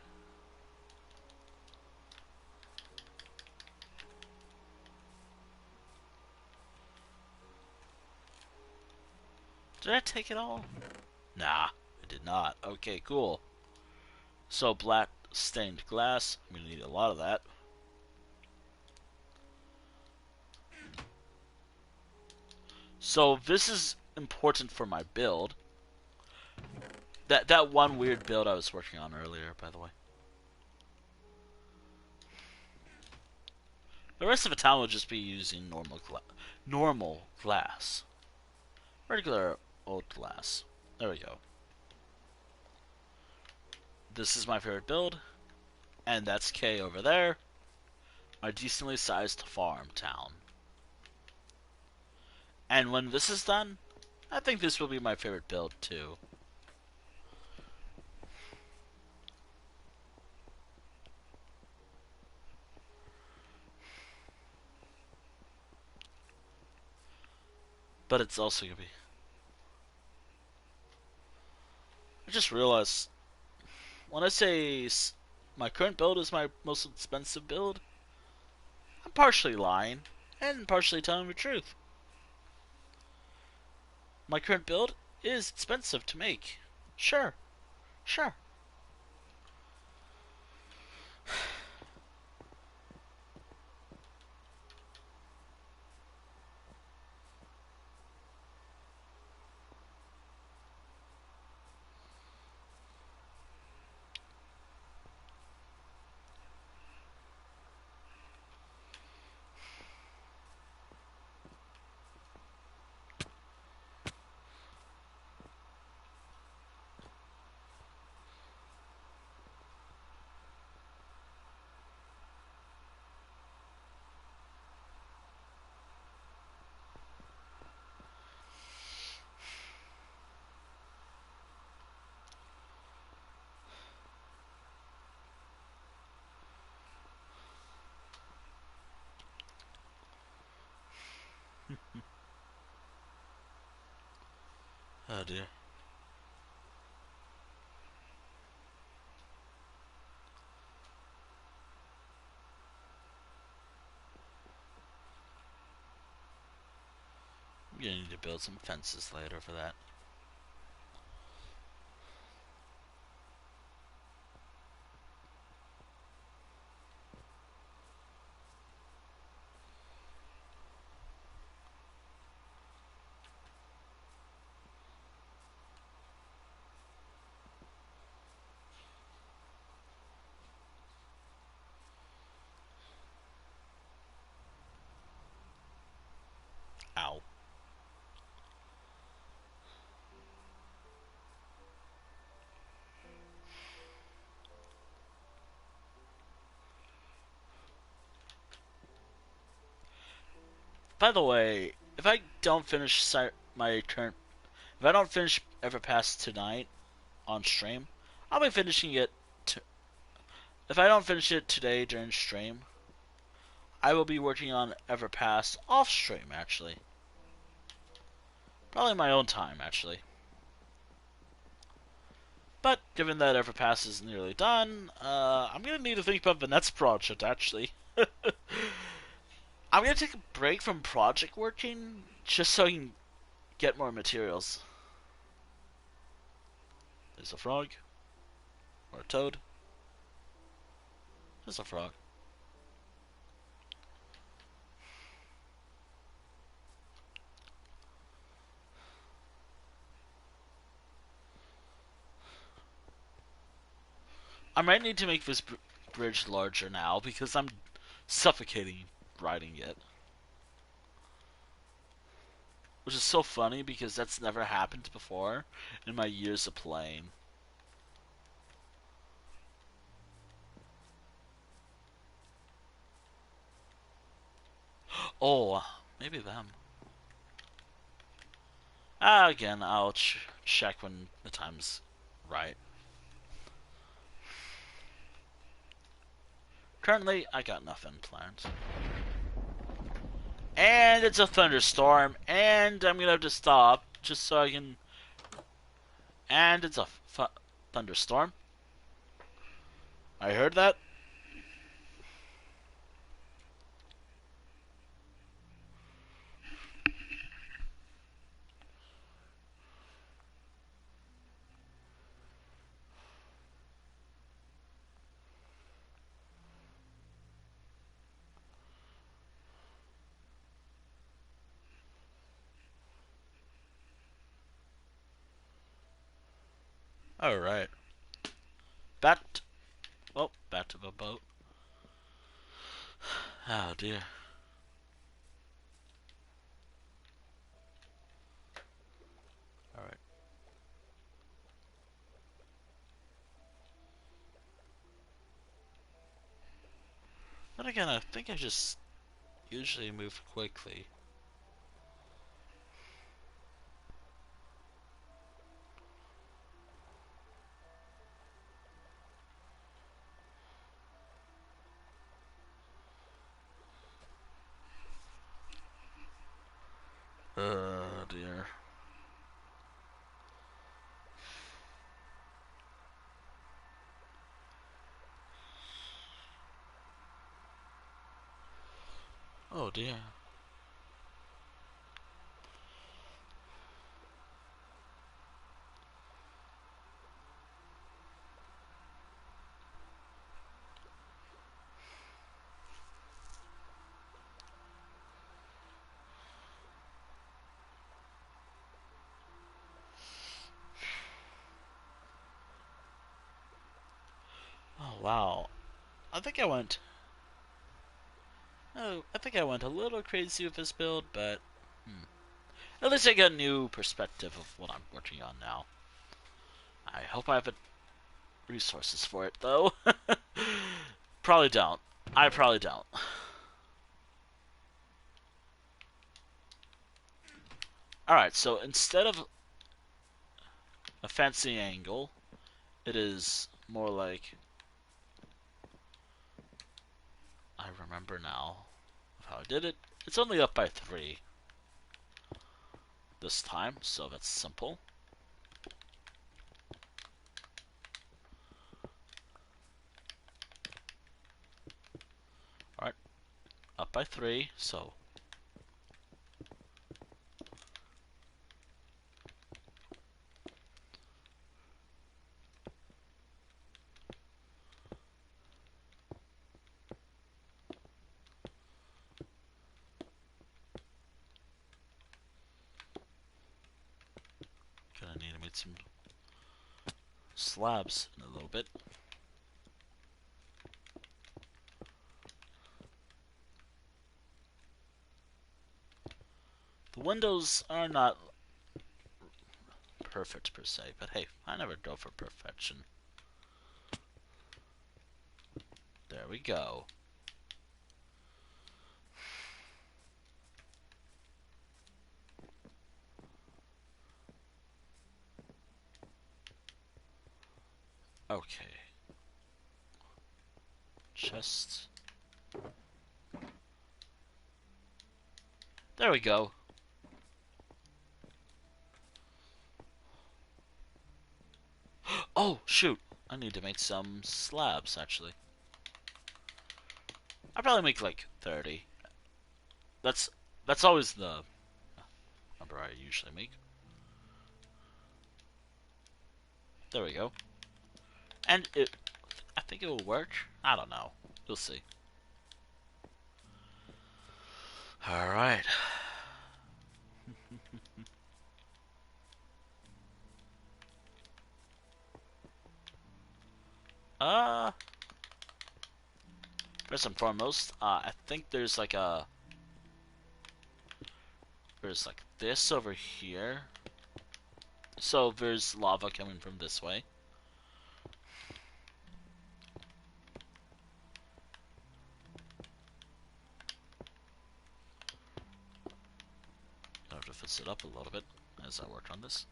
Did I take it all? Nah, I did not. Okay, cool. So black stained glass. I'm gonna need a lot of that. So this is important for my build. That one weird build I was working on earlier, by the way. The rest of the town will just be using normal glass. Regular old glass. There we go. This is my favorite build. And that's K over there. My decently sized farm town. And when this is done, I think this will be my favorite build too. But it's also gonna be... I just realized, when I say my current build is my most expensive build, I'm partially lying and partially telling the truth. My current build is expensive to make. Sure, sure. Oh dear. I'm gonna need to build some fences later for that. Ow. By the way, if I don't finish my current, if I don't finish Everpass tonight on stream, I'll be finishing it. If I don't finish it today during stream, I will be working on Everpass off stream. Actually, probably my own time. Actually, but given that Everpass is nearly done, I'm gonna need to think about the next project. Actually, I'm gonna take a break from project working just so I can get more materials. There's a frog. Or a toad. There's a frog. I might need to make this bridge larger now because I'm suffocating riding it. Which is so funny because that's never happened before in my years of playing. Oh, maybe them. Again, I'll check when the time's right. Currently, I got nothing planned. And it's a thunderstorm, and I'm gonna have to stop just so I can. And it's a thunderstorm. I heard that. Alright. Back. Oh, back to the boat. Oh dear. Alright. But again, I think I just usually move quickly. Oh dear. Oh dear. Oh wow. I think I went. Oh, I think I went a little crazy with this build, but at least I got a new perspective of what I'm working on now. I hope I have the resources for it, though. Probably don't. I probably don't. Alright, so instead of a fancy angle, it is more like. I remember now of how I did it. It's only up by 3 this time, so that's simple. Alright, up by 3, so. Gonna need to make some slabs in a little bit. The windows are not perfect per se, but hey, I never go for perfection. There we go. Okay. Chest. There we go. Oh, shoot. I need to make some slabs, actually. I probably make like 30. That's always the number I usually make. There we go. And I think it will work. I don't know. We'll see. Alright. Uh, First and foremost, I think there's like this over here. So there's lava coming from this way. I have to fix it up a little bit as I work on this.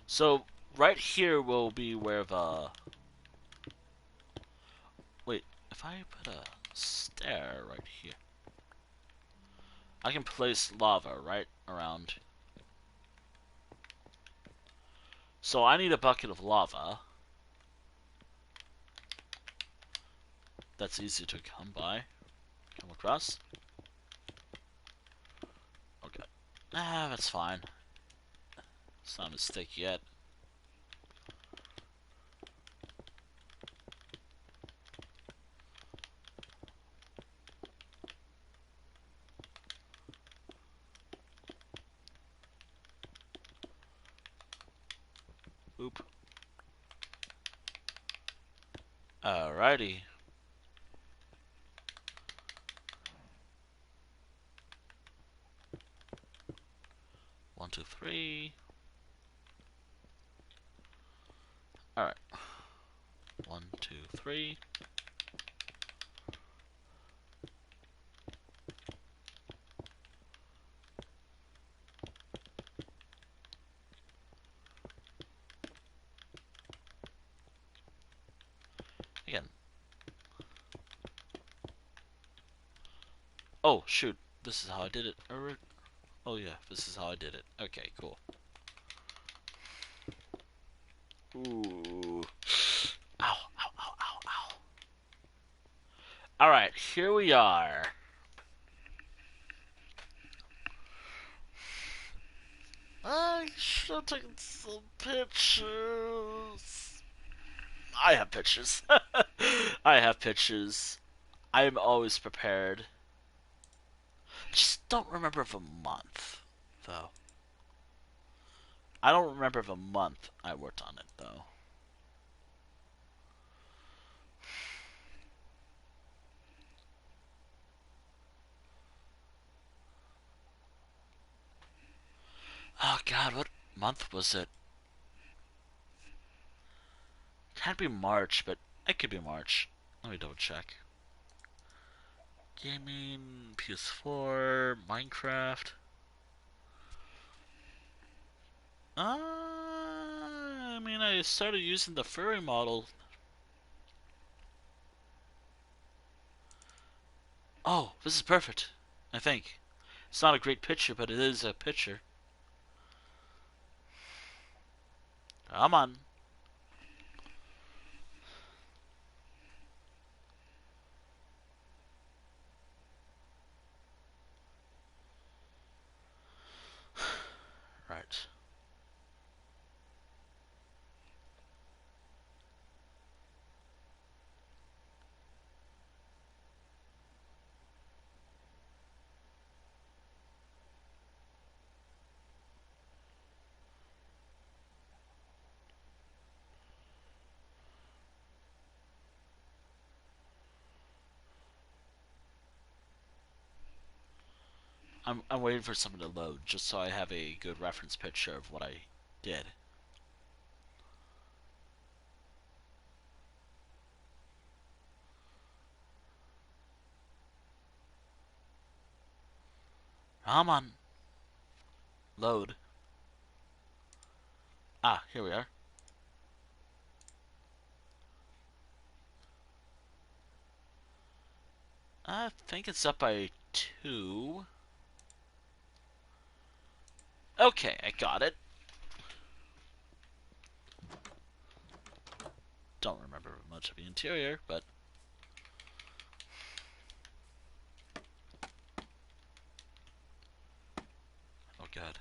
So right here will be where the. Wait, if I put a stair right here, I can place lava right around. So I need a bucket of lava. That's easy to come by. Come across. Okay. That's fine. It's not a mistake yet. Oop. Alrighty. One, two, three. Alright. One, two, three. Again. Oh, shoot. This is how I did it. Oh, yeah. This is how I did it. Okay, cool. Ooh. Ow, ow, ow, ow, ow. Alright, here we are. I should have taken some pictures. I have pictures. I have pictures. I am always prepared. Just don't remember of a month, though. I don't remember of a month I worked on it, though. Oh god, what month was it? Can't be March, but it could be March. Let me double check. Gaming, PS4, Minecraft. I mean, I started using the furry model. Oh, this is perfect. I think. It's not a great picture, but it is a picture. Come on. Right. I'm waiting for something to load, just so I have a good reference picture of what I did. Come on. Load. Ah, here we are. I think it's up by 2. Okay, I got it. Don't remember much of the interior, but... Oh god.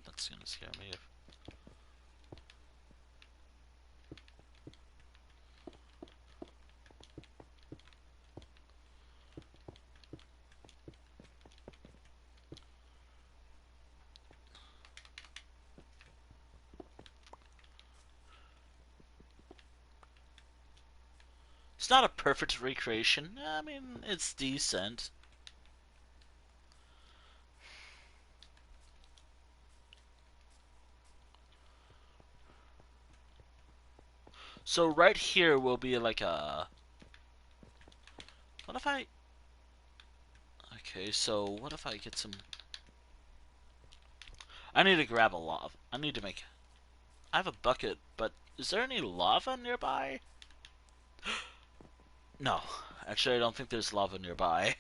That's gonna scare me if... It's not a perfect recreation. I mean, it's decent. So right here will be like a... What if I... Okay, so what if I get some... I need to grab a lava. I need to make... I have a bucket, but is there any lava nearby? No. Actually, I don't think there's lava nearby.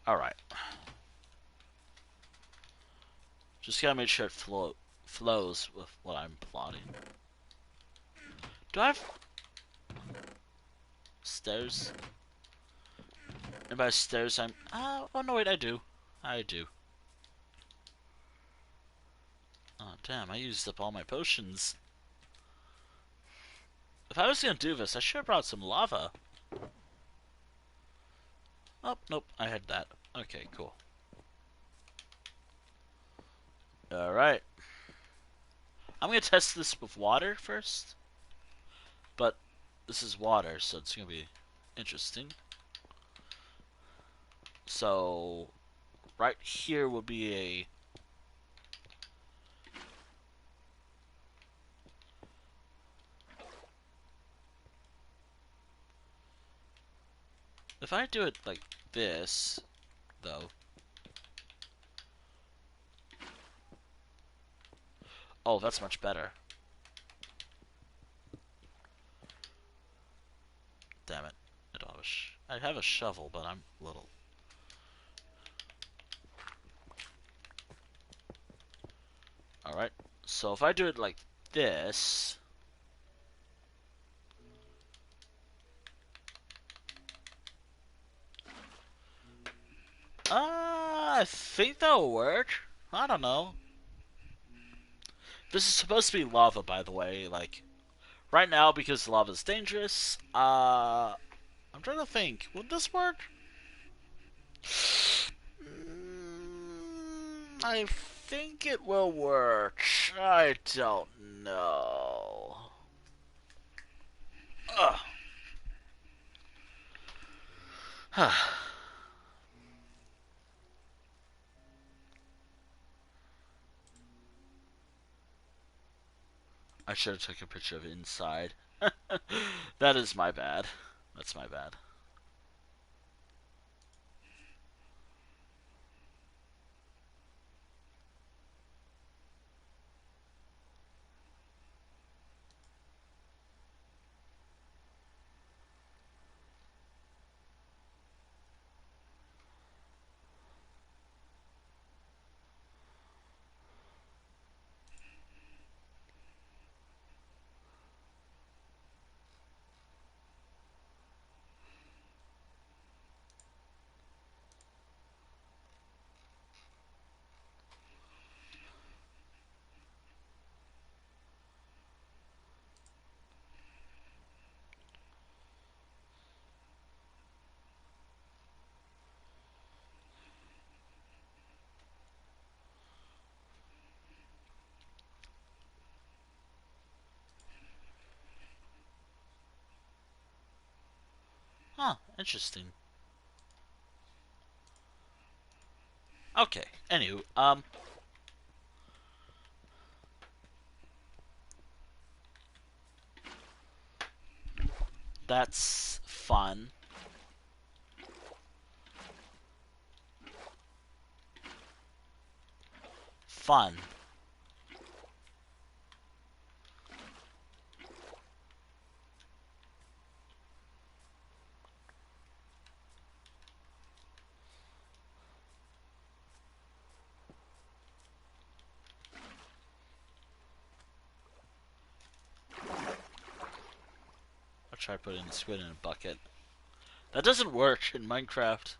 Alright. Just gotta make sure it flows with what I'm plotting. Do I have stairs? And by stairs, I'm... oh, no, wait, I do. I do. Oh, damn, I used up all my potions. If I was gonna do this, I should have brought some lava. Oh, nope, I had that. Okay, cool. Alright. I'm gonna test this with water first. But this is water, so it's gonna be interesting. So, right here will be a... If I do it like this, though... Oh, that's much better. Damn it. I have a shovel, but I'm little. Alright. So if I do it like this. I think that'll work. I don't know. This is supposed to be lava, by the way. Like, right now, because lava's dangerous, I'm trying to think. Would this work? I think it will work. I don't know. Ugh. I should have took a picture of inside. That is my bad. That's my bad. Huh, interesting. Okay, anywho, that's fun. Fun. I'll try putting the squid in a bucket. That doesn't work in Minecraft.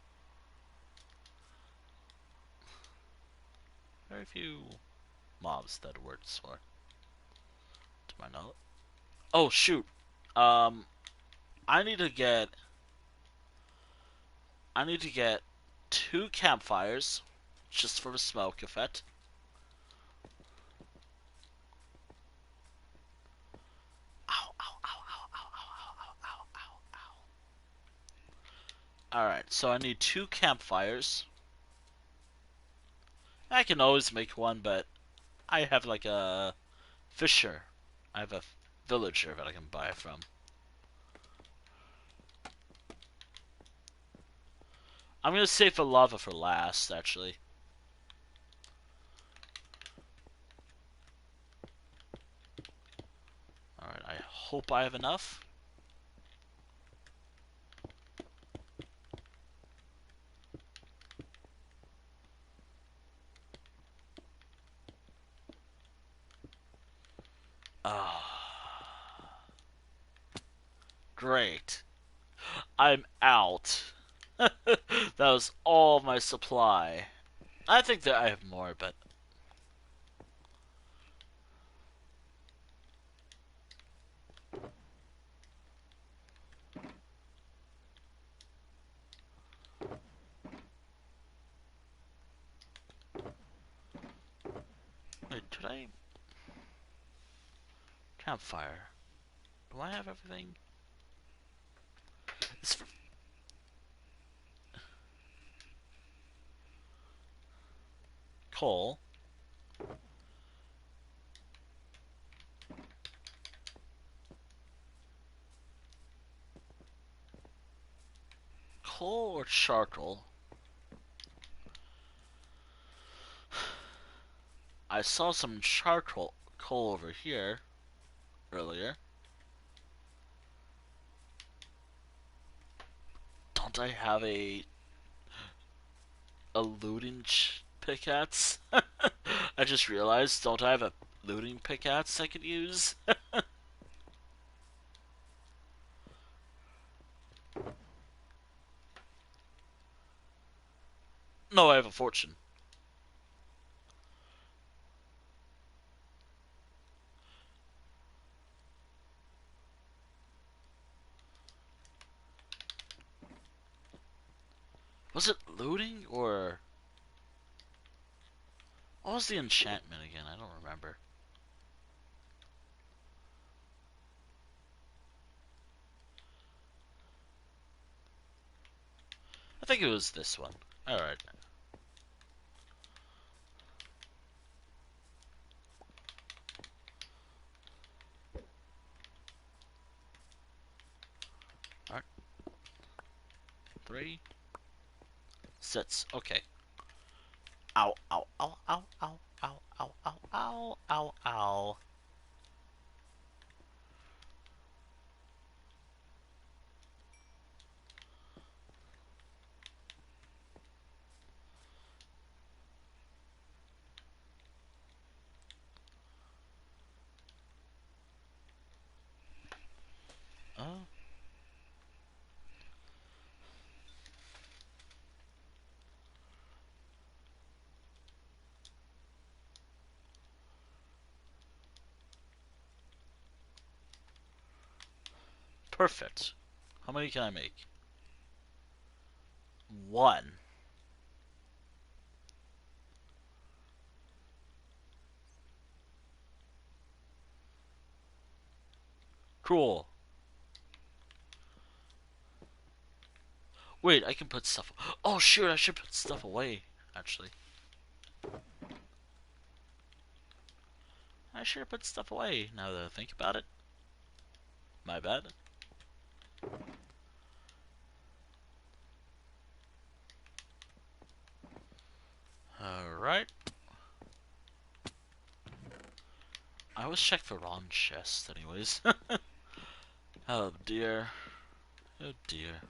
Very few mobs that works for, to my knowledge. Oh shoot. Um, I need to get. I need to get 2 campfires, just for the smoke effect. Ow! Ow! Ow! Ow! Ow! Ow! Ow! Ow! Ow! Ow! All right, so I need 2 campfires. I can always make one, but I have like a fisher. I have a villager that I can buy from. I'm gonna save the lava for last, actually. Alright, I hope I have enough. Ah, great. I'm out. That was all my supply. I think that I have more, but wait, did I campfire? Do I have everything? It's coal. Coal or charcoal? I saw some charcoal. coal over here earlier. Don't I have a looting pickaxe? I just realized, don't I have a looting pickaxe I could use? No, I have a fortune. Was it looting or what was the enchantment again? I don't remember. I think it was this one. Alright. Alright. 3 sets. Okay. Ow, ow, ow, ow, ow, ow, ow, ow, ow, ow, ow. Oh, perfect. How many can I make? 1. Cool. Wait, I can put stuff. Oh shoot, I should put stuff away. Actually, I should have put stuff away. Now that I think about it, my bad. All right. I always check the wrong chest, anyways. Oh dear. Oh dear.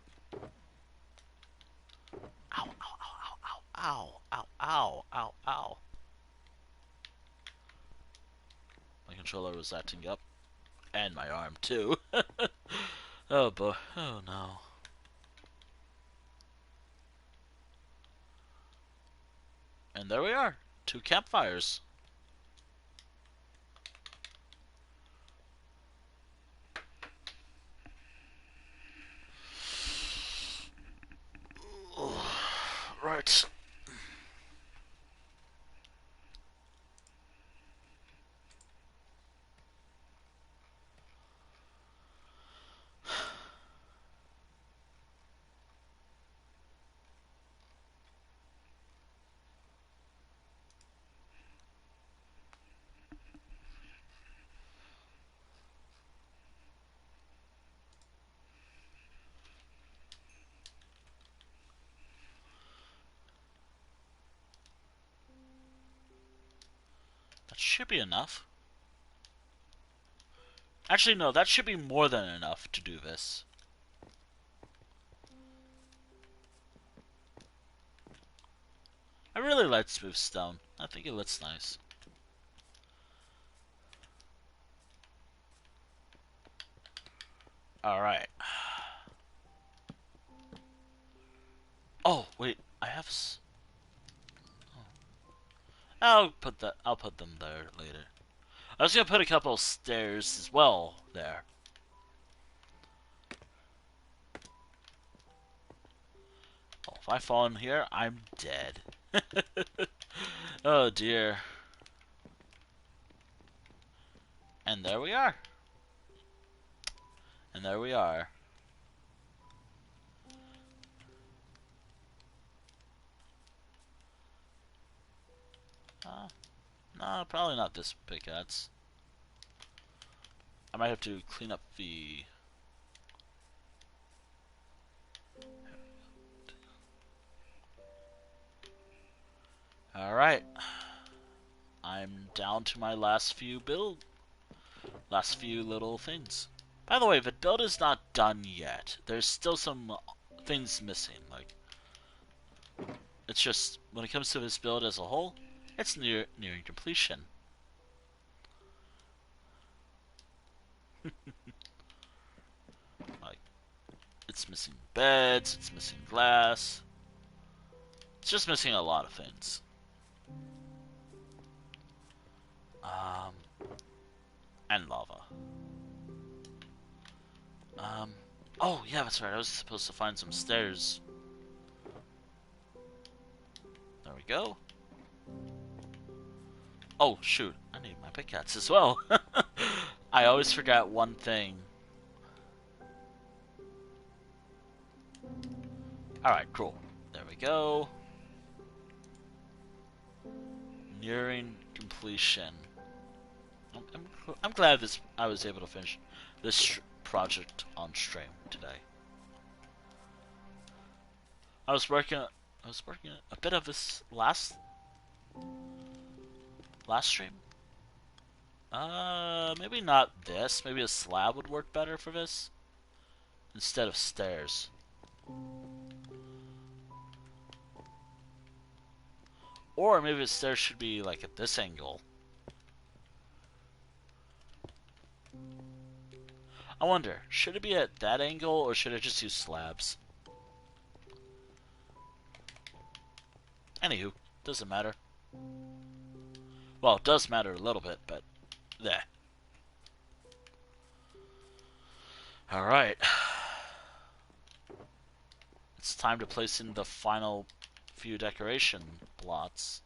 Ow! Ow! Ow! Ow! Ow! Ow! Ow! Ow! Ow! My controller was acting up, and my arm too. Oh boy. Oh no. And there we are. 2 campfires. Right. That should be enough. Actually, no, that should be more than enough to do this. I really like smooth stone. I think it looks nice. Alright. Oh, wait. I have oh. I'll put them there later. I was gonna put a couple of stairs as well there. Oh, if I fall in here, I'm dead. Oh dear. And there we are. And there we are. No, probably not this pickaxe. I might have to clean up the... Alright. I'm down to my last few little things. By the way, the build is not done yet. There's still some things missing. Like, it's just when it comes to this build as a whole, it's nearing completion. Like, it's missing beds, it's missing glass. It's just missing a lot of things. Um, and lava. Oh yeah, that's right. I was supposed to find some stairs. There we go. Oh shoot, I need my pickaxe as well. I always forget one thing. Alright, cool. There we go. Nearing completion. I'm glad I was able to finish this project on stream today. I was working a bit of this last stream. Maybe not this. Maybe a slab would work better for this instead of stairs. Or maybe the stairs should be like at this angle. I wonder, should it be at that angle or should I just use slabs? Anywho, doesn't matter. Well, it does matter a little bit, but there. Alright. It's time to place in the final few decoration plots.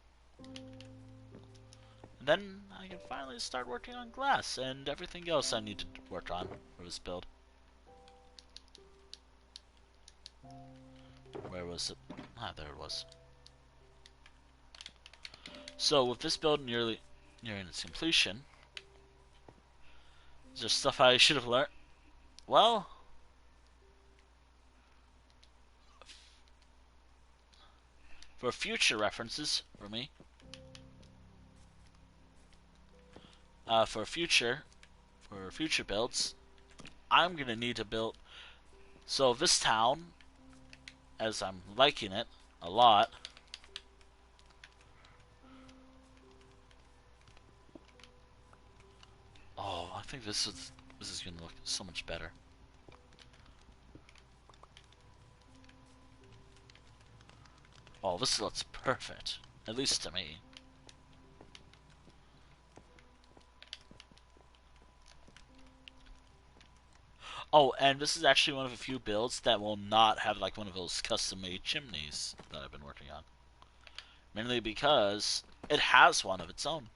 And then I can finally start working on glass and everything else I need to work on for this build. Where was it? Ah, there it was. So with this build nearing its completion, is there stuff I should have learned? Well, for future references for me, for future builds, I'm gonna need to build. So this town, as I'm liking it a lot, oh, I think this is gonna look so much better. Oh, this looks perfect, at least to me. Oh, and this is actually one of a few builds that will not have like one of those custom-made chimneys that I've been working on. Mainly because it has one of its own.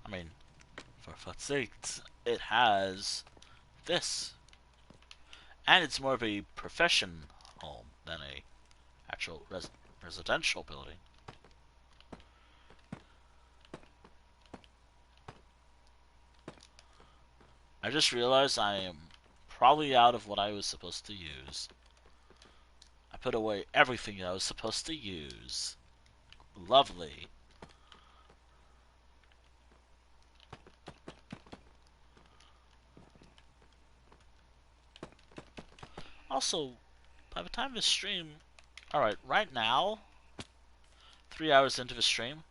I mean, for fuck's sake, it has this. And it's more of a profession home than a actual residential building. I just realized I am probably out of what I was supposed to use. I put away everything I was supposed to use. Lovely. Also, by the time this stream... Alright, right now, 3 hours into the stream,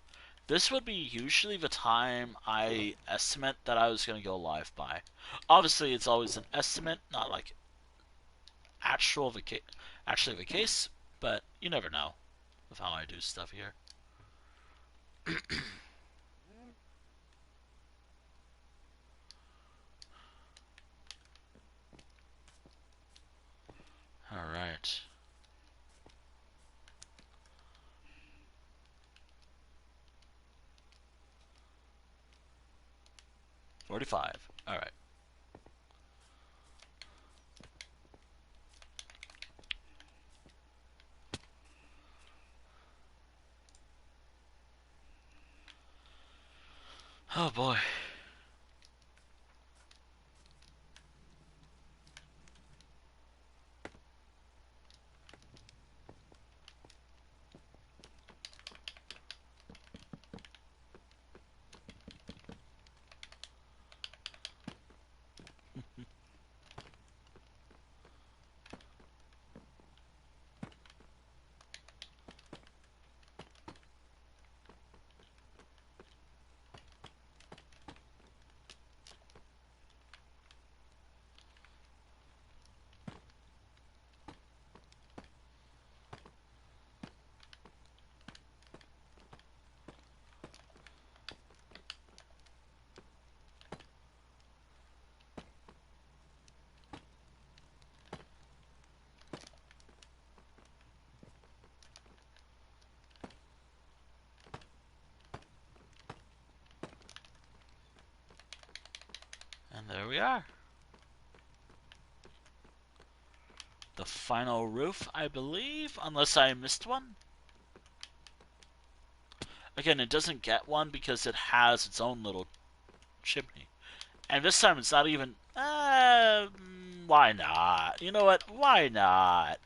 this would be usually the time I estimate that I was going to go live by. Obviously, it's always an estimate, not like actually the case, but you never know with how I do stuff here. Alright. $45. Alright. Oh boy. There we are. The final roof, I believe, unless I missed one. Again, it doesn't get one because it has its own little chimney. And this time it's not even... why not? You know what? Why not?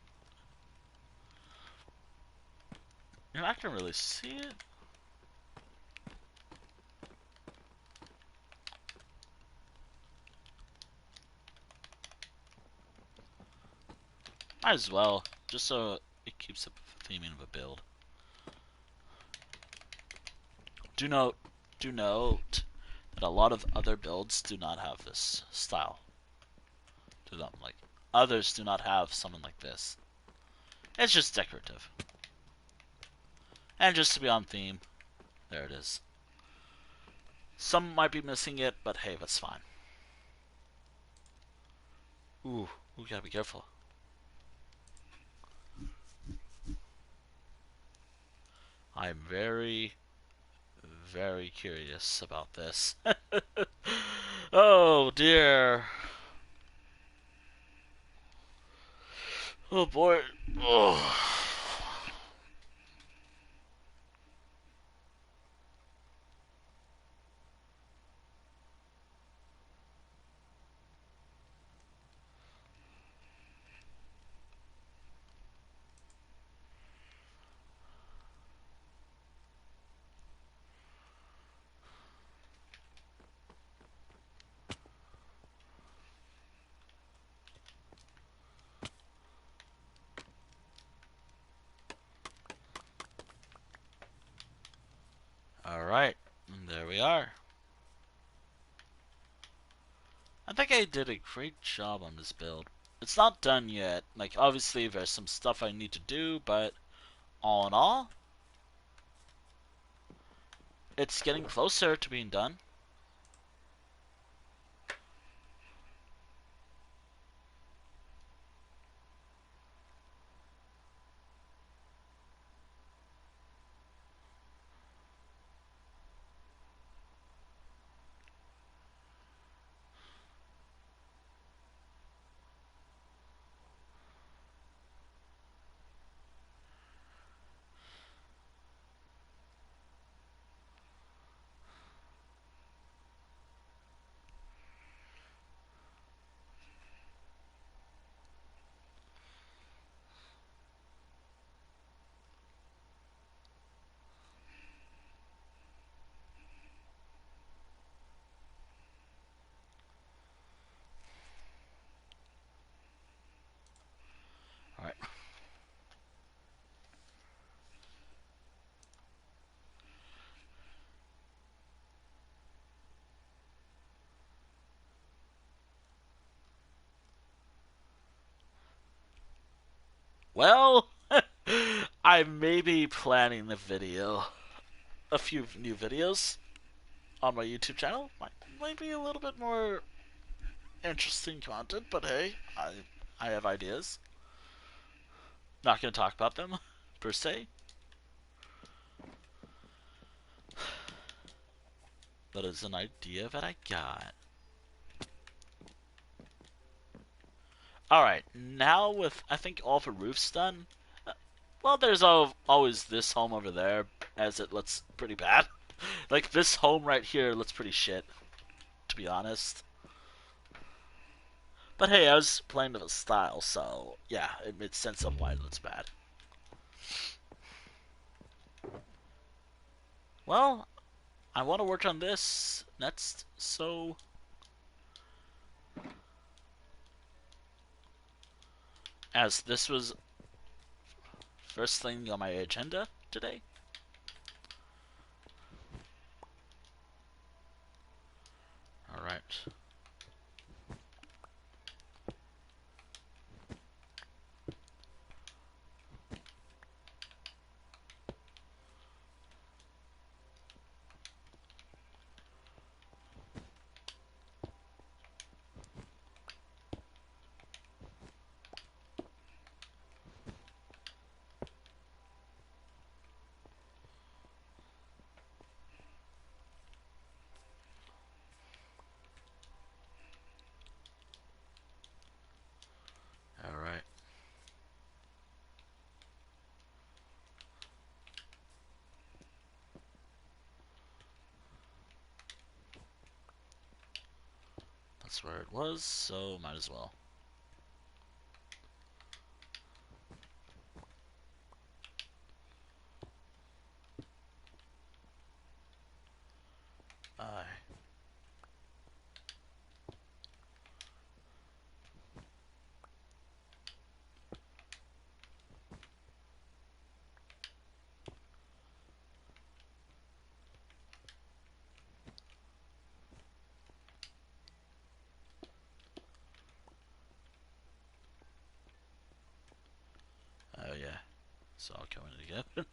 You're not going to really see it. Might as well, just so it keeps up the theming of a build. Do note that a lot of other builds do not have this style to them. Like, others do not have something like this. It's just decorative. And just to be on theme, there it is. Some might be missing it, but hey, that's fine. Ooh, we gotta be careful. I'm very, very curious about this. Oh dear. Oh boy. Oh. Alright, there we are. I think I did a great job on this build. It's not done yet. Like, obviously there's some stuff I need to do, but all in all, it's getting closer to being done. Alright. Well, I may be planning a video, a few new videos on my YouTube channel. Might be a little bit more interesting content, but hey, I have ideas. Not going to talk about them, per se. But it's an idea that I got. Alright, now with, I think, all the roofs done, well, there's always this home over there, as it looks pretty bad. Like, this home right here looks pretty shit, to be honest. But hey, I was playing with a style, so yeah, it made sense of why it looks bad. Well, I want to work on this next, so... As this was first thing on my agenda today. Alright. That's where it was, so might as well. Oh yeah, so I'll come in again.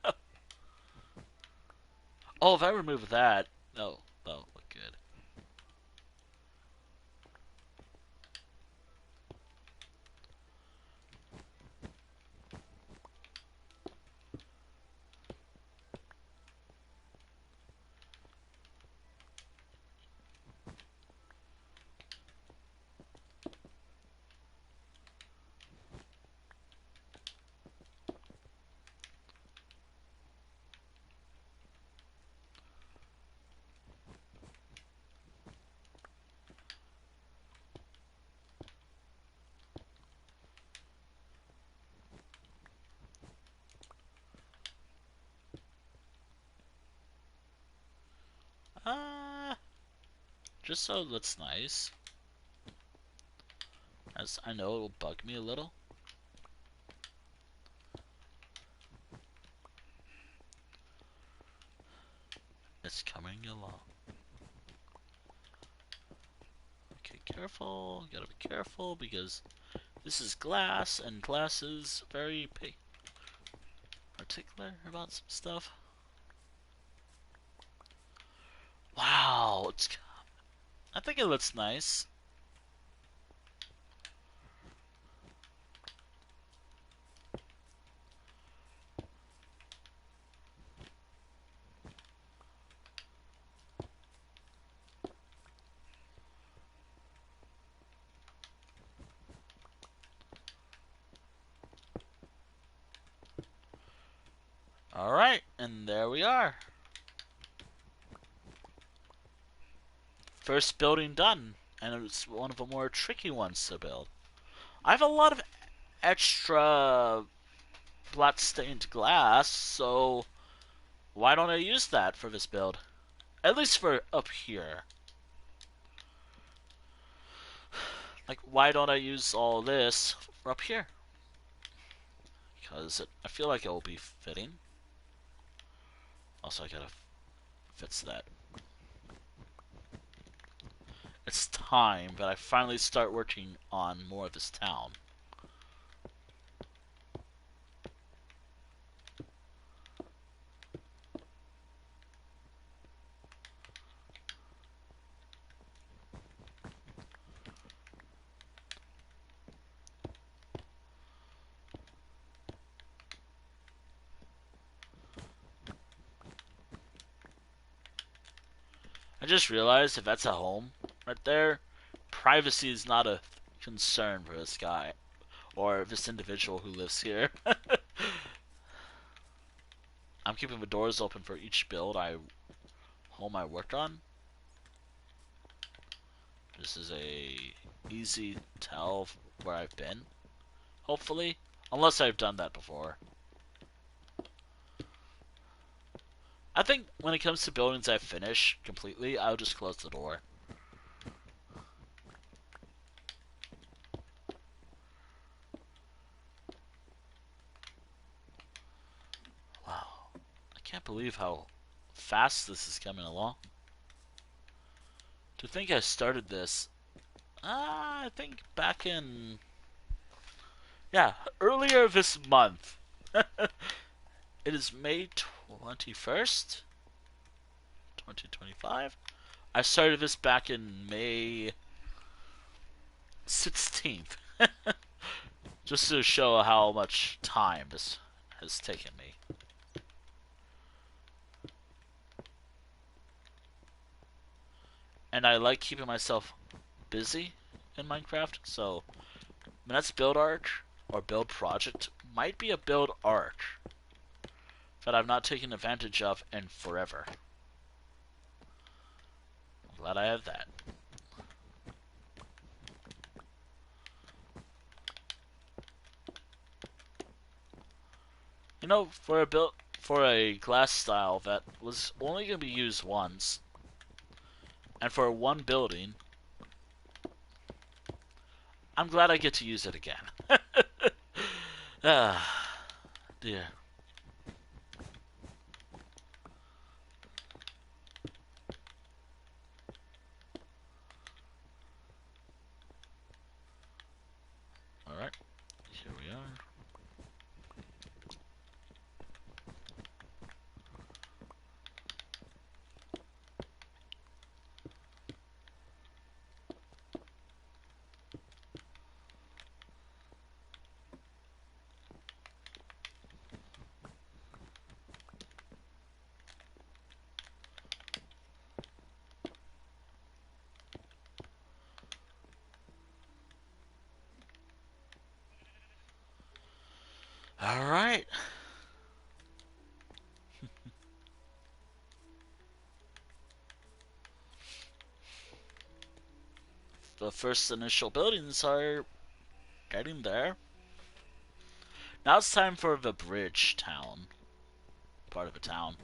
Oh, if I remove that, no, that'll look good. Uh, just so it looks nice. As I know it'll bug me a little. It's coming along. Okay, careful. Gotta be careful because this is glass, and glass is very particular about some stuff. Wow, I think it looks nice. Alright, and there we are. First building done, and it's one of the more tricky ones to build. I have a lot of extra blood-stained glass, so why don't I use that for this build? At least for up here. Like, why don't I use all this for up here? Because I feel like it will be fitting. Also, I gotta fix that. It's time that I finally start working on more of this town. I just realized if that's a home right there, privacy is not a concern for this guy or this individual who lives here. I'm keeping the doors open for each home I worked on. This is a easy tell where I've been, hopefully, unless I've done that before. I think when it comes to buildings I finish completely, I'll just close the door. Wow, I can't believe how fast this is coming along. To think I started this, I think back in, yeah, earlier this month. It is May 21st, 2025. I started this back in May 16th. Just to show how much time this has taken me. And I like keeping myself busy in Minecraft, so my next build arc or build project might be a build arc that I've not taken advantage of in forever. I'm glad I have that. You know, for a build for a glass style that was only going to be used once, and for one building, I'm glad I get to use it again. Ah, dear. All right, here we are. All right. The first initial buildings are getting there. Now it's time for the bridge town, part of a town,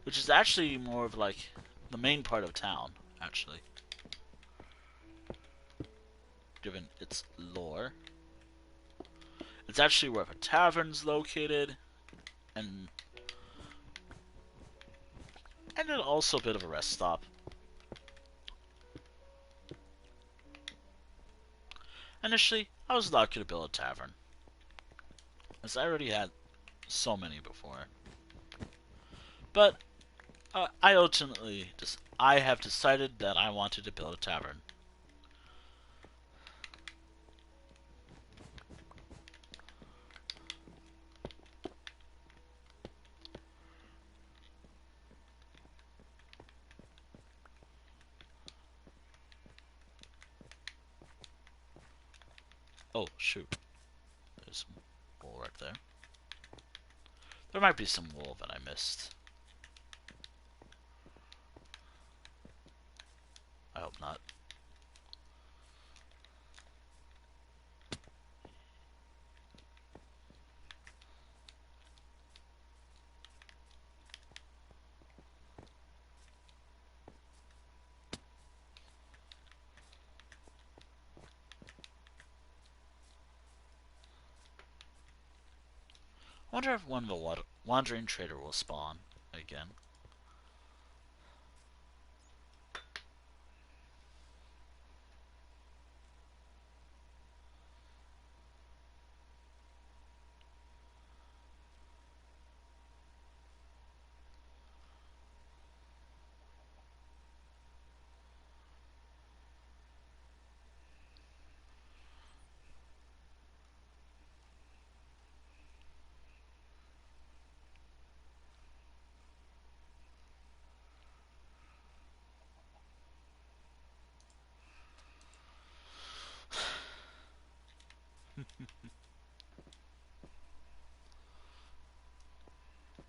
which is actually more of like the main part of town, actually, given its lore. It's actually where the tavern's located, and then also a bit of a rest stop. Initially, I was not going to build a tavern, as I already had so many before. But I ultimately I have decided that I wanted to build a tavern. Oh shoot, there's some wool right there. There might be some wool that I missed. I hope not. I wonder if one of the wandering trader will spawn again.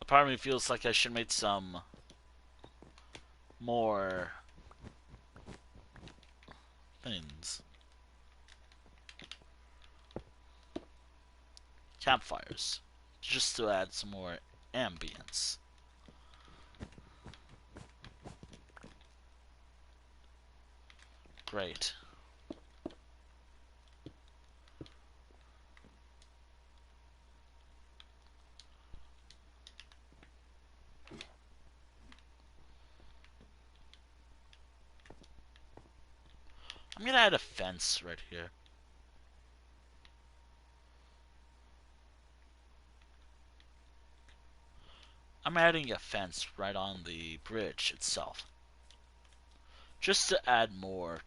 A part of me feels like I should make some more things. Campfires. Just to add some more ambience. Great. I'm gonna add a fence right here. I'm adding a fence right on the bridge itself. Just to add more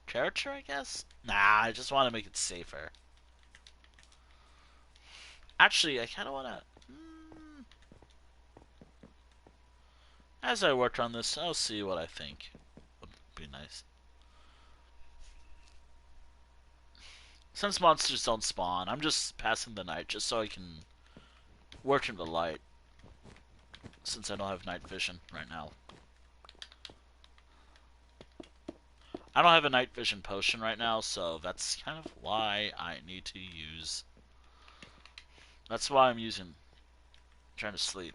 character, I guess? Nah, I just want to make it safer. Actually, I kind of want to... as I work on this, I'll see what I think would be nice. Since monsters don't spawn, I'm just passing the night just so I can work in the light. Since I don't have night vision right now. I don't have a night vision potion right now, so that's kind of why I need to use That's why I'm trying to sleep.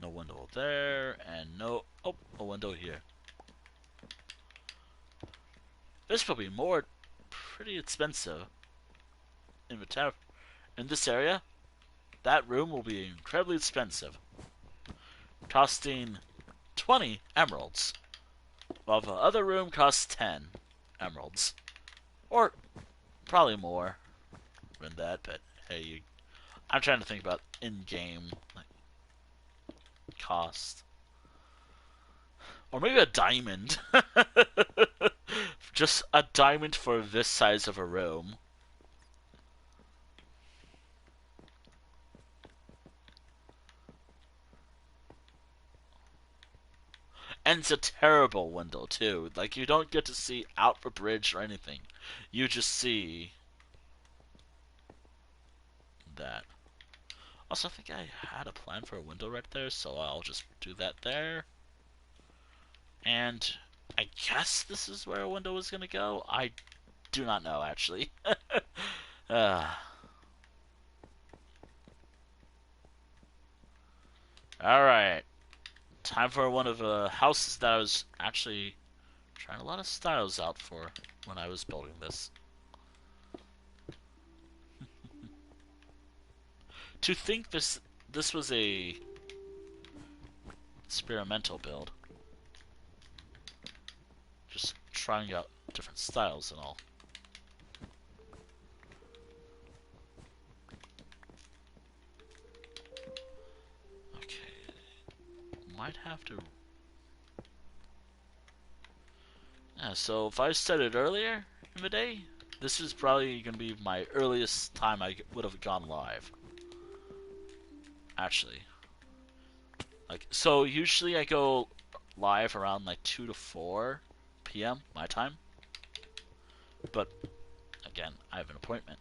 No window there, and no... Oh, a window here. This will be pretty expensive in this area. That room will be incredibly expensive, costing 20 emeralds, while the other room costs 10 emeralds, or probably more than that. But hey, I'm trying to think about in-game like cost, or maybe a diamond. Just a diamond for this size of a room. And it's a terrible window too. Like you don't get to see out the bridge or anything. You just see that. Also, I think I had a plan for a window right there, so I'll just do that there. And I guess this is where a window is gonna go. I do not know actually. Alright. Time for one of the houses that I was actually trying a lot of styles out for when I was building this. To think this was a experimental build. Just trying out different styles and all. Okay. Might have to... Yeah, so if I said it earlier in the day, this is probably going to be my earliest time I would have gone live. Actually. Like, so usually I go live around like 2 to 4 p.m. my time. But, again, I have an appointment.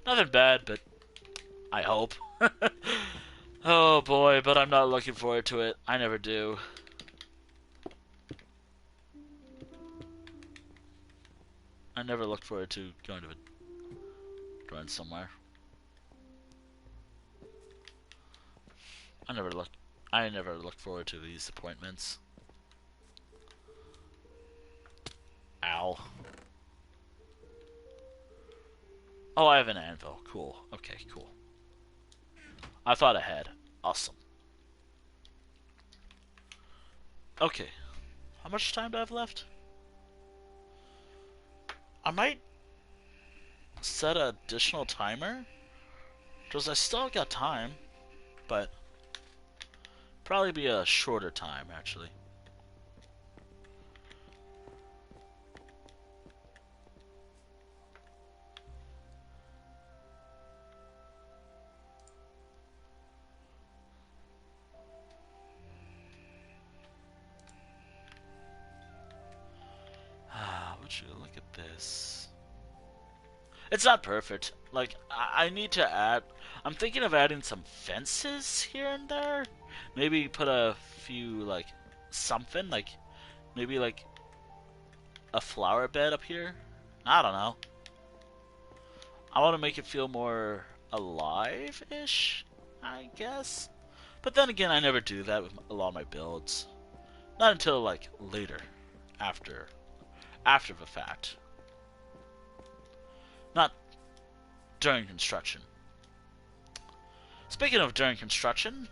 Nothing bad, but I hope. Oh boy, but I'm not looking forward to it. I never do. I never look forward to going somewhere. I never look forward to these appointments. Ow. Oh, I have an anvil. Cool. Okay, cool. I thought ahead. Awesome. Okay. How much time do I have left? I might set an additional timer, because I still got time, but probably be a shorter time, actually. Would you look at this? It's not perfect. Like, I need to add... I'm thinking of adding some fences here and there. Maybe put a few, like, something. Like, maybe, like, a flower bed up here. I don't know. I want to make it feel more alive-ish, I guess. But then again, I never do that with a lot of my builds. Not until, like, later. After the fact. Not during construction. Speaking of during construction,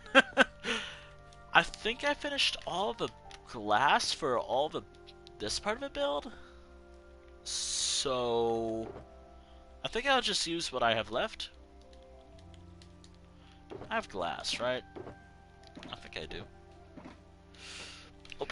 I think I finished all the glass for this part of the build. So I think I'll just use what I have left. I have glass, right? I think I do. Oh.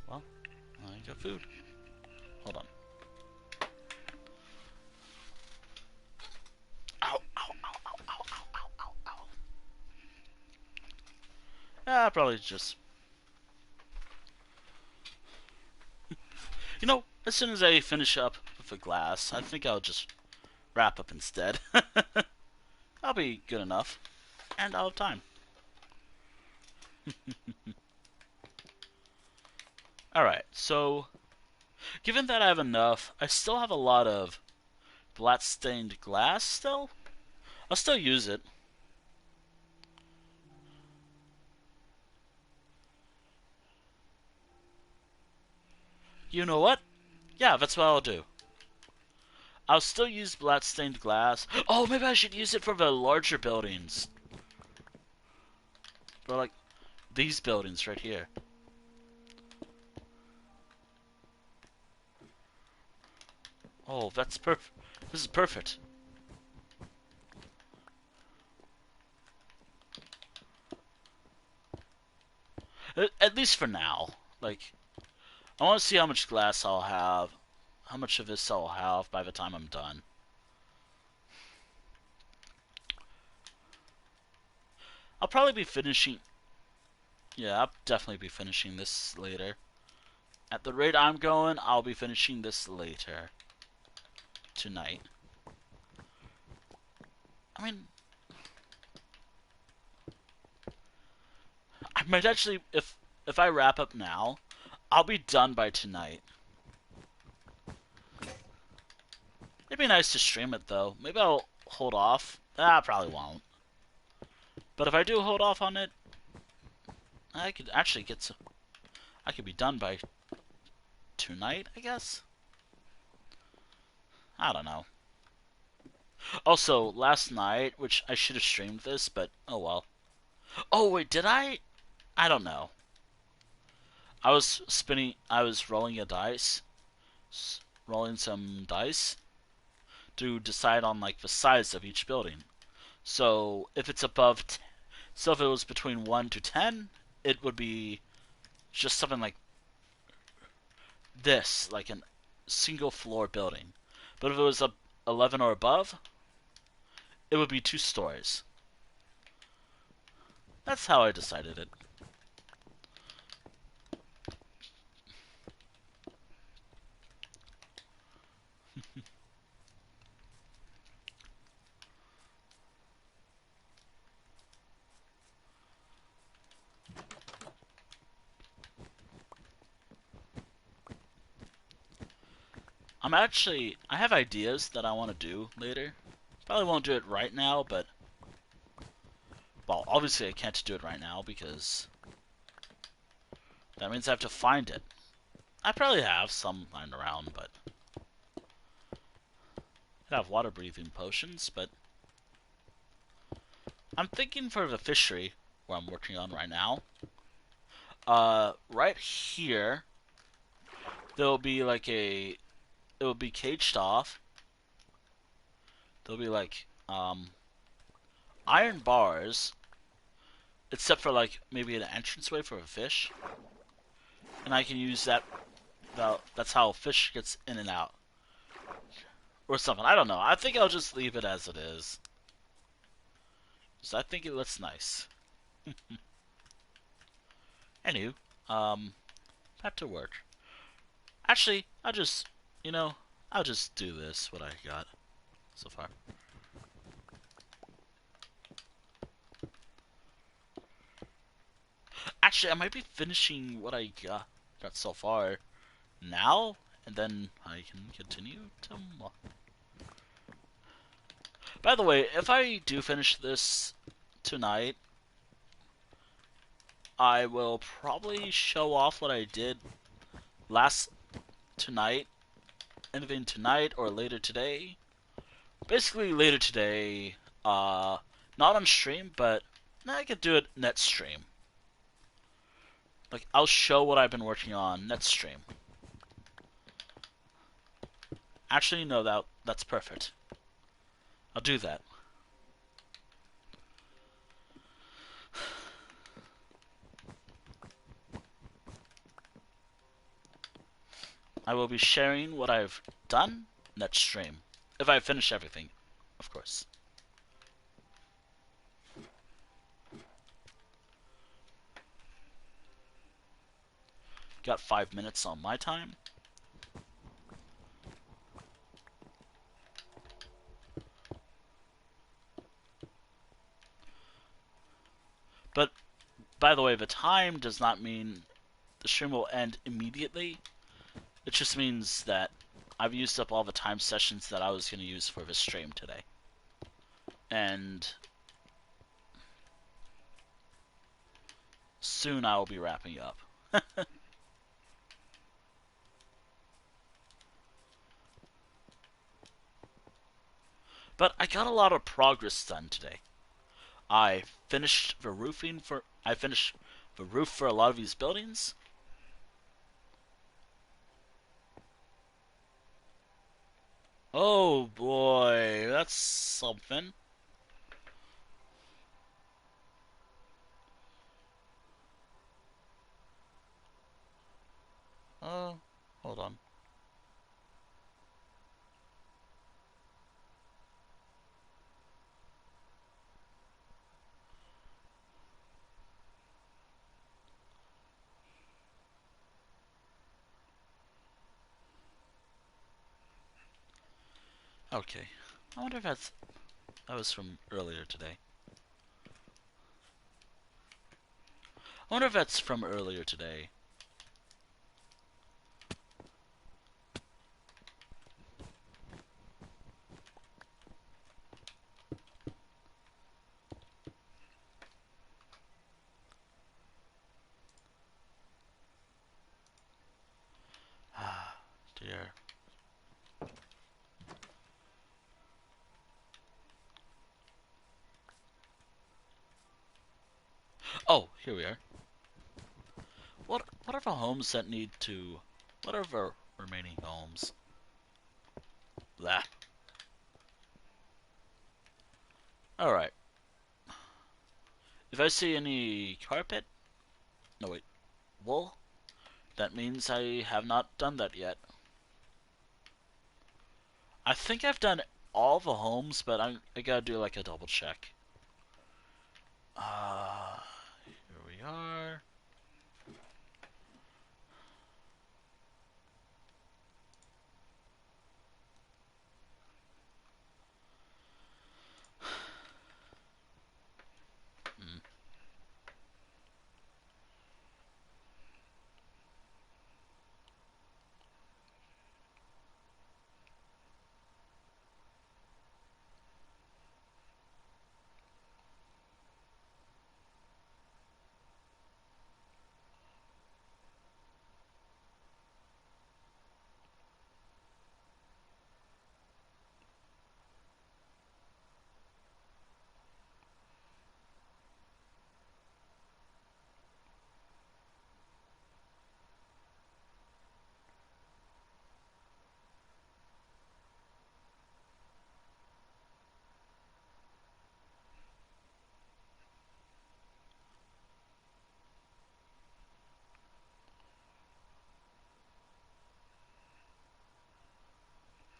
Well, I got food. Hold on. probably just... You know, as soon as I finish up with the glass, I think I'll just wrap up instead. I'll be good enough. And I'll have time. Alright, so... Given that I have enough, I still have a lot of black stained glass still. I'll still use it. You know what? Yeah, that's what I'll do. I'll still use black stained glass. Oh, maybe I should use it for the larger buildings. For like these buildings right here. Oh, that's perfect. This is perfect. At least for now. Like, I want to see how much glass I'll have. How much of this I'll have by the time I'm done. I'll probably be finishing... Yeah, I'll definitely be finishing this later. At the rate I'm going, I'll be finishing this later. Tonight. I mean... I might actually... If I wrap up now, I'll be done by tonight. It'd be nice to stream it, though. Maybe I'll hold off. I probably won't. But if I do hold off on it, I could actually get some... I could be done by tonight, I guess? I don't know. Also, last night, which I should have streamed this, but oh well. Oh, wait, did I? I don't know. I was rolling a dice. Rolling some dice to decide on, like, the size of each building. So, if it's above... So if it was between 1 to 10, it would be just something like this, like a single floor building. But if it was 11 or above, it would be 2 stories. That's how I decided it. I have ideas that I want to do later. Probably won't do it right now, but... Well, obviously I can't do it right now because... That means I have to find it. I probably have some lying around, but... I have water breathing potions, but... I'm thinking for the fishery, where I'm working on right now. Right here, there'll be like a... It will be caged off. There'll be like, iron bars, except for like maybe an entranceway for a fish. And I can use that, that's how a fish gets in and out. Or something, I don't know. I think I'll just leave it as it is. So I think it looks nice. Anywho, back to work. Actually, I'll just do this, what I got so far. Actually, I might be finishing what I got so far now, and then I can continue tomorrow. By the way, if I do finish this tonight, I will probably show off what I did tonight, anything tonight or later today. Basically later today, not on stream, but I could do it net stream. Like, I'll show what I've been working on net stream. Actually, no, that's perfect. I'll do that. I will be sharing what I've done net stream. If I finish everything, of course. got 5 minutes on my time. But, by the way, the time does not mean the stream will end immediately. It just means that I've used up all the time sessions that I was going to use for the stream today. And soon I will be wrapping up. But I got a lot of progress done today. I finished the roof for a lot of these buildings. Oh boy, that's something. Oh, hold on. Okay. I wonder if that was from earlier today. I wonder if that's from earlier today. Ah, dear. Oh, here we are. What are the homes that need to... What are the remaining homes? Blah. Alright. If I see any carpet... No, wait. Wool? That means I have not done that yet. I think I've done all the homes, but I gotta do like a double check. Here we are. Hmm.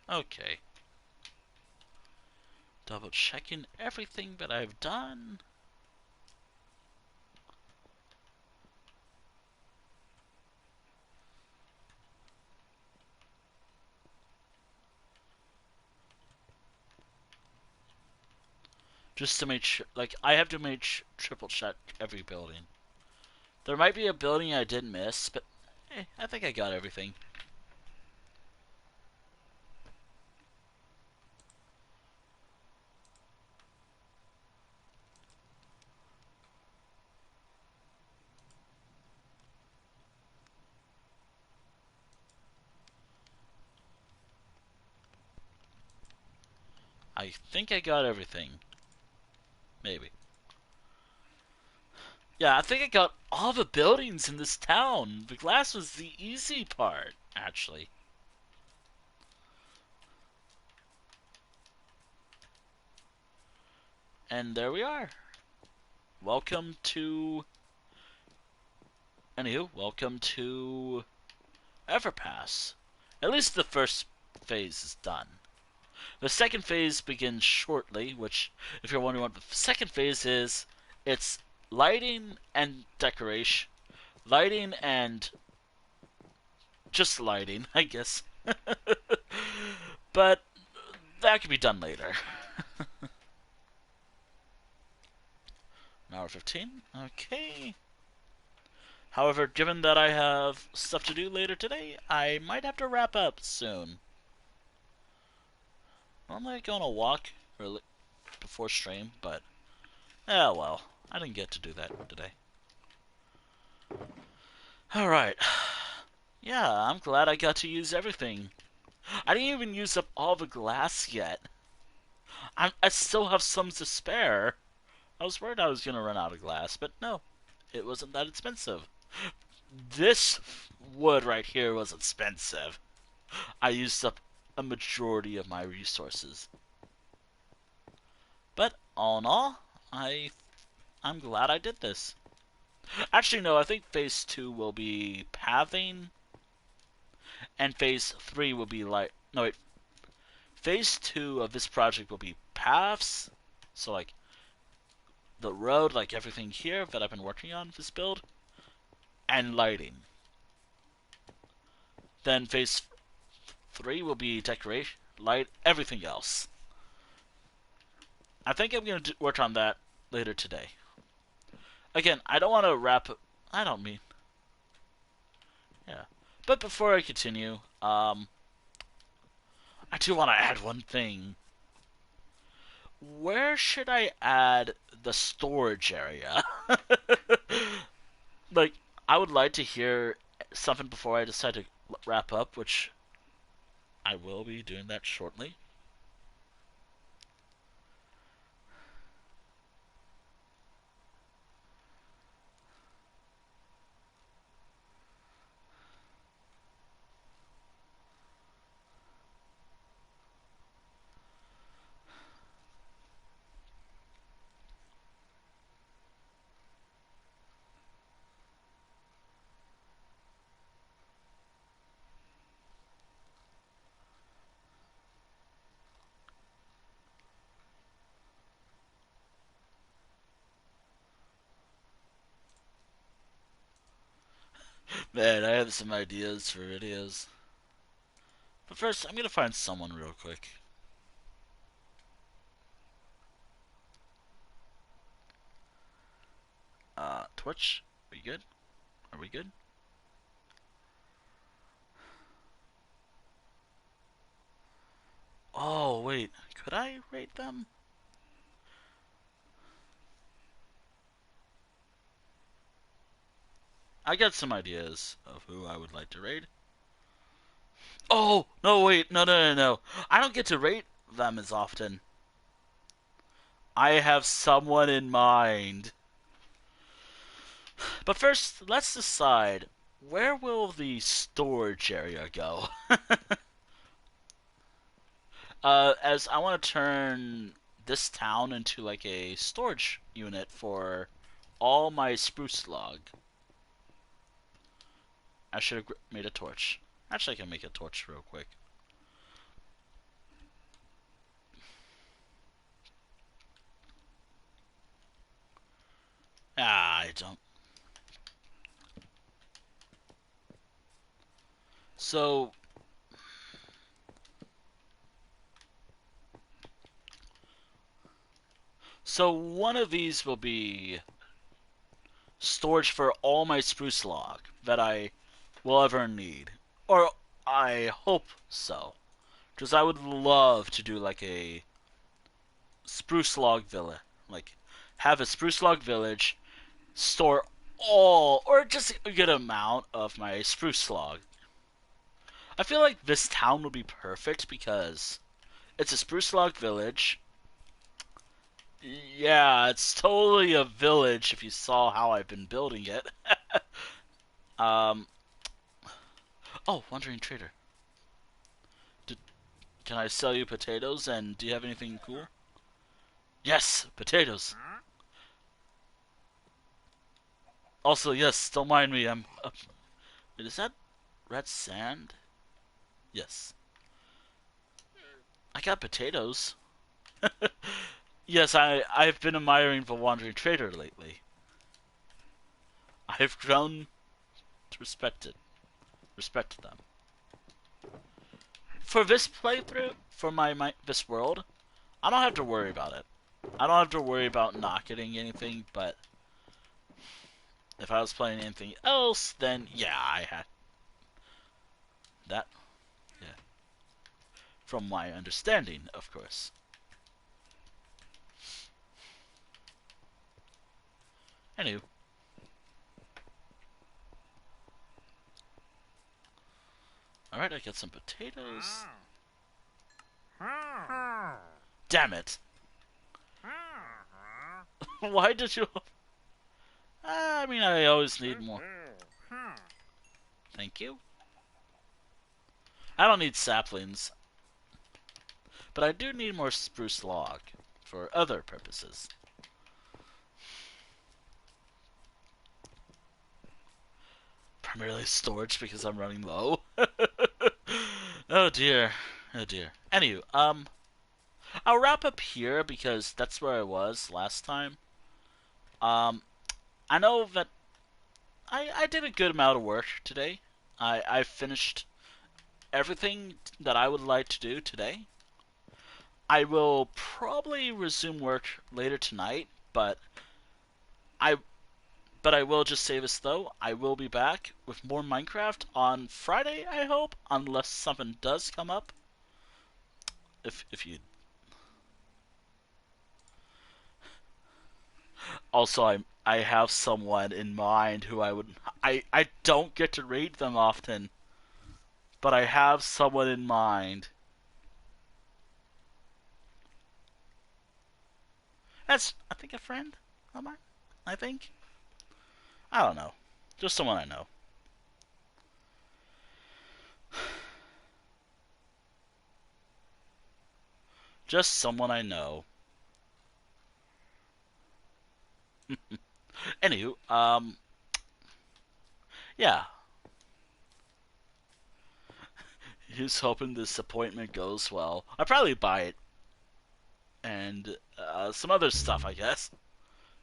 Okay. Double checking everything that I've done. Just to make sure, like, I have to triple check every building. There might be a building I did miss, but I think I got everything. I think I got everything. Maybe. Yeah, I think I got all the buildings in this town. The glass was the easy part, actually. And there we are. Welcome to... Anywho, welcome to Everpass. At least the first phase is done. The second phase begins shortly, which, if you're wondering what the second phase is, it's lighting and decoration, lighting and just lighting, I guess. But that could be done later. An hour 15. Okay. However, given that I have stuff to do later today, I might have to wrap up soon. Normally I go on a walk early before stream, but well, I didn't get to do that today. Alright. Yeah, I'm glad I got to use everything. I didn't even use up all the glass yet. I still have some to spare. I was worried I was going to run out of glass, but no. It wasn't that expensive. This wood right here was expensive. I used up a majority of my resources. But all in all, I'm glad I did this. Actually, no, I think phase 2 will be pathing, and phase 3 will be like... No, wait. Phase 2 of this project will be paths, so like the road, like everything here that I've been working on this build, and lighting. Then phase 3 will be decoration, light, everything else. I think I'm going to work on that later today. Again, I don't want to wrap... I don't mean... Yeah. But before I continue, I do want to add one thing. Where should I add the storage area? Like, I would like to hear something before I decide to wrap up, which I will be doing that shortly. Man, I have some ideas for videos. But first, I'm gonna find someone real quick. Twitch? Are you good? Are we good? Oh, wait. Could I rate them? I got some ideas of who I would like to raid. Oh, no, wait. No. I don't get to rate them as often. I have someone in mind. But first, let's decide, where will the storage area go? As I want to turn this town into like a storage unit for all my spruce log. I should have made a torch. Actually, I can make a torch real quick. I don't. So one of these will be storage for all my spruce log that I will ever need. Or I hope so. Because I would love to do like a spruce log villa. Like, have a spruce log village, store all, or just a good amount of my spruce log. I feel like this town would be perfect because it's a spruce log village. Yeah, it's totally a village if you saw how I've been building it. um, oh, Wandering Trader. Can I sell you potatoes, and do you have anything cool? Yes, potatoes. Also, yes, don't mind me, I'm... is that red sand? Yes. I got potatoes. Yes, I've been admiring the Wandering Trader lately. I've grown to respect it. respect them. For this playthrough, for my this world, I don't have to worry about it. I don't have to worry about not getting anything, but if I was playing anything else, then yeah, I had that. Yeah. From my understanding, of course. Anywho. Alright, I got some potatoes. Damn it. Why did you... I mean, I always need more. Thank you. I don't need saplings. But I do need more spruce log. For other purposes. Primarily storage because I'm running low. Oh dear. Oh dear. Anywho, I'll wrap up here because that's where I was last time. I know that I did a good amount of work today. I finished everything that I would like to do today. I will probably resume work later tonight, I but I will just say this though, I will be back with more Minecraft on Friday, I hope, unless something does come up. If you also I have someone in mind who I don't get to read them often, but I have someone in mind. That's, I think, a friend of mine. I think. I don't know. Just someone I know. Just someone I know. Anywho, yeah. He's hoping this appointment goes well. I'll probably buy it. And some other stuff, I guess.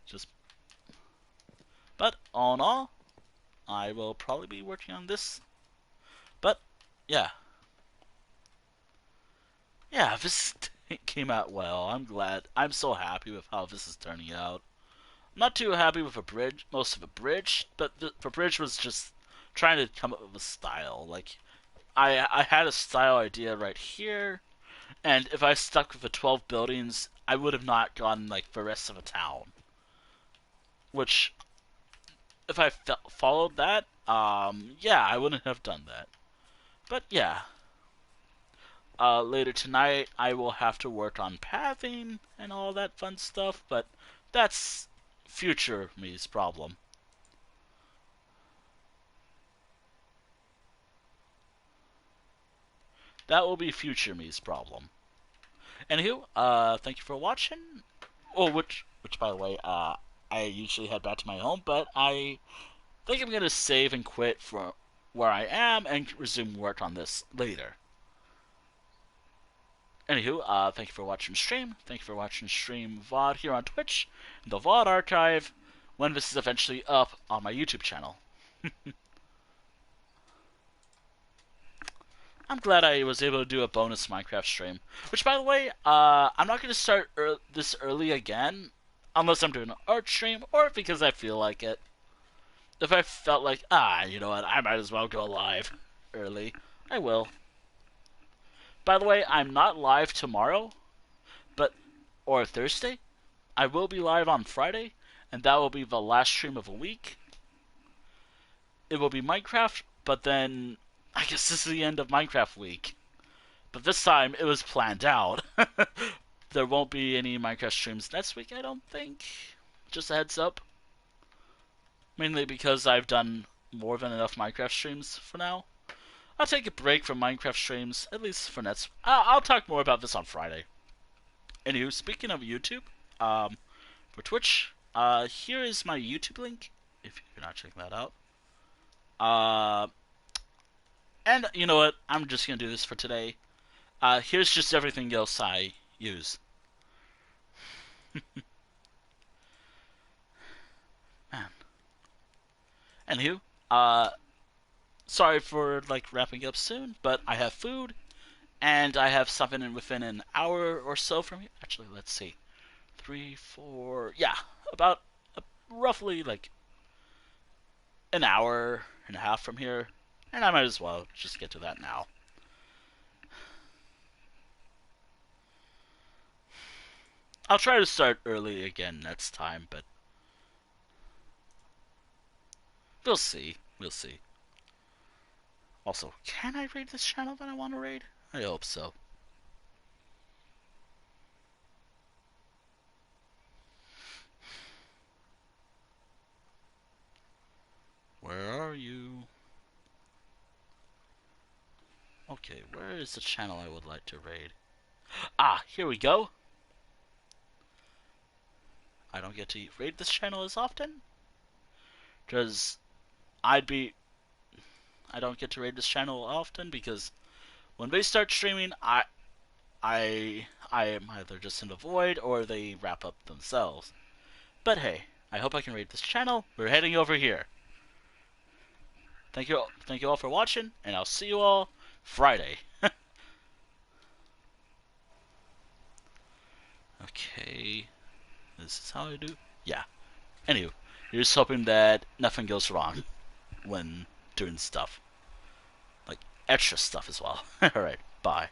Just, but all in all, I will probably be working on this. But yeah, yeah, this came out well. I'm glad. I'm so happy with how this is turning out. I'm not too happy with a bridge, most of a bridge, but the bridge was just trying to come up with a style. Like I had a style idea right here, and if I stuck with the 12 buildings, I would have not gotten like the rest of a town. Which, if I followed that, yeah, I wouldn't have done that. But yeah, later tonight I will have to work on pathing and all that fun stuff, but that's future me's problem. That will be future me's problem. Anywho, thank you for watching. Oh, which by the way, I usually head back to my home, but I think I'm gonna save and quit for where I am and resume work on this later. Anywho, thank you for watching stream. Thank you for watching stream VOD here on Twitch, the VOD archive, when this is eventually up on my YouTube channel. I'm glad I was able to do a bonus Minecraft stream. Which, by the way, I'm not going to start this early again, unless I'm doing an art stream, or because I feel like it. If I felt like, you know what, I might as well go live early, I will. By the way, I'm not live tomorrow, or Thursday. I will be live on Friday, and that will be the last stream of the week. It will be Minecraft, but then I guess this is the end of Minecraft week. But this time it was planned out. There won't be any Minecraft streams next week, I don't think. Just a heads up. Mainly because I've done more than enough Minecraft streams for now. I'll take a break from Minecraft streams, at least for next. I'll talk more about this on Friday. Anywho, speaking of YouTube, for Twitch, here is my YouTube link, if you're not checking that out. And you know what? I'm just gonna do this for today. Here's just everything else I use. Man. Anywho, sorry for like wrapping up soon, but I have food and I have something in within an hour or so from you. Actually, let's see, 3, 4, yeah, about roughly like an hour and a half from here, and I might as well just get to that now. I'll try to start early again next time, but we'll see. We'll see. Also, can I raid this channel that I want to raid? I hope so. Where are you? Okay, where is the channel I would like to raid? Ah, here we go. I don't get to raid this channel as often. Because I'd be... I don't get to raid this channel often because when they start streaming, I am either just in the void or they wrap up themselves. But hey, I hope I can raid this channel. We're heading over here. Thank you all for watching, and I'll see you all Friday. Okay, this is how I do. Yeah. Anywho, you're just hoping that nothing goes wrong when doing stuff, like extra stuff as well. All right, bye.